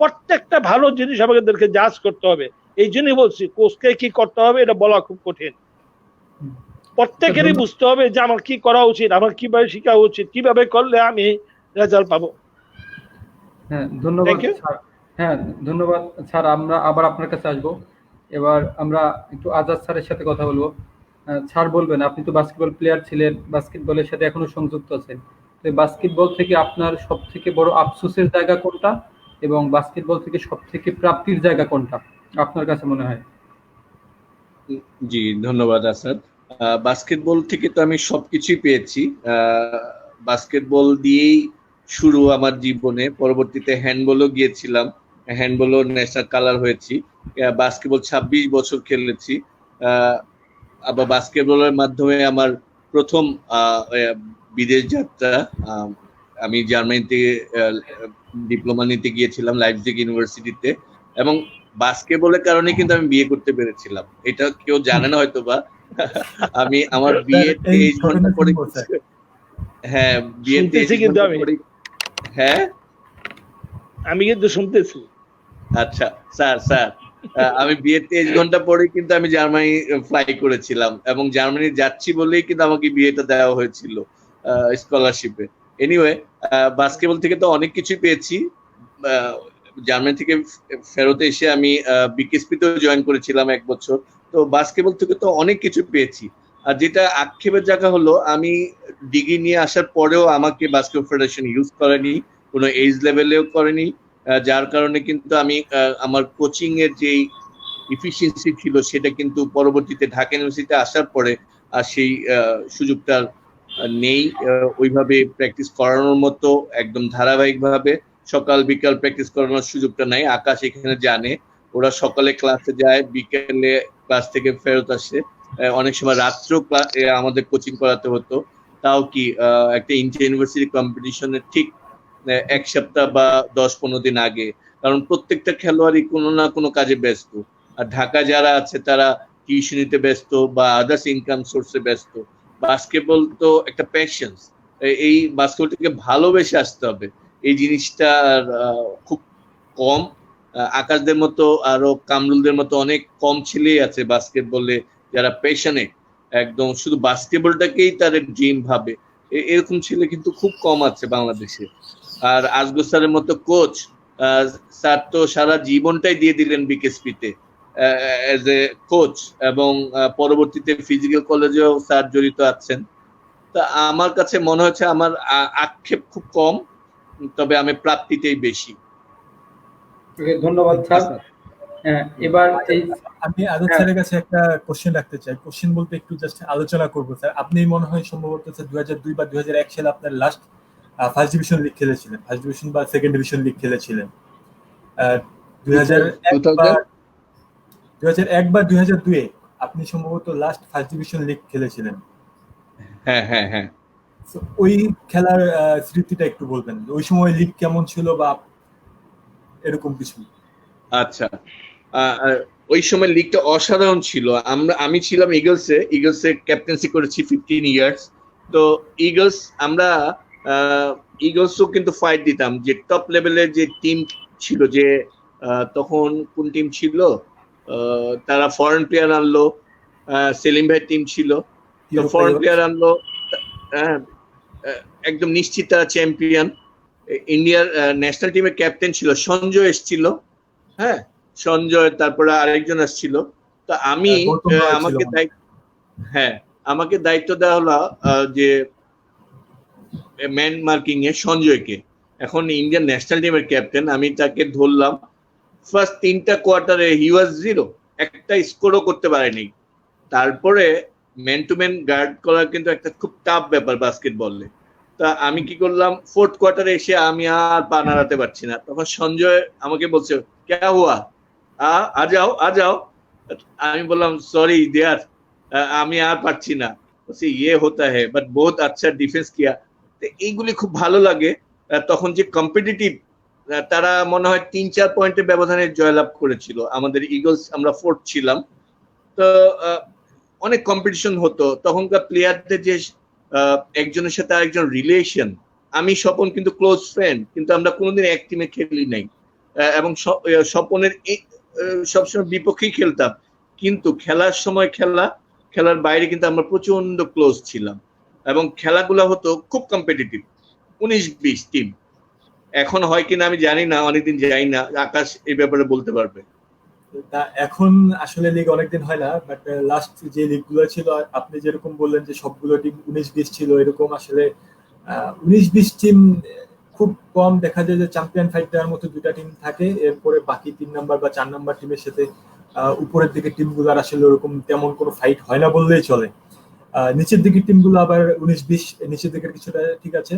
প্রত্যেকটা ভালো জিনিস আমাদেরকে জাজ করতে হবে। এই জন্যই বলছি কোচকে কি করতে হবে এটা বলা খুব কঠিন। প্রত্যেকেরই বুঝতে হবে যে আমার কি করা উচিত, আমার কিভাবে শেখা উচিত, কিভাবে করলে আমি রেজাল্ট পাবো।
হ্যাঁ, ধন্যবাদ স্যার। হ্যাঁ, ধন্যবাদ স্যার। আমরা আবার আপনার কাছে আসবো। এবার আমরা একটু আজাদ স্যারের সাথে কথা বলবো। স্যার বলবেন, আপনি তো বাস্কেটবল প্লেয়ার ছিলেন, বাস্কেটবলের সাথে এখনো সংযুক্ত আছেন, তো বাস্কেটবল থেকে আপনার সব থেকে বড় আফসোসের জায়গা কোনটা এবং বাস্কেটবল থেকে সব থেকে প্রাপ্তির জায়গা কোনটা আপনার কাছে মনে হয়?
জি, ধন্যবাদ আসাদ। বাস্কেটবল থেকে তো আমি সবকিছুই পেয়েছি। বাস্কেটবল দিয়েই শুরু আমার জীবনে, পরবর্তীতে হ্যান্ডবলও গিয়েছিলাম, হ্যান্ডবলও ন্যাশনাল কালার হয়েছি। বাস্কেটবল 26 বছর খেলেছি। আবার বাস্কেটবলের মাধ্যমে আমার প্রথম বিদেশ যাত্রা, আমি জার্মানিতে ডিপ্লোমা নিতে গিয়েছিলাম লাইপজিগ ইউনিভার্সিটিতে, এবং বাস্কেটবলের কারণে কিন্তু আমি বিয়ে করতে পেরেছিলাম। এটা কেউ জানে না হয়তো বা। আমি আমার বিয়ে 23 ঘন্টা পরে, হ্যাঁ বিয়ে 23 ঘন্টা পরে, হ্যাঁ
আমি কিন্তু শুনতেছি।
আচ্ছা স্যার আমি বিয়ে 23 ঘন্টা পরে কিন্তু আমি জার্মানি ফ্লাই করেছিলাম, এবং জার্মানি যাচ্ছি বলেই কিন্তু আমাকে বিয়েটা দেওয়া হয়েছিল স্কলারশিপে। এনিওয়ে, বাস্কেটবল থেকে তো অনেক কিছু পেয়েছি। জার্মানি থেকে ফেরত এসে আমি বিকেএসপিতেও জয়েন করেছিলাম 1 বছর। তো বাস্কেটবল থেকে তো অনেক কিছু পেয়েছি। আর যেটা আক্ষেপের জায়গা হলো, আমি ডিগ্রি নিয়ে আসার পরেও আমাকে বাস্কেটবল ফেডারেশন ইউজ করেনি, কোনো এজ লেভেলেও করেনি, যার কারণে কিন্তু আমি আমার কোচিং এর যে ইফিসিয়েন্সি ছিল সেটা কিন্তু পরবর্তীতে ঢাকা ইউনিভার্সিটিতে আসার পরে আর সেই সুযোগটা নেই। ওইভাবে প্র্যাকটিস করানোর মতো একদম ধারাবাহিকভাবে সকাল বিকাল প্র্যাকটিস করানোর সুযোগটা নাই। আকাশ এখানে জানে, ওরা সকালে ক্লাসে যায়, বিকেলে ক্লাস থেকে ফেরত আসে, অনেক সময় রাত্রেও আমাদের কোচিং করাতে হতো। তাও কি একটা ইন্টার ইউনিভার্সিটি কম্পিটিশনের ঠিক 1 সপ্তাহ বা 10-15 দিন আগে, কারণ প্রত্যেকটা খেলোয়াড়ই কোনো না কোনো কাজে ব্যস্ত। আর ঢাকা যারা আছে তারা টিউশনিতে ব্যস্ত বা আদার্স ইনকাম সোর্সে ব্যস্ত। বাস্কেটবল তো একটা প্যাশন, এই বাস্কেটবলটাকে ভালোবেসে আসতে হবে। এই জিনিসটা খুব কম। আকাশদের মতো আরো কামরুলদের মতো অনেক কম ছেলেই আছে বাস্কেটবলে যারা প্যাশনেট, একদম শুধু বাস্কেটবলটাকেই তাদের ড্রিম ভাবে। এরকম ছেলে কিন্তু খুব কম আছে বাংলাদেশে। আর আসগর স্যারের মতো কোচ, স্যার তো সারা জীবনটাই দিয়ে দিলেন বিকেএসপিতে এজ এ কোচ, এবং পরবর্তীতে ফিজিক্যাল কলেজেও স্যার জড়িত আছেন। তা আমার কাছে মনে হচ্ছে আমার আক্ষেপ খুব কম, তবে আমি প্রাপ্তিতেই বেশি।
ধন্যবাদ স্যার। এবার
আমি আজাদ স্যারের কাছে একটা কোশ্চেন রাখতে চাই। কোশ্চেন বলতে একটু জাস্ট আলোচনা করবো স্যার। আপনি মনে হয় সম্ভবত 2002 বা 2001 সালে আপনার লাস্ট ফার্স্ট ডিভিশন লিগ খেলেছিলেন, ফার্স্ট ডিভিশন বা সেকেন্ড ডিভিশন লিগ খেলেছিলেন। 2001 বা 2002 আপনি সম্ভবত লাস্ট ফার্স্ট ডিভিশন লিগ খেলেছিলেন।
হ্যাঁ।
ওই খেলার স্মৃতিটা একটু বলবেন, ওই সময় লিগ কেমন ছিল বা এরকম কিছু?
আচ্ছা, ওই সময় লিগটা অসাধারণ ছিল। আমি ছিলাম ইগলসে ক্যাপ্টেন্সি করেছি 15 ইয়ার্স। তো আমরা ইগলসও কিন্তু ফাইট দিতাম, যে টপ লেভেলের যে টিম ছিল, যে তখন কোন টিম ছিল, তারা ফরেন প্লেয়ার আনলো, সেলিম ভাই টিম ছিল, তো ফরেন প্লেয়ার আনলো, একদম নিশ্চিত তারা চ্যাম্পিয়ন। ইন্ডিয়ার ন্যাশনাল টিমের ক্যাপ্টেন ছিল সঞ্জয়, এসছিল, হ্যাঁ সঞ্জয়, তারপরে আরেকজন আসছিল। তো আমাকে দায়িত্ব দেওয়া হলো যে ম্যান মার্কিং এ সঞ্জয়কে। এখন ইন্ডিয়ান ন্যাশনাল টিমের ক্যাপ্টেন, আমি তাকে ধরলাম। ফার্স্ট 3টা কোয়ার্টারে হি ওয়াজ জিরো, একটা স্কোরও করতে পারেনি। তারপরে ম্যান টু ম্যান গার্ড করা কিন্তু একটা খুব টাফ ব্যাপার বাস্কেটবলে। তা আমি কি করলাম, 4th কোয়ার্টারে এসে আমি আর পা নাড়াতে পারছি না। তখন সঞ্জয় আমাকে বলছে, ক্যা হুয়া, আ যাও। আমি বললাম, সরি দেয়ার, আমি আর পারছি না। বলছি ইয়ে হতা হ্যায়, বাট বহুত আচ্ছা ডিফেন্স কিয়া। এইগুলি খুব ভালো লাগে। তখন যে কম্পিটিটিভ, তারা মনে হয় 3-4 পয়েন্টের ব্যবধানে জয়লাভ করেছিল। আমাদের ইগলস, আমরা 4th ছিলাম। তো অনেক কম্পিটিশন হতো। তখনকার প্লেয়ারদের যে একজনের সাথে আরেকজন রিলেশন, আমি স্বপন কিন্তু ক্লোজ ফ্রেন্ড, কিন্তু আমরা কোনোদিন এক টিমে খেলি নাই। এবং স্বপনের সবসময় বিপক্ষেই খেলতাম, কিন্তু খেলার সময় খেলার বাইরে কিন্তু আমরা প্রচন্ড ক্লোজ ছিলাম। এবং খেলাগুলো হতো খুব কম্পিটিটিভ, 19-20 টিম। এখন হয় কিনা আমি জানি না, অনেকদিন যাই না, আকাশ এই ব্যাপারে বলতে পারবে।
এখন আসলে লিগ অনেকদিন হয় না, বাট লাস্ট যে লিগগুলো ছিল আপনি যেরকম বললেন যে সবগুলো টিম 19-20 ছিল, এরকম আসলে 19-20 টিম খুব কম দেখা যায়। যে চ্যাম্পিয়ন ফাইট দেওয়ার মতো 2টা টিম থাকে, এরপরে বাকি 3 নাম্বার বা 4 নাম্বার টিমের সাথে উপরের দিকে টিমগুলোর আসলে ওরকম তেমন কোনো ফাইট হয় না বললেই চলে। নিচের দিকের টিমগুলো আবার 19-20 নিচের দিকের কিছুটা ঠিক আছে।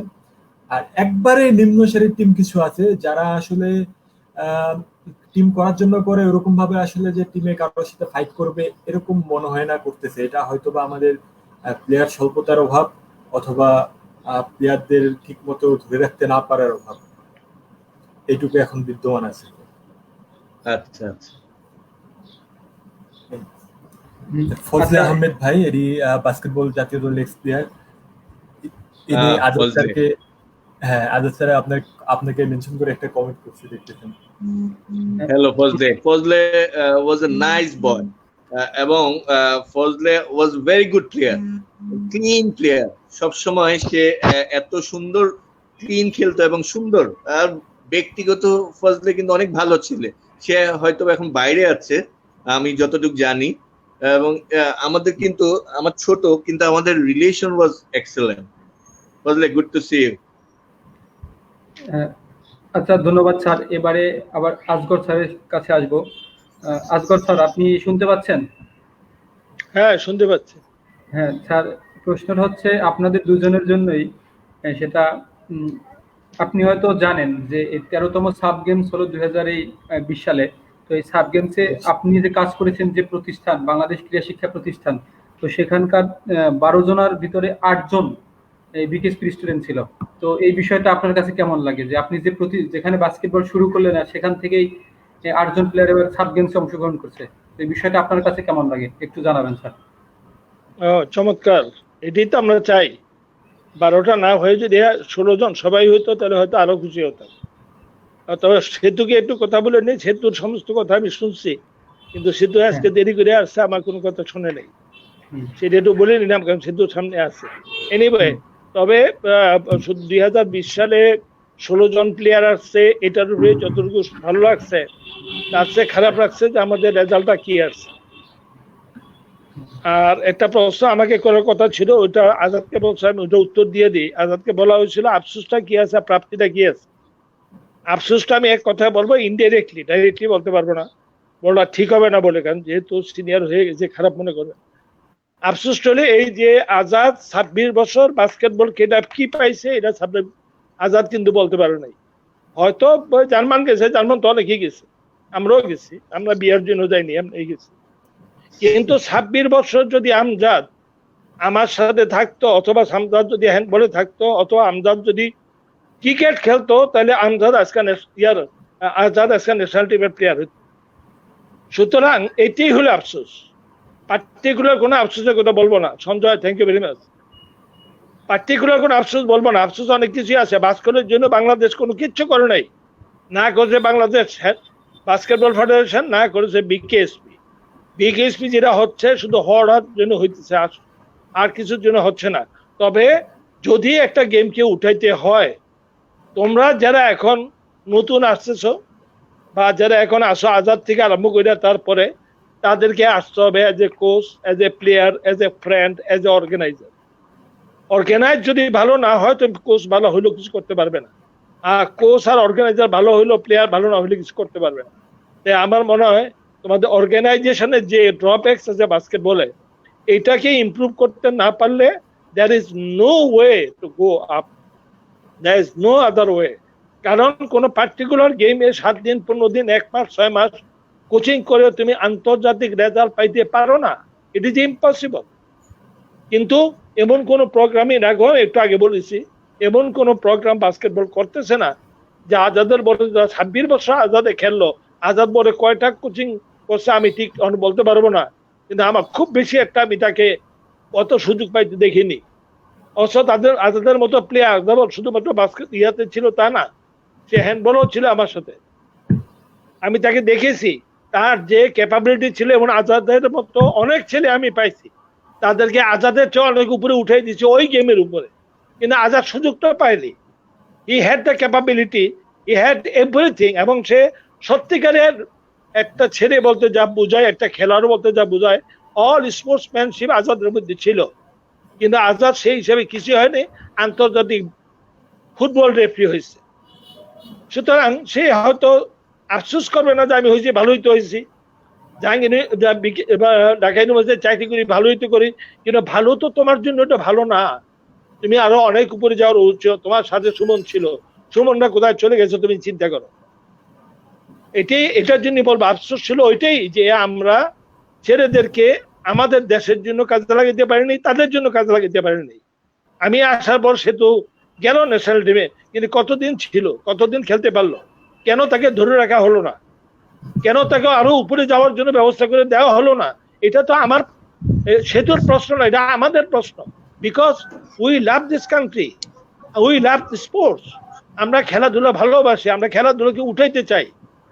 আর একবারে নিম্ন সারির টিম কিছু আছে যারা আসলে টিম করার জন্য করে, ওরকম ভাবে আসলে যে টিমে কারোর সাথে ফাইট করবে এরকম মনে হয় না করতেছে। এটা হয়তোবা আমাদের প্লেয়ার স্বল্পতার অভাব, অথবা প্লেয়ারদের ঠিক মতো ধরে রাখতে না পারার অভাব, এইটুকু এখন বিদ্যমান আছে।
আচ্ছা আচ্ছা।
ফজলে আহমেদ ভাই, এরই বাস্কেটবল জাতীয় দলের এক্স প্লেয়ার, ইনি আজাদ স্যারকে, হ্যাঁ আজাদ স্যার আপনাকে মেনশন করে একটা কমেন্ট করছে, দেখতেছেন।
Hello Fazle was a nice boy, এবং Fazle was very good player, clean player. সবসময় সে এত সুন্দর ক্লিন খেলতো এবং সুন্দর। আর ব্যক্তিগত ফজলে কিন্তু অনেক ভালো ছিল। সে হয়তো এখন বাইরে আছে আমি যতটুকু জানি, এবং আমাদের কিন্তু আমার ছোট, কিন্তু আমাদের relation was excellent. Fazle, good to see you.
আচ্ছা, ধন্যবাদ স্যার। এবারে আবার আসগর স্যারের কাছে আসবো। আসগর স্যার, আপনি শুনতে পাচ্ছেন?
হ্যাঁ, শুনতে পাচ্ছি।
হ্যাঁ স্যার, প্রশ্নটা হচ্ছে আপনাদের দুজনের জন্যই। সেটা আপনি হয়তো জানেন যে 13তম সাব গেমস হলো 2020 সালে। তো এই সাব গেমসে আপনি যে কাজ করেছেন যে প্রতিষ্ঠান, বাংলাদেশ ক্রীড়া শিক্ষা প্রতিষ্ঠান, তো সেখানকার 12 জনের ভিতরে 8 জন বিকেএসপি স্টুডেন্ট ছিল। তো এই বিষয়টা আপনার কাছে কেমন লাগে, যে আপনি যেখানে বাস্কেটবল শুরু করলেন আর সেখান থেকেই 8 জন প্লেয়ার এবার সাব গেমসে অংশগ্রহণ করছে, এই বিষয়টা আপনার কাছে কেমন লাগে একটু জানাবেন স্যার।
চমৎকার, এটাই তো আমরা চাই। 12টা না হয়ে যদি 16 জন সবাই হইতো তাহলে হয়তো আরো খুশি হতাম। তবে সেতুকে একটু কথা বলে নেই, সেতুর সমস্ত কথা আমি শুনছি, কিন্তু সেতু আজকে দেরি করে আসছে, আমার কোনো কথা শুনে নেই। সেটা একটু বলে নিলাম, কারণ সেতুর সামনে আছে। এনিওয়ে, তবে 2020 সালে 16 জন প্লেয়ার আসছে, এটার উপরে যতটুকু ভালো লাগছে, তার চেয়ে খারাপ লাগছে যে আমাদের রেজাল্টটা কি আসছে। আর একটা প্রশ্ন আমাকে করার কথা ছিল, ওইটা আজাদকে বলছে, আমি ওইটা উত্তর দিয়ে দিই। আজাদকে বলা হয়েছিল আফসোসটা কি আছে, প্রাপ্তিটা কি আছে। আফসোসটা আমি এক কথায় বলবো, ইনডাইরেক্টলি, ডাইরেক্টলি বলতে পারবো না, বলা ঠিক হবে না বলে, কারণ যেহেতু সিনিয়র হয়ে গেছে খারাপ মনে করবে। আফসোস হলে এই যে আজাদ 26 বছর বাস্কেটবল খেলে কি পাইছে, এটা আজাদ কিন্তু বলতে পারে নাই। হয়তো জার্মান গেছে, জার্মান তো অনেকেই গেছে, আমরাও গেছি, আমরা বিয়ার জন্য যাইনি, আমরা গেছি। কিন্তু 26 বছর যদি আমজাদ আমার সাথে থাকতো, অথবা আমজাদ যদি হ্যান্ডবলে থাকতো, অথবা আমজাদ যদি ক্রিকেট খেলতো, তাহলে আজাদ আজকে ন্যাশনাল টিমের প্লেয়ার হতো। সুতরাং এটাই হলো আফসোস। পার্টিকুলার কোনো আফসোসের কথা বলবো না। Sanjay, thank you very much. Particular কোনো আফসোস বলবো না। আফসোস অনেক কিছুই আছে। বাস্কেটের জন্য বাংলাদেশ কোনো কিচ্ছু করে নাই। না করেছে বাংলাদেশ বাস্কেটবল ফেডারেশন, না করেছে বিকেএসপি। বিকেএসপি যেটা হচ্ছে শুধু হওয়ার জন্য হইতেছে, আর কিছুর জন্য হচ্ছে না। তবে যদি একটা গেমকে উঠাইতে হয়, তোমরা যারা এখন নতুন আসতেছ বা যারা এখন আসো আজাদ থেকে আরম্ভ করে, তারপরে তাদেরকে আসতে হবে as a coach, as a player, as a friend, as a organiser. Organise যদি ভালো না হয়, তুমি কোচ ভালো হইলেও কিছু করতে পারবে না। আর কোচ আর অর্গানাইজার ভালো হইলেও প্লেয়ার ভালো না হইলে কিছু করতে পারবে না। তাই আমার মনে হয় তোমাদের অর্গানাইজেশনের যে ড্রব্যাকস আছে বাস্কেটবলে, এটাকে ইমপ্রুভ করতে না পারলে there is no way to go up. There is no other way. কারণ কোন পার্টিকুলার গেমে 7 দিন 15 দিন 1 মাস 6 মাস কোচিং করে তুমি আন্তর্জাতিক রেজাল্ট পাইতে পারো না। It is impossible. কিন্তু এমন কোন প্রোগ্রামই রাখো, একটু আগে বলেছি, এমন কোন প্রোগ্রাম বাস্কেটবল করতেছে না যে আজাদের বলে 26 বছর আজাদে খেললো, আজাদ বলে কয়টা কোচিং করছে আমি ঠিক বলতে পারবো না। কিন্তু আমার খুব বেশি একটা আমি তাকে অত সুযোগ পাইতে দেখিনি। অবশ্য তাদের আজাদের মতো প্লেয়ার যেমন শুধুমাত্র বাস্কেট ইয়াতে ছিল তা না, সে হ্যান্ডবলও ছিল আমার সাথে। আমি তাকে দেখেছি, তার যে ক্যাপাবিলিটি ছিল, এবং আজাদের মতো অনেক ছেলে আমি পাইছি, তাদেরকে আজাদের চেয়ে অনেক উপরে উঠাই দিচ্ছে ওই গেমের উপরে, কিন্তু আজাদ সুযোগটা পায়নি। He had the capability, he had everything, এবং সে সত্যিকারের একটা ছেলে বলতে যা বোঝায়, একটা খেলোয়াড় বলতে যা বোঝায়, অল স্পোর্টসম্যানশিপ আজাদের মধ্যে ছিল। কিন্তু আজাদ সেই হিসেবে কিছু হয়নি, আন্তর্জাতিক ফুটবল রেফারি হয়েছে। সুতরাং সে হয়তো আফসোস করবে না যে আমি হয়েছি, ভালোই তো হয়েছি, ঢাকা ইউনিভার্সিটিতে চাকরি করি, ভালোই তো করি, কিন্তু ভালো তো তোমার জন্য এটা ভালো না। তুমি আরো অনেক উপরে যাওয়ার উচিত। তোমার সাথে সুমন ছিল, সুমনরা কোথায় চলে গেছে তুমি চিন্তা করো। এটার জন্য বলবো আফসোস ছিল ওইটাই যে আমরা ছেলেদেরকে আমাদের দেশের জন্য কাজে লাগাইতে পারিনি, তাদের জন্য কাজে লাগাইতে পারিনি। আমি আসার পর সে তো গেল ন্যাশনাল টিমে, কিন্তু কতদিন ছিল, কতদিন খেলতে পারলো, কেন তাকে ধরে রাখা হলো না, কেন তাকে আরো উপরে যাওয়ার জন্য ব্যবস্থা করে দেওয়া হলো না? এটা তো আমার সেতুর প্রশ্ন না, এটা আমাদের প্রশ্ন। Because we love this country, we love sports. আমরা খেলাধুলা ভালোবাসি, আমরা খেলাধুলাকে উঠাইতে চাই।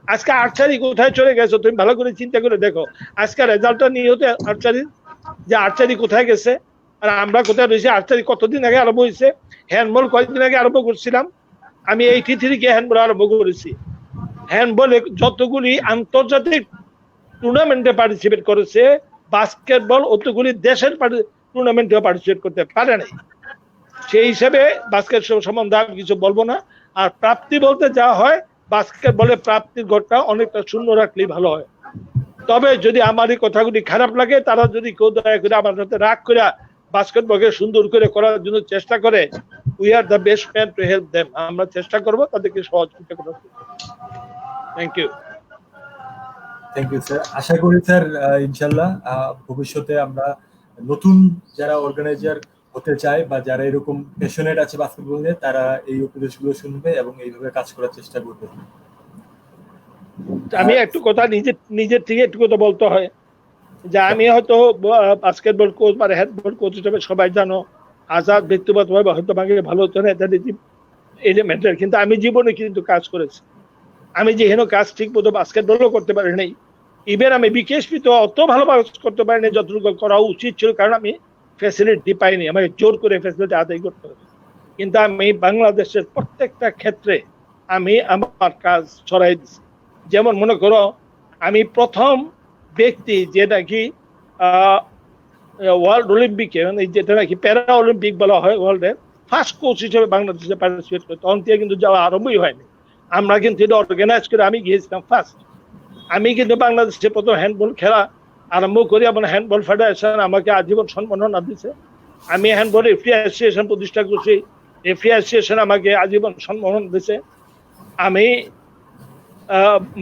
আজকে আর্চারি কোথায় চলে গেছে তুমি ভালো করে চিন্তা করে দেখো। আজকে রেজাল্টটা নিয়ে হতে আর্চারি, যে আর্চারি কোথায় গেছে আর আমরা কোথায় রয়েছি। আর্চারি কতদিন আগে আরম্ভ হয়েছে, হ্যান্ডবল কয়েকদিন আগে আরম্ভ করছিলাম। আমি 83 কে হ্যান্ডবল আরম্ভ করেছি। হ্যান্ডবলে যতগুলি আন্তর্জাতিক টুর্নামেন্টে পার্টিসিপেট করেছে, বাস্কেটবল অতগুলি দেশের টুর্নামেন্টে পার্টিসিপেট করতে পারে নাই। সেই হিসেবে বাস্কেট সম্বন্ধে আমি কিছু বলবো না। আর প্রাপ্তি বলতে যা হয়, বাস্কেটবলে প্রাপ্তির ঘরটা অনেকটা শূন্য রাখলেই ভালো হয়। তবে যদি আমার এই কথাগুলি খারাপ লাগে, তারা যদি কেউ দয়া করে আমার সাথে রাগ করে বাস্কেটবলকে সুন্দর করে করার জন্য চেষ্টা করে, we are the best man to help them. আমরা চেষ্টা করবো তাদেরকে সহযোগিতা করার। Thank you.
Thank you sir. আশা করি স্যার ইনশাল্লাহ ভবিষ্যতে আমরা নতুন যারা অর্গানাইজার হতে চায় বা যারা এরকম প্যাশনেট আছে বাস্কেটবল নিয়ে, তারা এই উপদেশগুলো শুনবে এবং এইভাবে কাজ করার চেষ্টা করবে।
আমি একটু কথা নিজের থেকে একটু কথা বলতে হয় যে আমি হয়তো বাস্কেটবল কোচ বা হ্যান্ডবল কোচ হিসেবে সবাই জানো, আজাদ ব্যক্তিগতভাবে হয়তো আমাকে ভালো হতো না এলিমেন্টের, কিন্তু আমি জীবনে কিন্তু কাজ করেছি। আমি যেহেতু কাজ ঠিক মতো বাস্কেটবলও করতে পারি নাই, ইভেন আমি বিকেএসপি তো অত ভালো করতে পারিনি যতটুকু করা উচিত ছিল, কারণ আমি ফ্যাসিলিটি পাইনি, আমাকে জোর করে ফ্যাসিলিটি আদায় করতে হবে। কিন্তু আমি বাংলাদেশের প্রত্যেকটা ক্ষেত্রে আমি আমার কাজ ছড়াই দিচ্ছি। যেমন মনে করো, আমি প্রথম ব্যক্তি যে নাকি ওয়ার্ল্ড অলিম্পিকে, মানে যেটা নাকি প্যারা অলিম্পিক বলা হয়, ওয়ার্ল্ডের ফার্স্ট কোচ হিসেবে বাংলাদেশে পার্টিসিপেট করে। তখন থেকে কিন্তু যাওয়া আরম্ভই হয়নি, আমরা কিন্তু এটা অর্গানাইজ করে আমি গিয়েছিলাম ফার্স্ট। আমি কিন্তু বাংলাদেশে প্রথম হ্যান্ডবল খেলা আরম্ভ করি, এবং হ্যান্ডবল ফেডারেশন আমাকে আজীবন সম্মাননা দিচ্ছে। আমি হ্যান্ডবল রেফারি অ্যাসোসিয়েশন প্রতিষ্ঠা করছি, রেফারি অ্যাসোসিয়েশন আমাকে আজীবন সম্মাননা দিচ্ছে। আমি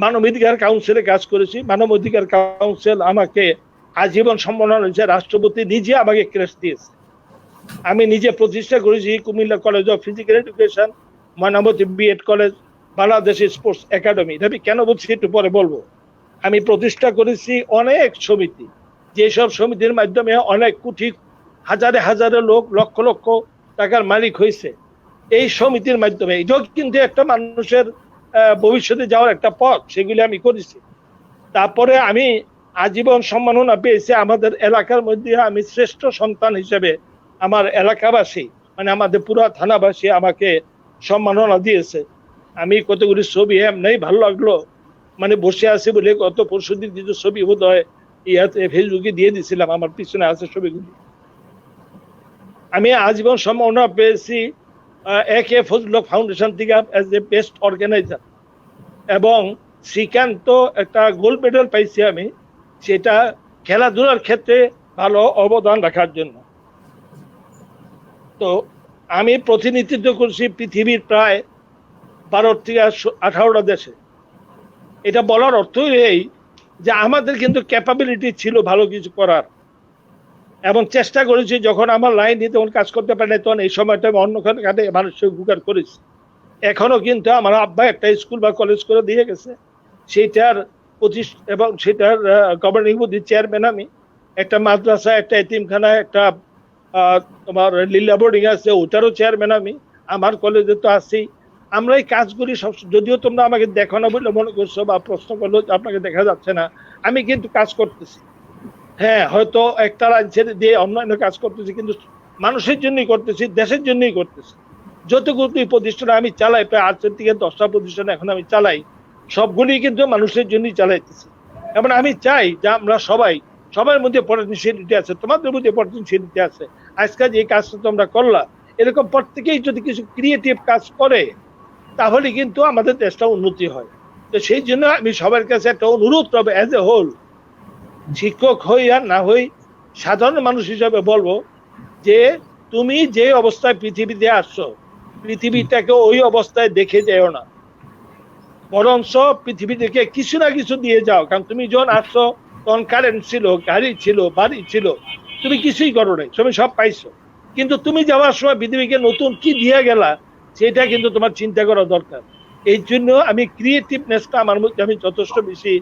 মানবাধিকার কাউন্সিলে কাজ করেছি, মানবাধিকার কাউন্সিল আমাকে আজীবন সম্মাননা দিচ্ছে। রাষ্ট্রপতি নিজে আমাকে ক্রেস্ট দিয়েছে। আমি নিজে প্রতিষ্ঠা করেছি Cumilla college of physical education, Mainamati B Ed college, Bangladesh sports academy. এটা আমি কেন বলছি একটু পরে বলবো। আমি প্রতিষ্ঠা করেছি অনেক সমিতি, যেসব সমিতির মাধ্যমে অনেক কোটি হাজারে হাজারে লোক লক্ষ লক্ষ টাকার মালিক হয়েছে এই সমিতির মাধ্যমে। এটাও কিন্তু একটা মানুষের ভবিষ্যতে যাওয়ার একটা পথ, সেগুলি আমি করেছি। তারপরে আমি আজীবন সম্মাননা পেয়েছি আমাদের এলাকার মধ্যে। আমি শ্রেষ্ঠ সন্তান হিসেবে আমার এলাকাবাসী, মানে আমাদের পুরো থানাবাসী আমাকে সম্মাননা দিয়েছে। আমি কতগুলি ছবি এমনি ভালো লাগলো, মানে বসে আছি বলে গত পরশুদিন কিছু ছবি বোধ হয় ইয়াতে ফেসবুকে দিয়ে দিছিলাম, আমার পিছনে আছে ছবিগুলি। আমি আজীবন সম্মাননা পেয়েছি একে ফজলুল হক ফাউন্ডেশন থেকে অ্যাজ এ বেস্ট অর্গানাইজার, এবং শ্রীকান্ত একটা গোল্ড মেডেল পাইছি আমি, সেটা খেলাধুলার ক্ষেত্রে ভালো অবদান রাখার জন্য। তো আমি প্রতিনিধিত্ব করছি পৃথিবীর প্রায় 12 থেকে 18টা দেশে। এটা বলার অর্থই এই যে আমাদের কিন্তু ক্যাপাবিলিটি ছিল ভালো কিছু করার, এবং চেষ্টা করেছি। যখন আমার লাইন নিয়ে তখন কাজ করতে পারি না, তখন এই সময়টা আমি অন্য খাতে মানুষের উপকার করেছি। এখনো কিন্তু আমার আব্বা একটা স্কুল বা কলেজ করে দিয়ে গেছে, সেটার এবং সেটার গভর্নিং বডির চেয়ারম্যান আমি। একটা মাদ্রাসা, একটা এতিমখানা, একটা তোমার লীলা বোর্ডিং আছে, ওটারও চেয়ারম্যান আমি। আমার কলেজে তো আছি। আমরা এই কাজগুলি সব, যদিও তোমরা আমাকে দেখো না বলে মনে করছো বা প্রশ্ন করলো আপনাকে দেখা যাচ্ছে না, আমি কিন্তু কাজ করতেছি। হ্যাঁ, হয়তো একটা রাজ্য ছেড়ে দিয়ে অন্যান্য কাজ করতেছি, কিন্তু মানুষের জন্যই করতেছি, দেশের জন্যই করতেছি। যতগুলি প্রতিষ্ঠান আমি চালাই, প্রায় 8 থেকে 10টা প্রতিষ্ঠান এখন আমি চালাই, সবগুলি কিন্তু মানুষের জন্যই চালাইতেছি। এবং আমি চাই যে আমরা সবার মধ্যে পটেনশিয়ালিটি আছে, তোমাদের মধ্যে পটেনশিয়ালিটি আছে। আজকে যে কাজটা তোমরা করলা, এরকম প্রত্যেকেই যদি কিছু ক্রিয়েটিভ কাজ করে তাহলে কিন্তু আমাদের দেশটা উন্নতি হয়। তো সেই জন্য আমি সবার কাছে একটা অনুরোধ করবো, অ্যাজ এ হোল, শিক্ষক হই আর না হই, সাধারণ মানুষ হিসাবে বলবো যে তুমি যে অবস্থায় পৃথিবীতে আসছো, পৃথিবীটাকে ওই অবস্থায় দেখে যেও না, বরঞ্চ পৃথিবী থেকে কিছু না কিছু দিয়ে যাও। কারণ তুমি যখন আসছো তখন কারেন্ট ছিল, গাড়ি ছিল, বাড়ি ছিল, তুমি কিছুই করো নাই, তুমি সব পাইছো। কিন্তু তুমি যাওয়ার সময় পৃথিবীকে নতুন কি দিয়ে গেলা, সেটা কিন্তু তোমার চিন্তা করা দরকার। এই জন্য আমি ক্রিয়েটিভনেসটা আমার মধ্যে আমি যথেষ্ট বেশি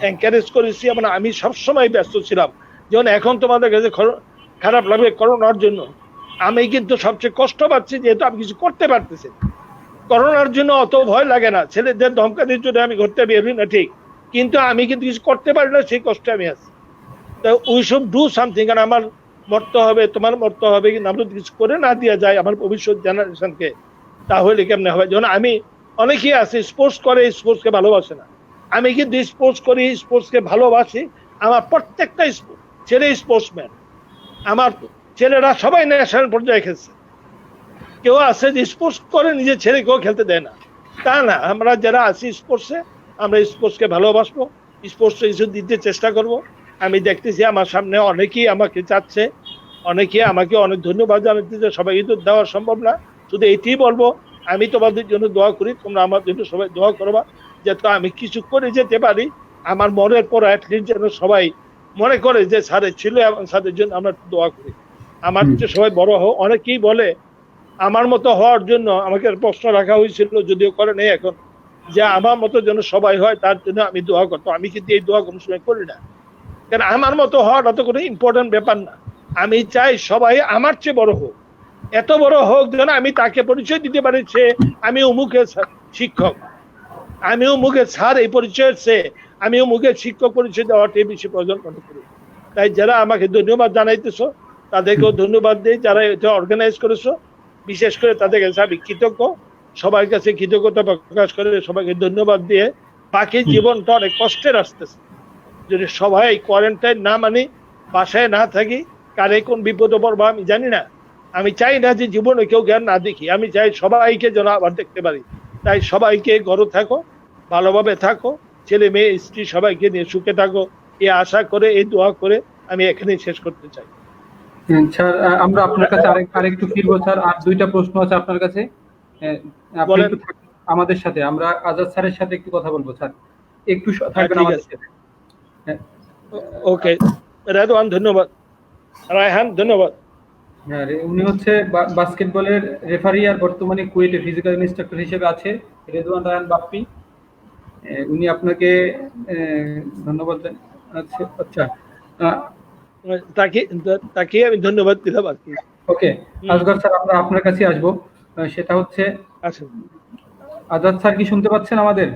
এনকারেজ করেছি, এবং আমি সবসময় ব্যস্ত ছিলাম। যেমন এখন তোমাদের কাছে খারাপ লাগবে করোনার জন্য, আমি কিন্তু সবচেয়ে কষ্ট পাচ্ছি যেহেতু আমি কিছু করতে পারতেছি। করোনার জন্য অত ভয় লাগে না, ছেলেদের ধমকানির জন্য আমি ঘুরতে বেরোই না ঠিক, কিন্তু আমি কিন্তু কিছু করতে পারি না, সেই কষ্টে আমি আছি। তো উই শুড ডু সামথিং। কারণ আমার মরতে হবে, তোমার মরতে হবে, কিন্তু আমরা কিছু করে না দিয়ে যায় আমার ভবিষ্যৎ জেনারেশনকে, তাহলে কেমনে হবে? যেমন আমি অনেকেই আছে স্পোর্টস করে, স্পোর্টসকে ভালোবাসে না। আমি কিন্তু স্পোর্টস করি, স্পোর্টসকে ভালোবাসি। আমার প্রত্যেকটা ছেলে স্পোর্টসম্যান, আমার ছেলেরা সবাই ন্যাশনাল পর্যায়ে খেলছে। কেউ আছে যে স্পোর্টস করে নিজের ছেলেকেও খেলতে দেয় না, তা না। আমরা যারা আছি স্পোর্টসে, আমরা স্পোর্টসকে ভালোবাসবো, স্পোর্টসে কিছু দিতে চেষ্টা করব। আমি দেখতেছি আমার সামনে অনেকেই আমাকে চাচ্ছে, অনেকে আমাকে অনেক ধন্যবাদ জানাতেছে। সবাইকে তো দেওয়া সম্ভব না, শুধু এটাই বলবো আমি তোমাদের জন্য দোয়া করি, তোমরা আমার জন্য সবাই দোয়া করবা, যাতে আমি কিছু করে যেতে পারি। আমার মনের পর অ্যাটলিস্ট যেন সবাই মনে করে যে স্যারের ছিল, এবং স্যারের জন্য আমরা দোয়া করি। আমার যে সবাই বড় হোক। অনেকেই বলে আমার মতো হওয়ার জন্য আমাকে প্রশ্ন রাখা হয়েছিল, যদিও করে নেই এখন, যে আমার মতো যেন সবাই হয় তার জন্য আমি দোয়া করতাম। আমি কিন্তু এই দোয়া কোনো সময় করি না, কারণ আমার মতো হওয়াটা তো কোনো ইম্পর্টেন্ট ব্যাপার না। আমি চাই সবাই আমার চেয়ে বড় হোক, এত বড় হোক যেন আমি তাকে পরিচয় দিতে পারি যে আমি অমুকের শিক্ষক, আমি অমুকের স্যার। এই পরিচয়ের চেয়ে আমি অমুকের শিক্ষক পরিচয় দেওয়াটাই বেশি প্রয়োজন মনে করি। তাই যারা আমাকে ধন্যবাদ জানাইতেছো তাদেরকেও ধন্যবাদ দিই, যারা এটা অর্গানাইজ করেছো বিশেষ করে তাদের কাছে আমি কৃতজ্ঞ। সবার কাছে কৃতজ্ঞতা প্রকাশ করে সবাইকে ধন্যবাদ দিয়ে, বাকি জীবনটা অনেক কষ্টের আসতেছে। যদি সবাই কোয়ারেন্টাইন না মানি, বাসায় না থাকি, কারে কোন বিপদে পড়বো আমি জানি না। আমি চাই না যে জীবনে কেউ জ্ঞান না দেখি, আমি চাই সবাইকে যেন আবার দেখতে পারি। তাই সবাইকে ঘরে থাকো, ভালোভাবে থাকো, ছেলে মেয়ে স্ত্রী সবাইকে নিয়ে সুখে থাকো, এই আশা করে, এই দোয়া করে আমি এখানেই শেষ করতে চাই।
স্যার, আমরা আপনার কাছে আরেকটু ফিরবো স্যার। আর 2টা প্রশ্ন আছে আপনার কাছে, আপনি একটু আমাদের সাথে, আমরা আজাদ স্যারের সাথে একটু কথা বলবো স্যার, একটু থাকবেন আমাদের সাথে।
ওকে রেদওয়ান, ধন্যবাদ। রায়হান, ধন্যবাদ।
হ্যাঁ, উনি হচ্ছে বাস্কেটবলের রেফারি আর বর্তমানে কুয়েটে ফিজিক্যাল ইনস্ট্রাক্টর হিসেবে আছে, রেদওয়ান রায়হান বাপ্পি। উনি আপনাকে ধন্যবাদ আচ্ছা আচ্ছা
তাকে তাকে আমি ধন্যবাদ দিলাম আর কি।
ওকে আসগর স্যার, আমরা আপনার কাছে আসবো। সেটা হচ্ছে
আচ্ছা,
আজাদ স্যার কি শুনতে পাচ্ছেন আমাদের?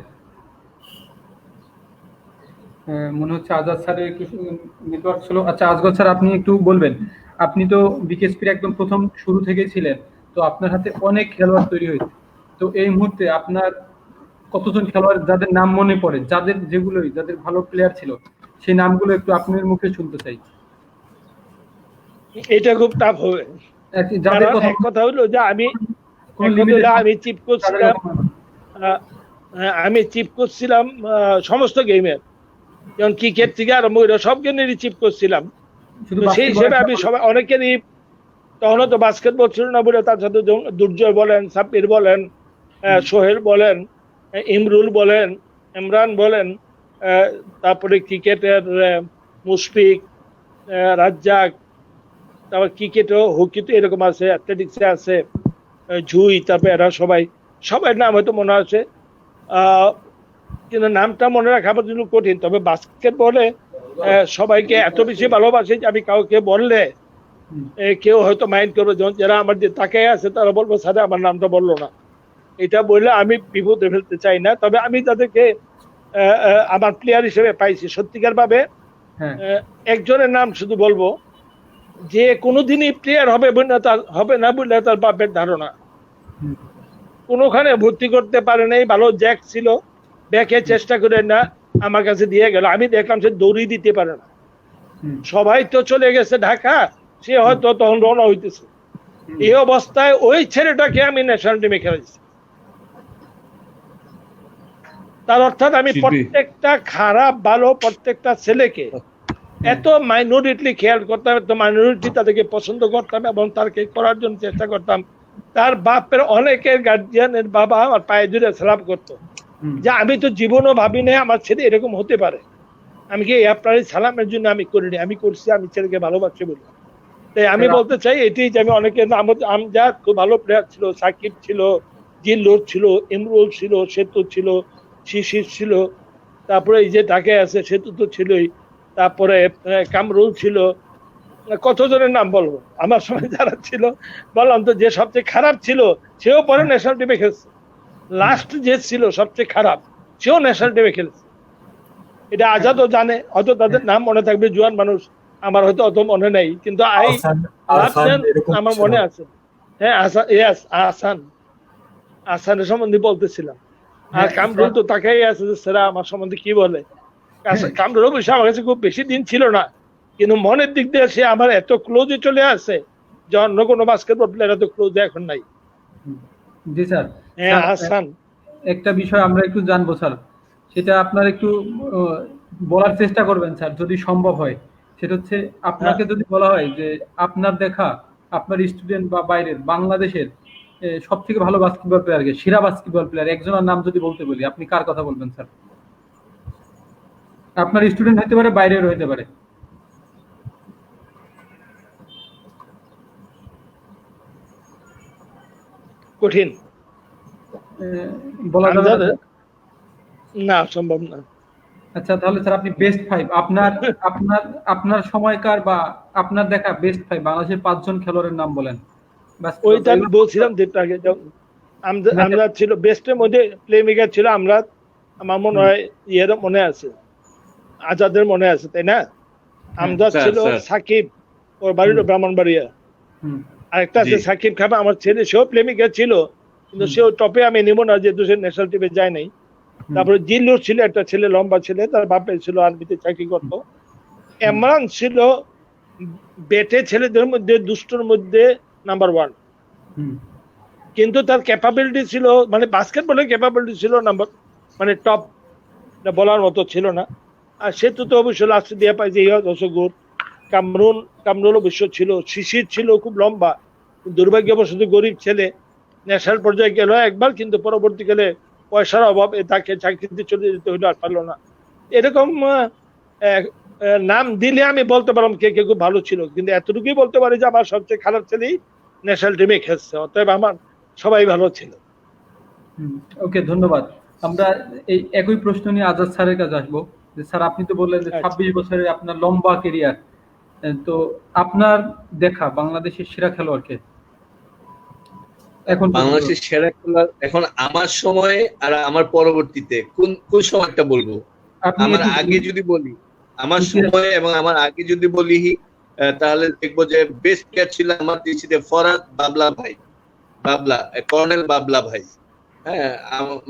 মনে হচ্ছে আজাদ স্যারের একটু নেটওয়ার্ক ছিল। আচ্ছা আসগর স্যার, আপনি একটু বলবেন, আপনি তো বিকেএসপির একদম প্রথম শুরু থেকেই ছিলেন, তো আপনার হাতে অনেক খেলোয়াড় তৈরি হয়েছে, তো এই মুহূর্তে আপনার কতজন খেলোয়াড় যাদের নাম মনে পড়ে, যাদের ভালো প্লেয়ার ছিল, সেই নামগুলো একটু আপনার মুখে শুনতে চাই।
এটা খুব টাফ হবে।
যাদের
কারণ
কথা
এক কথা হলো যে আমি
কোনো
এক কথা
limited
হলো আমি চিফ কোচ
তাদের
ছিলাম।
কথা না।
আমি চিফ কোচ ছিলাম সমস্ত গেমের, যেমন ক্রিকেট থেকে আরম্ভ করে সব গেমেরই চিফ কোচ ছিলাম।
শুধু
তো সেই হিসেবে আমি সবাই অনেকেরই, তখন তো বাস্কেটবল ছিল না বলে তার সাথে দুর্জয় বলেন, সাব্বির বলেন, সোহেল বলেন, ইমরুল বলেন, ইমরান বলেন, তারপরে ক্রিকেটের মুশফিক, রাজ্জাক, তারপর ক্রিকেটও হকিতে এরকম আছে, অ্যাথলেটিক্সে আছে জুই, তারপরে এরা সবাই নাম হয়তো মনে আছে, কিন্তু নামটা মনে রাখা আমার জন্য কঠিন। তবে বাস্কেটবলে সবাইকে এত বেশি ভালোবাসে যে আমি কাউকে বললে কেউ হয়তো মাইন্ড করবে, যেমন যারা আমার যে তাকায় আছে তারা বলবো স্যার আমার নামটা বললো না। এটা বললে আমি বিপদে ফেলতে চাই না। তবে আমি তাদেরকে আমার প্লেয়ার হিসেবে পাইছি সত্যিকার ভাবে। একজনের নাম শুধু বলবো, যে কোনোদিনই প্লেয়ার হবে না বলে তার বাপের ধারণা। কোনোখানে ভর্তি করতে পারে নাই, ভালো জ্যাক ছিল, ব্যাকে চেষ্টা করে না আমার কাছে দিয়ে গেল, আমি দেখলাম সে দৌড়ি দিতে পারে না। সবাই তো চলে গেছে ঢাকা, সে হয়তো তখন রওনা হইতেছে। এই অবস্থায় ওই ছেলেটাকে আমি ন্যাশনাল টিমে খেলেছি। তার অর্থাৎ আমি প্রত্যেকটা খারাপ ভালো প্রত্যেকটা ছেলেকে এত মাইনরিটি খেয়াল করতাম, এত মাইনরিটি তাদেরকে পছন্দ করতাম এবং তাকে করার জন্য চেষ্টা করতাম। তার বাপের অনেকের গার্জিয়ানের বাবা আমার পায়ে ধরে সালাম করতো, যে আমি তো জীবনও ভাবি না আমার ছেলে এরকম হতে পারে। আমি কি আপনার সালামের জন্য আমি করিনি, আমি করছি আমি ছেলেকে ভালোবাসি বলে। তাই আমি বলতে চাই এটি যে আমি অনেকের নাম, আমজাদ খুব ভালো প্লেয়ার ছিল, সাকিব ছিল, জিল্লুর ছিল, ইমরুল ছিল, সেতু ছিল, শিশির ছিল, তারপরে এই যে ঢাকায় আছে সেতু তো ছিলই, তারপরে কামরুল ছিল, কতজনের নাম বলবো আমার সময় যারা ছিল। বললাম তো যে সবচেয়ে খারাপ ছিল সেও পরে ন্যাশনাল টিমে খেলছে, লাস্ট যে ছিল সবচেয়ে খারাপ সেও ন্যাশনাল টিমে খেলছে। এটা আজাদও জানে, হয়তো তাদের নাম মনে থাকবে, জুয়ান মানুষ, আমার হয়তো অত মনে নেই, কিন্তু আমার মনে আছে। হ্যাঁ আসানের সম্বন্ধে বলতেছিলাম। আর কামরুল তো তাকাই আছে যে সেরা আমার সম্বন্ধে কি বলে। কামরুল অবশ্য আমার কাছে খুব বেশি দিন ছিল না, কিন্তু মনের দিক দিয়ে সে আমার এত ক্লোজে চলে আসে যে অন্য কোনো বাস্কেটবল প্লেয়ার এত ক্লোজে এখন নাই।
জি স্যার,
হ্যাঁ আসান,
একটা বিষয় আমরা একটু জানবো স্যার, সেটা আপনার একটু বলার চেষ্টা করবেন স্যার যদি সম্ভব হয়। সেটা হচ্ছে আপনাকে যদি বলা হয় যে আপনার দেখা আপনার স্টুডেন্ট বা বাইরের বাংলাদেশের সব থেকে ভালো বাস্কেটবল প্লেয়ারকে, সেরা বাস্কেটবল প্লেয়ার একজনের নাম যদি বলতে বলি, আপনি কার কথা বলবেন স্যার? আপনার স্টুডেন্ট হতে পারে, বাইরের হতে পারে।
কঠিন
বলা যাবে
না, সম্ভব না।
আচ্ছা তাহলে স্যার আপনি বেস্ট 5 আপনার সময়কার বা আপনার দেখা বেস্ট 5 বাংলাদেশের 5 জন খেলোয়াড়ের নাম বলেন।
ওইটা আমি বলছিলাম যেটা আগে, আমরা ছিল বেস্টের মধ্যে প্লে মেকার ছিল আমরা, আমার মনে হয় ইয়ের মনে আছে, আজাদের মনে আছে তাই না? আমজাদ ছিল, সাকিব ওর বাড়ি ব্রাহ্মণবাড়িয়া, আরেকটা আছে সাকিব খাবা আমার ছেলে, সেও প্লে মেকার ছিল, কিন্তু সেও টপে আমি নিব না যেহেতু সে ন্যাশনাল টিমে যায় নাই। তারপরে জিল্লুর ছিল একটা ছেলে, লম্বা ছেলে, তার বাপে ছিল আর্মিতে চাকরি করতো। ইমরান ছিল বেটে ছেলেদের মধ্যে দুষ্টর মধ্যে নাম্বার 1, কিন্তু তার ক্যাপাবিলিটি ছিল মানে বাস্কেটবলের ক্যাপাবিলিটি ছিল নাম্বার মানে টপ বলার মতো ছিল না। আর সেতু তো অবশ্যই লাস্টে দিয়ে পাইছে দশগুর। কামরুল অবশ্য ছিল, শিশির ছিল খুব লম্বা, দুর্ভাগ্যবশত গরিব ছেলে, ন্যাশনাল পর্যায়ে গেল একবার, কিন্তু পরবর্তীকালে পয়সার অভাবে তাকে চাকরিতে চলে যেতে হইলো, আর পারলো না। এরকম নাম দিলে আমি বলতে পারলাম কে কে খুব ভালো ছিল, কিন্তু এতটুকুই বলতে পারি যে আমার সবচেয়ে খারাপ ছেলেই ন্যাশনাল টিমে খেলছে, অতএব আমার সবাই ভালো ছিল।
ওকে ধন্যবাদ আমরা এই একই প্রশ্ন নিয়ে আজাদ স্যারের কাছে আসবো। যে স্যার, আপনি তো বললেন যে
আচ্ছা।
26 বছরের আপনার লম্বা কেরিয়ার, তো আপনার দেখা বাংলাদেশের সেরা খেলোয়াড়কে এখন পর্যন্ত?
বাংলাদেশের সেরা খেলোয়াড় এখন আমার সময়ে আর আমার পরবর্তীতে কোন কোন সময়টা বলবো?
আপনি
আমার
একটু
আগে যদি বলি, আমার
ইতিহাস-
সময়ে এবং আমার আগে যদি বলি তাহলে দেখবো যে বেস্ট প্লেয়ার ছিল আমার দৃষ্টিতে ফরহাদ বাবলা ভাই, বাবলা, কর্নেল বাবলা ভাই। হ্যাঁ,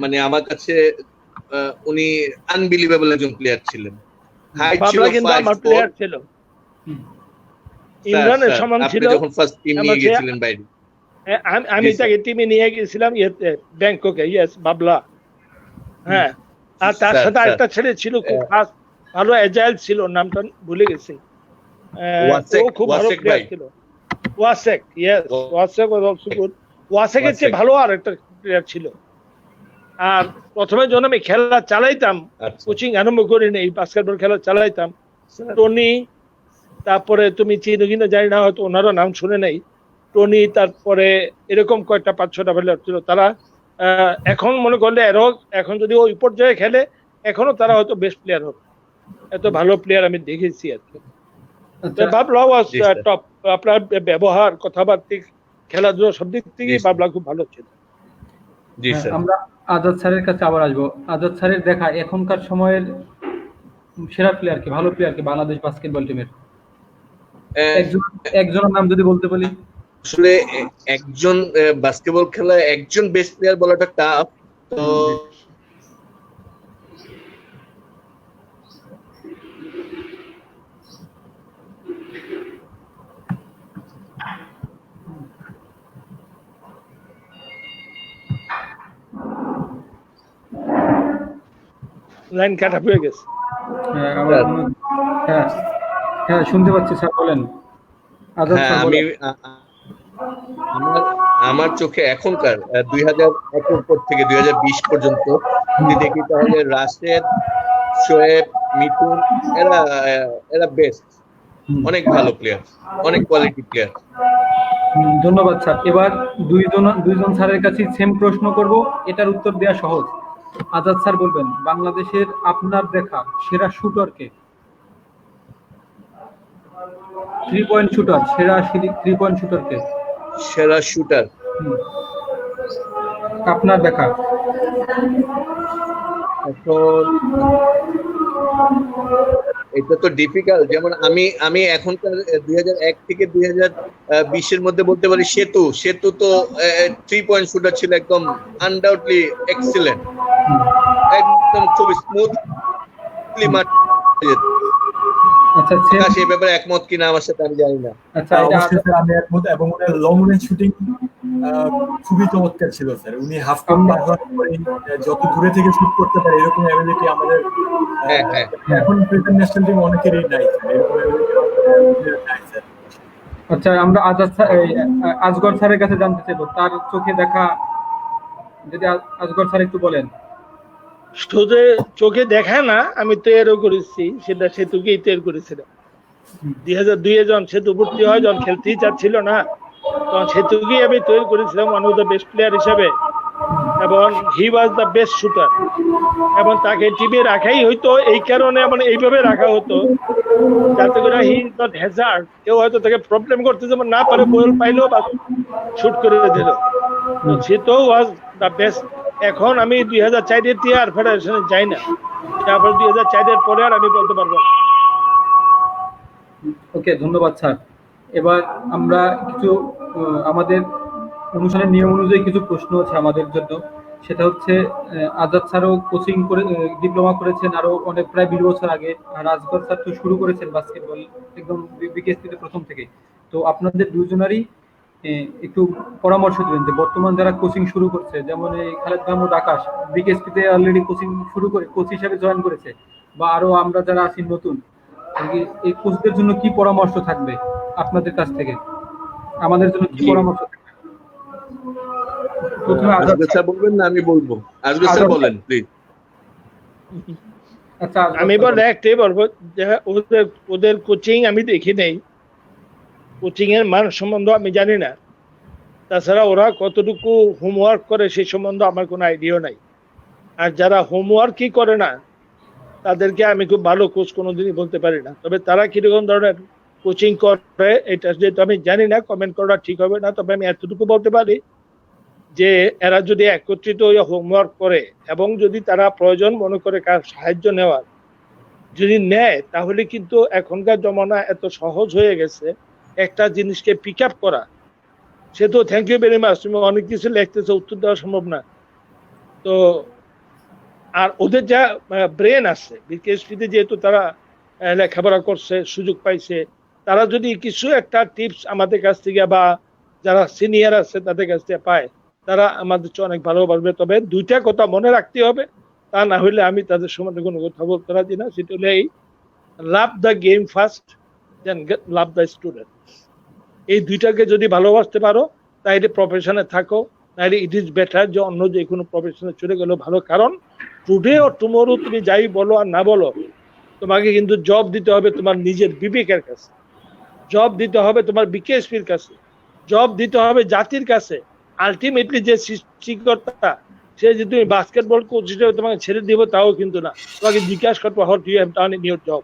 মানে আমার কাছে উনি আনবিলিভেবল একজন প্লেয়ার ছিলেন। হাইট ছিল
বাবলা কিন্তু আমার
5'4".
প্লেয়ার ছিল, ইমরানের
স্যার,
সমান
আপনি
ছিল।
যখন ফার্স্ট টিম নিয়ে
আমাকে-
গেছিলেন বাইরে,
আমি
জি, স্যার।
তাকে টিমে নিয়ে গেছিলাম ইয়েতে, ব্যাংককে। ইয়েস, বাবলা। হ্যাঁ, আর তার
স্যার,
সাথে
স্যার।
একটা ছেলে ছিল খুব খাস, ভালো এজাইল ছিল, নামটা ভুলে গেছি।
ওয়াসেক,
ও খুব ভালো
ওয়াসেক
প্লেয়ার
ভাই।
ছিল। Wasek, yes, Wasek was also good. ওয়াসেকের চেয়ে
ওয়াসেক।
ভালো আর একটা প্লেয়ার ছিল। আর প্রথমে যখন আমি খেলা চালাইতাম,
আচ্ছা।
কোচিং আরম্ভ করিনি, এই বাস্কেটবল খেলা চালাইতাম,
স্যার,
টনি, তারপরে তুমি চিনো কিনা জানি না, হয়তো ওনারও নাম শুনে নাই, টনি, তারপরে এরকম কয়েকটা 5-6টা প্লেয়ার ছিল। তারা এখন মনে করলে এরও, এখন যদি ওই পর্যায়ে খেলে এখনো তারা হয়তো বেস্ট প্লেয়ার হবে। এত ভালো প্লেয়ার আমি দেখেছি আর কি।
আচ্ছা,
বাবলা ওয়াজ
জি, স্যার।
টপ। আপনার ব্যবহার, কথাবার্তা, খেলাধুলা সব দিক থেকে
জি, স্যার।
বাবলা খুব ভালো ছিল।
জি
হ্যাঁ,
স্যার।
আমরা আজাদ স্যারের কাছে আবার আসবো। আজাদ স্যারের দেখা এখনকার সময়ের সেরা প্লেয়ারকে, ভালো প্লেয়ারকে বাংলাদেশ বাস্কেটবল টিমের একজন একজনের নাম যদি বলতে বলি?
আসলে একজন বাস্কেটবল খেলায় একজন বেস্ট প্লেয়ার বলাটা টাফ। তো
লাইন কাটা হয়ে গেছে।
হ্যাঁ, হ্যাঁ, হ্যাঁ, শুনতে পাচ্ছি স্যার, বলেন। আজাদ
হ্যাঁ,
স্যার
আমি
বলেন।
আমার আমার চোখে এখনকার 2001 পর থেকে 2020 পর্যন্ত যদি দেখি তাহলে রাশেদ, শোয়েব, মিঠুন, এরা এরা বেস্ট, অনেক ভালো প্লেয়ার, অনেক কোয়ালিটি প্লেয়ার।
ধন্যবাদ স্যার। এবার দুইজন স্যারের কাছে সেম প্রশ্ন করব, এটার উত্তর দেওয়া সহজ। আজাদ স্যার বলবেন বাংলাদেশের আপনার দেখা সেরা শুটারকে, 3 পয়েন্ট শুটার, সেরা 3 পয়েন্ট শুটারকে
সেরা শুটার
আপনার দেখা।
এখন এটা তো ডিফিকাল্ট। যেমন আমি এখনকার 2001 থেকে 2020 মধ্যে বলতে পারি সেতু তো 3 পয়েন্ট শুটার ছিল, একদম আনডাউটলি এক্সিলেন্ট, একদম খুব স্মুথলি মারতে যেত।
আচ্ছা,
আকাশ এই ব্যাপারে একমত কিনা আমার সাথে আমি জানি না।
আচ্ছা, এটা
অবশ্যই স্যার আমি একমত, এবং ওনার লং রেঞ্জ শুটিং খুবই চমৎকার ছিল স্যার। উনি হাফ কোর্ট পার হওয়ার পরে যত দূরে থেকে শুট করতে পারে এরকম অ্যাবিলিটি আমাদের
হ্যাঁ, হ্যাঁ।
এখন প্রেজেন্ট ন্যাশনাল টিম অনেকেরই নাই স্যার, এরকম ability আমাদের নাই স্যার।
আচ্ছা, আমরা আজগর স্যারের কাছে জানতে চাইবো তার চোখে দেখা, যদি আজগর স্যার একটু বলেন।
শুধু চোখে দেখা না, আমি তৈরিও করেছি, সেটা সেতুকেই তৈরি করেছিলাম। 2002 যখন সেতু ভর্তি হয়, যখন খেলতেই চাচ্ছিল না, তখন সেতুকেই আমি তৈরি করেছিলাম one of the best player হিসেবে, এবং হি ওয়াজ দ্য বেস্ট শুটার। এবং তাকে টিমে রাখাই হইতো এই কারণে, মানে এইভাবে রাখা হতো যাতে করে হি ইজ নট হ্যাজার্ড। কেউ হয়তো তাকে প্রবলেম করতে যেমন না পারে, বল পাইলো বা শুট করে দিল। সেতো ওয়াজ দ্য বেস্ট। এখন আমি 2004 দিয়ে আর ফেডারেশনে যাই না, তারপর 2004 পরে আর আমি বলতে পারবো না।
ওকে, ধন্যবাদ স্যার। এবার আমরা কিছু আমাদের অনুষ্ঠানের নিয়ম অনুযায়ী কিছু প্রশ্ন আছে আমাদের জন্য। সেটা হচ্ছে, আজাদ স্যারও কোচিং করে ডিপ্লোমা করেছেন আরো অনেক, প্রায় 20 বছর আগে। আর আজগর স্যার তো শুরু করেছেন বাস্কেটবল একদম বিকেএসপিতে প্রথম থেকে। তো আপনাদের দুজনেরই একটু পরামর্শ দিবেন যে বর্তমান যারা কোচিং শুরু করছে, যেমন এই খালেদ মাহমুদ আকাশ বিকেএসপিতে অলরেডি কোচিং শুরু করে কোচ হিসেবে জয়েন করেছে, বা আরো আমরা যারা আছি নতুন, এই কোচদের জন্য কি পরামর্শ থাকবে আপনাদের কাছ থেকে, আমাদের জন্য কি পরামর্শ থাকবে? প্রথমে আজাদ
আজকে স্যার বলবেন না আমি বলবো? আজকে স্যার বলেন প্লিজ।
আচ্ছা,
আমি বলে একটাই বলবো যে ওদের কোচিং আমি দেখি নেই, কোচিং এর মান সম্বন্ধে আমি জানি না। তাছাড়া ওরা কতটুকু হোমওয়ার্ক করে সেই সম্বন্ধে আমার কোনো আইডিয়া নাই। আর যারা হোমওয়ার্কই করে না তাদেরকে আমি খুব ভালো কোচ কোনোদিনই বলতে পারি না। তবে তারা কিরকম ধরনের কোচিং করে এটা যেহেতু আমি জানি না, কমেন্ট করা ঠিক হবে না। তবে আমি এতটুকু বলতে পারি যে এরা যদি একত্রিত হয়ে হোমওয়ার্ক করে এবং যদি তারা প্রয়োজন মনে করে কার সাহায্য নেওয়ার যদি নেয়, তাহলে কিন্তু এখনকার জমানা এত সহজ হয়ে গেছে একটা জিনিসকে পিক আপ করা। সে তো থ্যাংক ইউ ভেরি মাচ, তুমি অনেক কিছু লিখতেছো, উত্তর দেওয়া সম্ভব না। তো আর ওদের যা ব্রেন আছে বিকেএসপিতে, যেহেতু তারা লেখাপড়া করছে, সুযোগ পাইছে, তারা যদি কিছু একটা টিপস আমাদের কাছ থেকে বা যারা সিনিয়র আছে তাদের কাছ থেকে পায়, তারা আমাদের চেয়ে অনেক ভালোবাসবে। তবে দুইটা কথা মনে রাখতে হবে, তা না হলে আমি তাদের সম্বন্ধে কোনো কথা বলতে পারি না। সেটা হলে এই love the game first then love the student. এই দুইটাকে যদি ভালোবাসতে পারো তাহলে প্রফেশনে থাকো, তাহলে ইট ইজ বেটার যে অন্য যে কোনো প্রফেশনে চলে গেলেও ভালো। কারণ টুডে ও টুমোরো তুমি যাই বলো আর না বলো, তোমাকে কিন্তু জব দিতে হবে তোমার নিজের বিবেকের কাছে, জব দিতে হবে তোমার বিকেএসপির কাছে, জব দিতে হবে জাতির কাছে। আলটিমেটলি যে সৃষ্টিকর্তা সে যে তুমি বাস্কেটবল কোচ হিসেবে তোমাকে ছেড়ে দিব তাও কিন্তু না, তোমাকে জিজ্ঞাসা করবো what you have done in your job.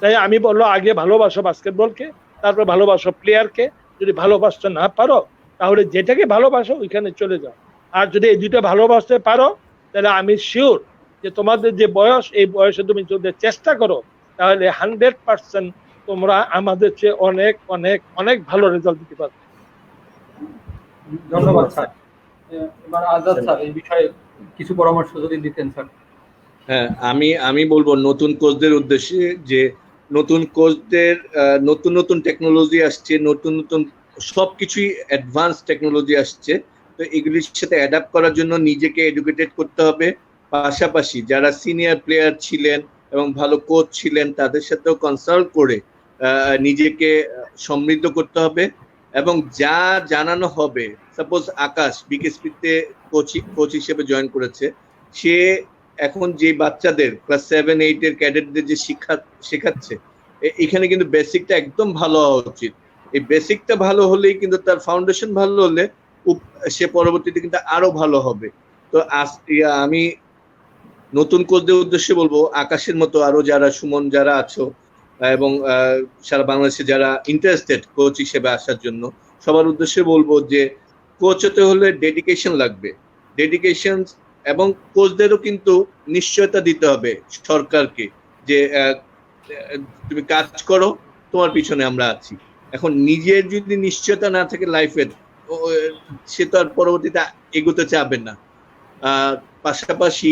তাই আমি বললো আগে ভালোবাসো বাস্কেটবলকে, তারপর ভালোবাসো প্লেয়ারকে। যদি ভালোবাসতে না পারো তাহলে যেটাকে ভালোবাসো ওইখানে চলে যাও। আর যদি এই দুটো ভালোবাসতে পারো তাহলে আমি শিওর যে তোমাদের যে বয়স, এই বয়সে তুমি যদি চেষ্টা করো তাহলে 100% তোমরা আমাদের চেয়ে অনেক অনেক অনেক ভালো রেজাল্ট দিতে পারবে।
ধন্যবাদ স্যার। এবার আজাদ স্যার এই বিষয়ে কিছু পরামর্শ যদি দিতেন স্যার।
হ্যাঁ, আমি বলবো নতুন কোচদের উদ্দেশ্যে যে নতুন কোচদের নতুন নতুন টেকনোলজি আসছে, নতুন নতুন সবকিছুই অ্যাডভান্স টেকনোলজি আসছে। তো এগুলির সাথে অ্যাডাপ্ট করার জন্য নিজেকে এডুকেটেড করতে হবে। পাশাপাশি যারা সিনিয়র প্লেয়ার ছিলেন এবং ভালো কোচ ছিলেন তাদের সাথেও কনসাল্ট করে নিজেকে সমৃদ্ধ করতে হবে। এবং যা জানানো হবে, সাপোজ আকাশ বিকেএসপিতে কোচ হিসেবে জয়েন করেছে, সে এখন যে বাচ্চাদের ক্লাস 7-8 এর ক্যাডেটদের যে শেখাচ্ছে, এখানে কিন্তু বেসিকটা একদম ভালো হওয়া উচিত। এই বেসিকটা ভালো হলেই কিন্তু তার ফাউন্ডেশন ভালো হলে সে পরবর্তীতে কিন্তু আরো ভালো হবে। তো আমি নতুন কোচদের উদ্দেশ্যে বলবো আকাশের মতো আরো যারা সুমন যারা আছো এবং সারা বাংলাদেশে যারা ইন্টারেস্টেড কোচ হিসেবে আসার জন্য, সবার উদ্দেশ্যে বলবো যে কোচ হতে হলে ডেডিকেশন লাগবে। ডেডিকেশন এবং কোচদেরও কিন্তু নিশ্চয়তা দিতে হবে সরকারকে যে তুমি কাজ করো, তোমার পিছনে আমরা আছি। এখন নিজের যদি নিশ্চয়তা না থাকে লাইফের, সে তো আর পরবর্তীতে এগোতে চাবে না। পাশাপাশি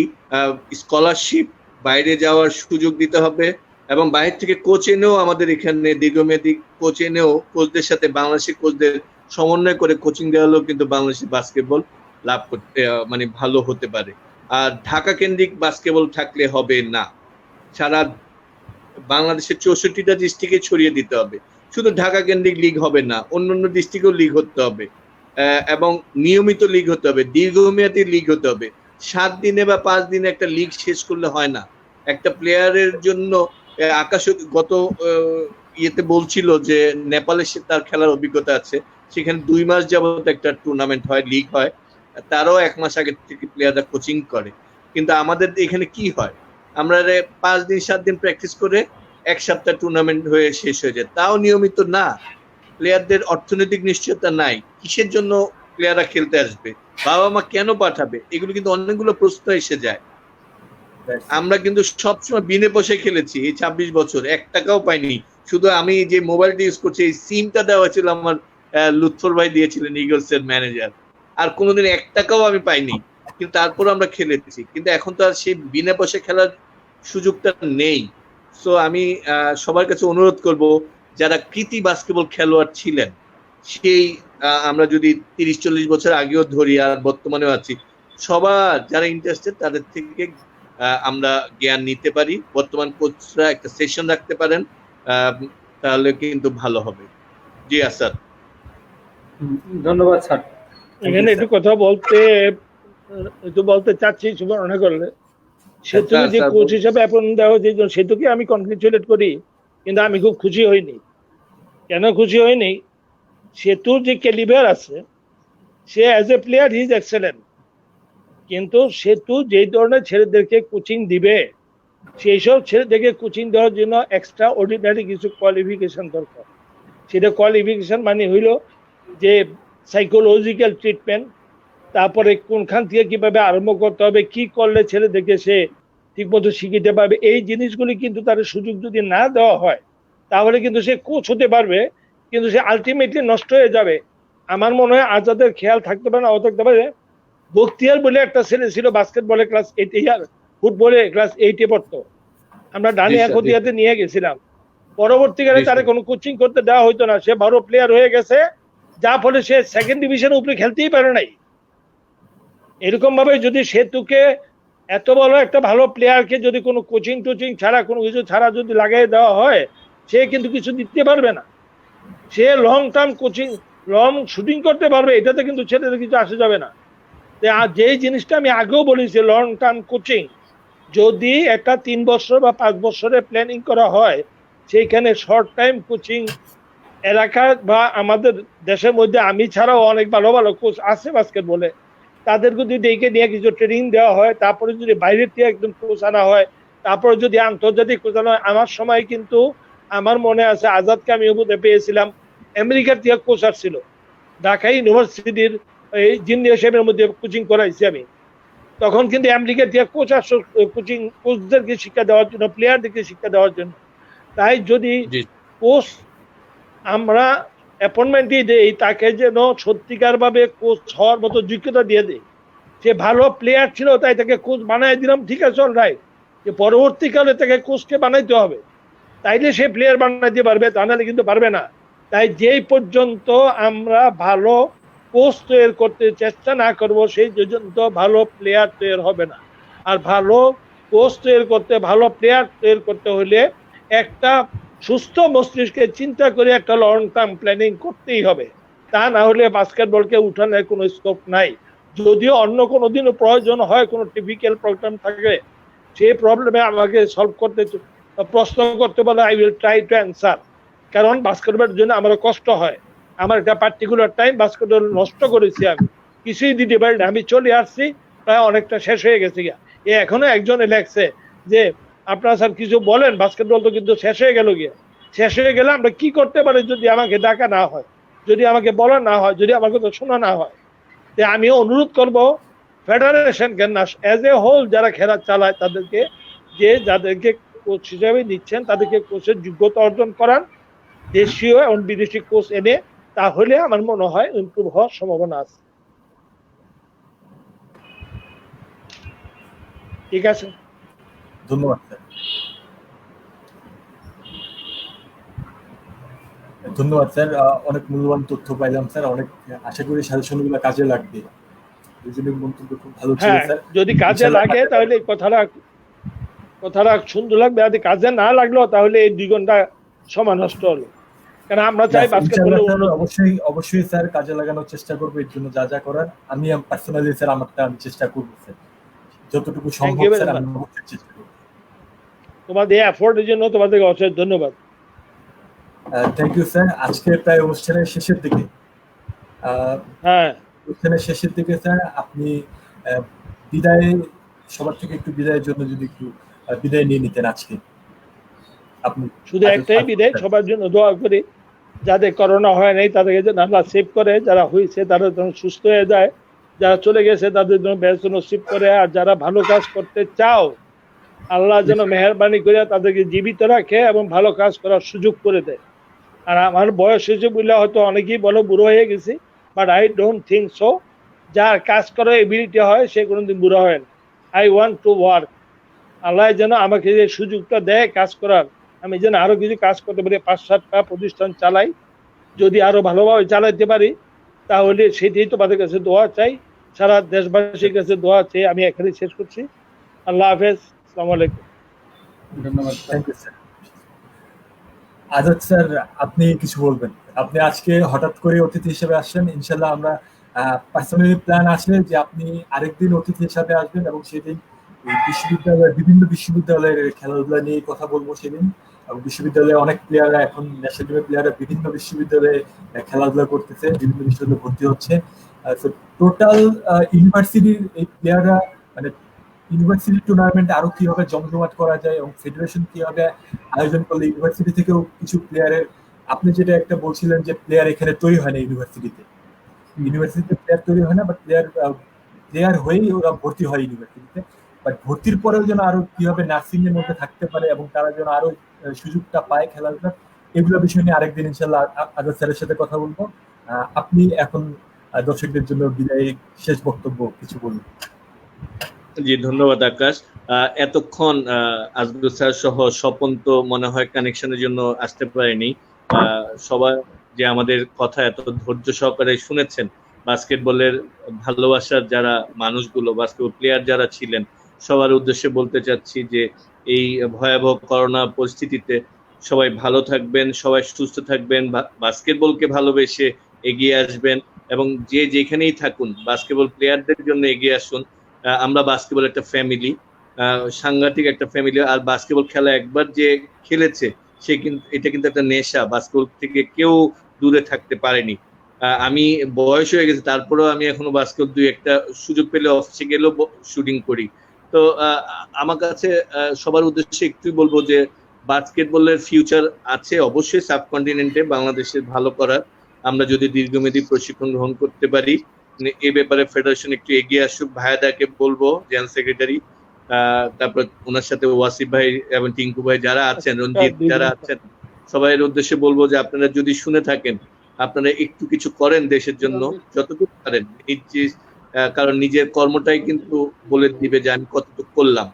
স্কলারশিপ, বাইরে যাওয়ার সুযোগ দিতে হবে এবং বাইরে থেকে কোচ এনেও আমাদের এখানে দীর্ঘমেয়াদী কোচ এনেও কোচদের সাথে বাংলাদেশের কোচদের সমন্বয় করে কোচিং দেওয়ালেও কিন্তু বাংলাদেশের বাস্কেটবল লাভ করতে মানে ভালো হতে পারে। আর ঢাকা কেন্দ্রিক বাস্কেটবল থাকলে হবে না, সারা বাংলাদেশের 64টা ডিস্ট্রিক্টে ছড়িয়ে দিতে হবে। শুধু ঢাকা কেন্দ্রিক লিগ হবে না, অন্যান্য ডিস্ট্রিক্টেও লিগ হতে হবে এবং নিয়মিত লিগ হতে হবে, দীর্ঘমেয়াদী লিগ হতে হবে। 7 দিনে বা 5 দিনে একটা লিগ শেষ করলে হয় না। একটা প্লেয়ারের জন্য আকাশ গত ইয়েতে বলছিল যে নেপালে সে তার খেলার অভিজ্ঞতা আছে, সেখানে 2 মাস যাবত একটা টুর্নামেন্ট হয়, লিগ হয়, তারও 1 মাস আগে থেকে প্লেয়াররা কোচিং করে। কিন্তু আমাদের এখানে কি হয়, আমরা 5 দিন 7 দিন প্র্যাকটিস করে 1 সপ্তাহ টুর্নামেন্ট হয়ে শেষ হয়ে যায়, তাও নিয়মিত না। প্লেয়ারদের অর্থনৈতিক নিশ্চয়তা নাই, কিসের জন্য প্লেয়াররা খেলতে আসবে, বাবা মা কেন পাঠাবে, এগুলো কিন্তু অনেকগুলো প্রশ্ন এসে যায়। আমরা কিন্তু সবসময় বিনে পয়সায় খেলেছি এই 26 বছর, 1 টাকাও পাইনি। শুধু আমি যে মোবাইলটা ইউজ করছি, এই সিমটা দেওয়া ছিল আমার লুৎফর ভাই দিয়েছিলেন, ইগলসের ম্যানেজার। আর কোনোদিন 1 টাকাও আমি পাইনি, কিন্তু তারপর আমরা খেলেছি। কিন্তু এখন তো আর সেই বিনা পয়সায় খেলার সুযোগটা নেই। সো আমি সবার কাছে অনুরোধ করব, যারা কৃতি বাস্কেটবল খেলোয়াড় ছিলেন, সেই আমরা যদি 30-40 বছর আগেও ধরি আর বর্তমানেও আছি, সবার যারা ইন্টারেস্টেড তাদের থেকে আমরা জ্ঞান নিতে পারি। বর্তমান কোচরা একটা সেশন রাখতে পারেন, তাহলে কিন্তু ভালো হবে। জি আসাদ।
ধন্যবাদ স্যার।
এখানে একটু কথা বলতে চাচ্ছি সুবর্ণা করলে, সেতুকে যে কোচ হিসাবে অ্যাপয়েন্ট দেওয়া হয়েছে সেতুকে আমি কনগ্রেচুলেট করি, কিন্তু আমি খুব খুশি হইনি। কেন খুশি হয়নি? সেতুর যে ক্যালিবার আছে, সে as a player he is excellent, কিন্তু সেতু যেই ধরনের ছেলেদেরকে কোচিং দিবে সেই সব ছেলেদেরকে কোচিং দেওয়ার জন্য এক্সট্রা অর্ডিনারি কিছু কোয়ালিফিকেশন দরকার। সেটা কোয়ালিফিকেশন মানে হইল যে সাইকোলজিক্যাল ট্রিটমেন্ট, তারপরে কোনখান থেকে কিভাবে আরম্ভ করতে হবে, কি করলে ছেলেদেরকে সে ঠিকমতো শিখিতে পারবে, এই জিনিসগুলি কিন্তু তার সুযোগ যদি না দেওয়া হয় তাহলে কিন্তু সে কোচ হতে পারবে, কিন্তু সে আলটিমেটলি নষ্ট হয়ে যাবে। আমার মনে হয় আজাদের খেয়াল থাকতে পারে না, থাকতে পারে বখতিয়ার বলে একটা ছেলে ছিল বাস্কেটবলে ক্লাস 8 ইয়ার, ফুটবলে ক্লাস 8-এ পড়তো, আমরা ডানিয়া খতিয়াতে নিয়ে গেছিলাম। পরবর্তীকালে তারা কোনো কোচিং করতে দেওয়া হইতো না, সে বড় প্লেয়ার হয়ে গেছে, যা ফলে সে সেকেন্ড ডিভিশনের উপরে খেলতেই পারে নাই। এরকম ভাবে যদি সেতুকে এত বড় একটা ভালো প্লেয়ারকে যদি কোনো কোচিং টোচিং ছাড়া কোনো কিছু ছাড়া যদি লাগাই দেওয়া হয়, সে কিন্তু কিছু দিতে পারবে না। সে long term coaching long shooting করতে পারবে, এটাতে কিন্তু ছেলেদের কিছু আসে যাবে না। যে জিনিসটা আমি আগেও বলেছি, লং টার্ম কোচিং যদি একটা 3 বছর বা 5 বছরের প্ল্যানিং করা হয়, সেইখানে শর্ট টাইম কোচিং এলাকা বা আমাদের দেশের মধ্যে আমি ছাড়াও অনেক ভালো ভালো কোচ আছে বাস্কেটবলে, তাদেরকে যদি ডেকে নিয়ে কিছু ট্রেনিং দেওয়া হয়, তারপরে যদি বাইরের থেকে একদম কোচ আনা হয়, তারপরে যদি আন্তর্জাতিক কোচ আনা হয়। আমার সময় কিন্তু আমার মনে আছে আজাদকে আমি পেয়েছিলাম, আমেরিকার থেকে কোচ আসছিল, ঢাকা ইউনিভার্সিটির এই জিমনেশিয়ামের মধ্যে কোচিং করাইছি আমি। তখন কিন্তু আমেরিকার থেকে কোচ আসছে কোচিং, কোচদেরকে শিক্ষা দেওয়ার জন্য, প্লেয়ারদেরকে শিক্ষা দেওয়ার জন্য। তাই যদি কোচ আমরা অ্যাপয়েন্টমেন্টই দেই, তাকে যেন সত্যিকার ভাবে কোচ হওয়ার মতো যোগ্যতা দিয়ে দেয়। সে ভালো প্লেয়ার ছিল তাই তাকে কোচ বানাই দিলাম, ঠিক আছে, অলরাইট, যে পরবর্তীকালে তাকে কোচকে বানাইতে হবে, তাইলে সে প্লেয়ার বানাইতে পারবে, তা নাহলে কিন্তু পারবে না। তাই যেই পর্যন্ত আমরা ভালো কোচ তৈরি করতে চেষ্টা না করব, সেই পর্যন্ত ভালো প্লেয়ার তৈরি হবে না। আর ভালো কোচ তৈরি করতে, ভালো প্লেয়ার তৈরি করতে হলে একটা সুস্থ মস্তিষ্কে চিন্তা করে একটা লং টার্ম প্ল্যানিং করতেই হবে, তা না হলে বাস্কেটবলকে উঠানোর কোনো স্কোপ নাই। যদিও অন্য কোনো দিনও প্রয়োজন হয়, কোনো টিপিক্যাল প্রবলেম থাকে, সেই প্রবলেমে আমাকে সলভ করতে প্রশ্ন করতে বলে, I will try to answer. কারণ বাস্কেটবলের জন্য আমার কষ্ট হয়, আমার একটা পার্টিকুলার টাইম বাস্কেটবল নষ্ট করেছি, আমি কিছুই দিতে পারি না, আমি চলে আসছি, প্রায় অনেকটা শেষ হয়ে গেছে গিয়া। এখনো একজনে লেখছে যে আপনারা স্যার কিছু বলেন, বাস্কেটবল তো কিন্তু শেষ হয়ে গেল গিয়া। শেষ হয়ে গেলে আমরা কি করতে পারি যদি আমাকে ডাকা না হয়, যদি আমাকে বলা না হয়, যদি আমাকে তো শোনা না হয়। আমি অনুরোধ করব ফেডারেশন অ্যাজ এ হোল যারা খেলা চালায় তাদেরকে, যে যাদেরকে কোচ হিসাবে নিচ্ছেন তাদেরকে কোচের যোগ্যতা অর্জন করান, দেশীয় এবং বিদেশি কোচ এনে, তাহলে আমার মনে হয় ইমপ্রুভ হওয়ার সম্ভাবনা আছে। ঠিক আছে,
ধন্যবাদ স্যার। ধন্যবাদ স্যার, অনেক মূল্যবান তথ্য পাইলাম স্যার, অনেক আশা করি সাজেশনগুলো কাজে লাগবে। দুজনের মন্তব্য খুব ভালো ছিল স্যার।
যদি কাজে লাগে তাহলে কথাটা সুন্দর লাগবে, যদি কাজে না লাগলো তাহলে এই 2 ঘন্টা সময় নষ্ট হলো। কারণ আমরা চাই বাস্কেটবল
অবশ্যই স্যার কাজে লাগানোর চেষ্টা করবো, এর জন্য যা যা করার আমি পার্সোনালি স্যার আমারটা আমি চেষ্টা করবো স্যার, যতটুকু সম্ভব স্যার আমি চেষ্টা করব।
তোমাদের এফোর্টের জন্য তোমাদেরকে অশেষ ধন্যবাদ।
Thank you sir. আজকে প্রায় অনুষ্ঠানের শেষের দিকে স্যার আপনি বিদায়, সবার থেকে একটু বিদায়ের জন্য যদি একটু বিদায় নিয়ে নিতেন আজকে। আপনি
শুধু একটাই বিদায়, সবার জন্য দোয়া করি, যাদের করোনা হয় নাই তাদেরকে যেন আল্লাহ সেভ করে, যারা হয়েছে তারা যেন সুস্থ হয়ে যায়, যারা চলে গেছে তাদের জন্য ব্যস্ত নসিব করে, আর যারা ভালো কাজ করতে চাও আল্লাহ যেন মেহেরবানি করে তাদেরকে জীবিত রাখে এবং ভালো কাজ করার সুযোগ করে দেয়। আর আমার বয়স হয়েছে বললে হয়তো অনেকেই বলো বুড়ো হয়ে গেছি, but I don't think so. যার কাজ করার এবিলিটি হয় সে কোনোদিন বুড়ো হয় না। I want to work. আল্লাহ যেন আমাকে যে সুযোগটা দেয় কাজ করার, আমি যেন আরো কিছু কাজ করতে পারি, 5-7টা প্রতিষ্ঠান চালাই, যদি আরো ভালোভাবে চালাইতে পারি তাহলে সেটাই তোমাদের কাছে দোয়া চাই, সারা দেশবাসীর কাছে দোয়া চাই। আমি এখানে শেষ করছি। আল্লাহ হাফেজ, আসসালামু আলাইকুম।
ধন্যবাদ।
Thank you sir. Azad sir আপনি কিছু বলবেন? আপনি আজকে হঠাৎ করে অতিথি হিসেবে আসছেন, ইনশাল্লাহ আমরা পার্সোনালি প্ল্যান আছে যে আপনি আরেকদিন অতিথি হিসাবে আসবেন এবং সেদিন বিভিন্ন বিশ্ববিদ্যালয়ের খেলাধুলা নিয়ে কথা বলবো সেদিন। এবং বিশ্ববিদ্যালয়ে অনেক প্লেয়াররা এখন ন্যাশনাল টিমের প্লেয়াররা বিভিন্ন বিশ্ববিদ্যালয়ে খেলাধুলা করতেছে, বিভিন্ন বিশ্ববিদ্যালয়ে ভর্তি হচ্ছে। টোটাল ইউনিভার্সিটির এই প্লেয়াররা মানে ইউনিভার্সিটি টুর্নামেন্ট আরো কিভাবে জমজমাট করা যায় এবং ফেডারেশন কিভাবে আয়োজন করলে ইউনিভার্সিটি থেকেও কিছু প্লেয়ারের, আপনি যেটা একটা বলছিলেন যে প্লেয়ার এখানে তৈরি হয় না ইউনিভার্সিটিতে প্লেয়ার তৈরি হয় না, বাট প্লেয়ার হয়েই ওরা ভর্তি হয় ইউনিভার্সিটিতে, বাট ভর্তির পরেও যেন আরো কিভাবে নার্সিং এর মধ্যে থাকতে পারে এবং তারা যেন আরো সুযোগটা পায় খেলাধুলার, এগুলো বিষয় নিয়ে আরেকদিন ইনশাল্লাহ আজাদ স্যারের সাথে কথা বলবো। আপনি এখন দর্শকদের জন্য বিদায়ী শেষ বক্তব্য কিছু বলুন।
জি, ধন্যবাদ আকাশ। এতক্ষণ আজগর স্যার সহ স্বপন তো মনে হয় কানেকশনের জন্য আসতে পারেনি। সবাই যে আমাদের কথা এত ধৈর্য সহকারে শুনেছেন, বাস্কেটবলের ভালোবাসার যারা মানুষগুলো, বাস্কেটবল প্লেয়ার যারা ছিলেন, সবার উদ্দেশ্যে বলতে চাচ্ছি যে এই ভয়াবহ করোনা পরিস্থিতিতে সবাই ভালো থাকবেন, সবাই সুস্থ থাকবেন, বাস্কেটবলকে ভালোবেসে এগিয়ে আসবেন এবং যে যেখানেই থাকুন বাস্কেটবল প্লেয়ারদের জন্য এগিয়ে আসুন। আমরা বাস্কেটবল একটা ফ্যামিলি, সাংঘাতিক একটা ফ্যামিলি। আর বাস্কেটবল খেলা একবার যে খেলেছে সে কিন্তু এটা কিন্তু একটা নেশা, বাস্কেটবল থেকে কেউ দূরে থাকতে পারেনি। আমি বয়স হয়ে গেছে, তারপরেও আমি এখনো বাস্কেটবল দুই একটা সুযোগ পেলে অফিসে গেলেও শুটিং করি। তো আমার কাছে সবার উদ্দেশ্যে একটুই বলবো যে বাস্কেটবলের ফিউচার আছে অবশ্যই সাবকন্টিনেন্টে বাংলাদেশের ভালো করার, আমরা যদি দীর্ঘমেয়াদী প্রশিক্ষণ গ্রহণ করতে পারি। এ ব্যাপারে ফেডারেশন একটু এগিয়ে আসুক, ভাইদাকে বলবো, জেনারেল সেক্রেটারি, তারপর ওনার সাথে ওয়াসিফ ভাই এবং টিঙ্কু ভাই যারা আছেন, রঞ্জিত যারা আছেন, সবাইয়ের উদ্দেশ্যে বলবো যে আপনারা যদি শুনে থাকেন, আপনারা একটু কিছু করেন দেশের জন্য, যতটুকু পারেন। কারণ নিজের কর্মটাই কিন্তু বলে দিবে যে আমি কতটুকু করলাম।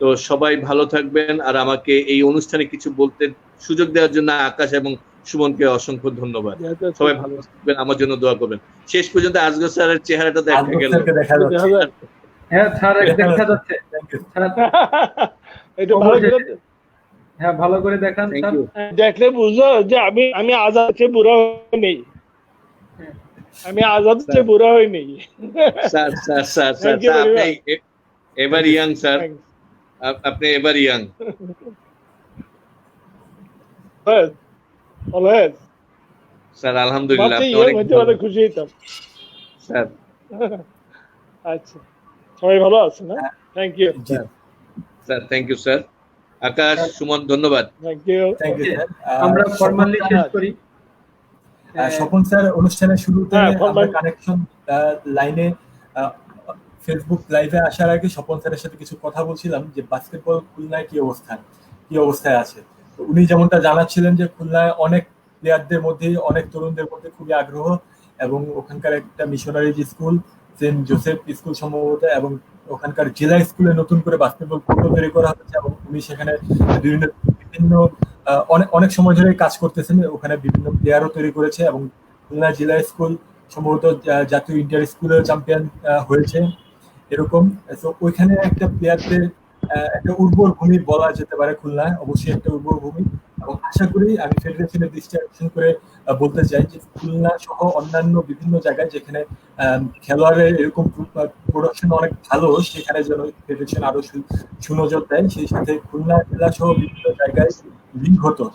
তো সবাই ভালো থাকবেন, আর আমাকে এই অনুষ্ঠানে কিছু বলতে সুযোগ দেওয়ার জন্য আকাশ এবং সুমনকে অসংখ্য ধন্যবাদ। সবাই ভালো থাকবেন, আমার জন্য দোয়া করবেন। শেষ পর্যন্ত আজগর স্যারের চেহারাটা দেখা গেল।
হ্যাঁ স্যার, দেখা যাচ্ছে। হ্যাঁ, ভালো করে দেখান স্যার।
দেখলে বুঝো যে আমি আজাদ চেয়ে বুড়া নেই, আমি আজাদ চেয়ে বুড়া হই নেই।
স্যার স্যার স্যার স্যার আপনি এবার ইয়াং স্যার, আপনি এবার ইয়াং।
অলওয়েজ
স্যার আলহামদুলিল্লাহ,
অনেক খুশি হইতাম
স্যার।
আচ্ছা, সবাই ভালো আছেন না? Thank you
sir, thank you sir. Akash, Sumon, ধন্যবাদ।
Thank you.
আমরা ফরমালি শেষ করি।
স্বপন স্যার অনুষ্ঠানের শুরুতে আমরা কানেকশন লাইনে ফেসবুক লাইভে আসার আগে স্বপন স্যারের সাথে কিছু কথা বলছিলাম যে বাস্কেটবল খুলনায় কি অবস্থায় আছে। উনি যেমনটা জানাচ্ছিলেন যে খুলনায় অনেক প্লেয়ারদের মধ্যে, অনেক তরুণদের মধ্যে খুবই আগ্রহ, এবং ওখানকার একটা missionary school, saint Joseph school সম্ভবত, এবং ওখানকার জেলা স্কুলে নতুন করে বাস্কেটবল কোর্ট তৈরি করা হচ্ছে, এবং উনি সেখানে বিভিন্ন অনেক সময় ধরে কাজ করতেছেন, ওখানে বিভিন্ন প্লেয়ারও তৈরি করেছে, এবং খুলনা জেলা স্কুল সম্ভবত জাতীয় ইন্টার স্কুলে চ্যাম্পিয়ন হয়েছে এরকম। তো ওইখানে একটা প্লেয়ারদের একটা উর্বর ভূমি বলা যেতে পারে খুলনায়, অবশ্যই একটা উর্বর ভূমি, এবং আশা করি আমি ফেডারেশনের দৃষ্টি আকর্ষণ করে বলতে চাই যে খুলনা সহ অন্যান্য বিভিন্ন জায়গায় যেখানে খেলোয়াড়ের এরকম প্রোডাকশন অনেক ভালো, সেখানে যেন ফেডারেশন আরো সুনজর দেয়। সেই সাথে খুলনা জেলা সহ বিভিন্ন জায়গায় লিগ হতো,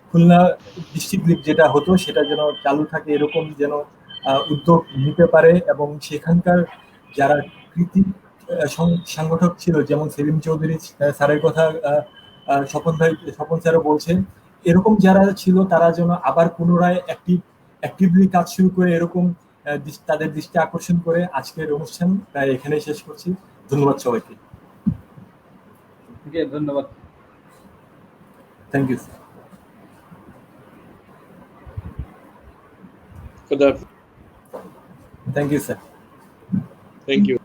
খুলনা ডিস্ট্রিক্ট লিগ যেটা হতো সেটা যেন চালু থাকে, এরকম যেন উদ্যোগ নিতে পারে, এবং সেখানকার যারা কৃতি সংগঠক ছিল, যেমন সেলিম চৌধুরী স্যারের কথা স্বপন স্যারও বলছেন, এরকম যারা ছিল তারা যেন আবার পুনরায় অ্যাক্টিভলি কাজ শুরু করে, এরকম তাদের দৃষ্টি আকর্ষণ করে। আজকের অনুষ্ঠান প্রায় এখানেই শেষ করছি। ধন্যবাদ সবাইকে।
ধন্যবাদ।
Thank you.
খুদা।
Thank you sir.
Thank you.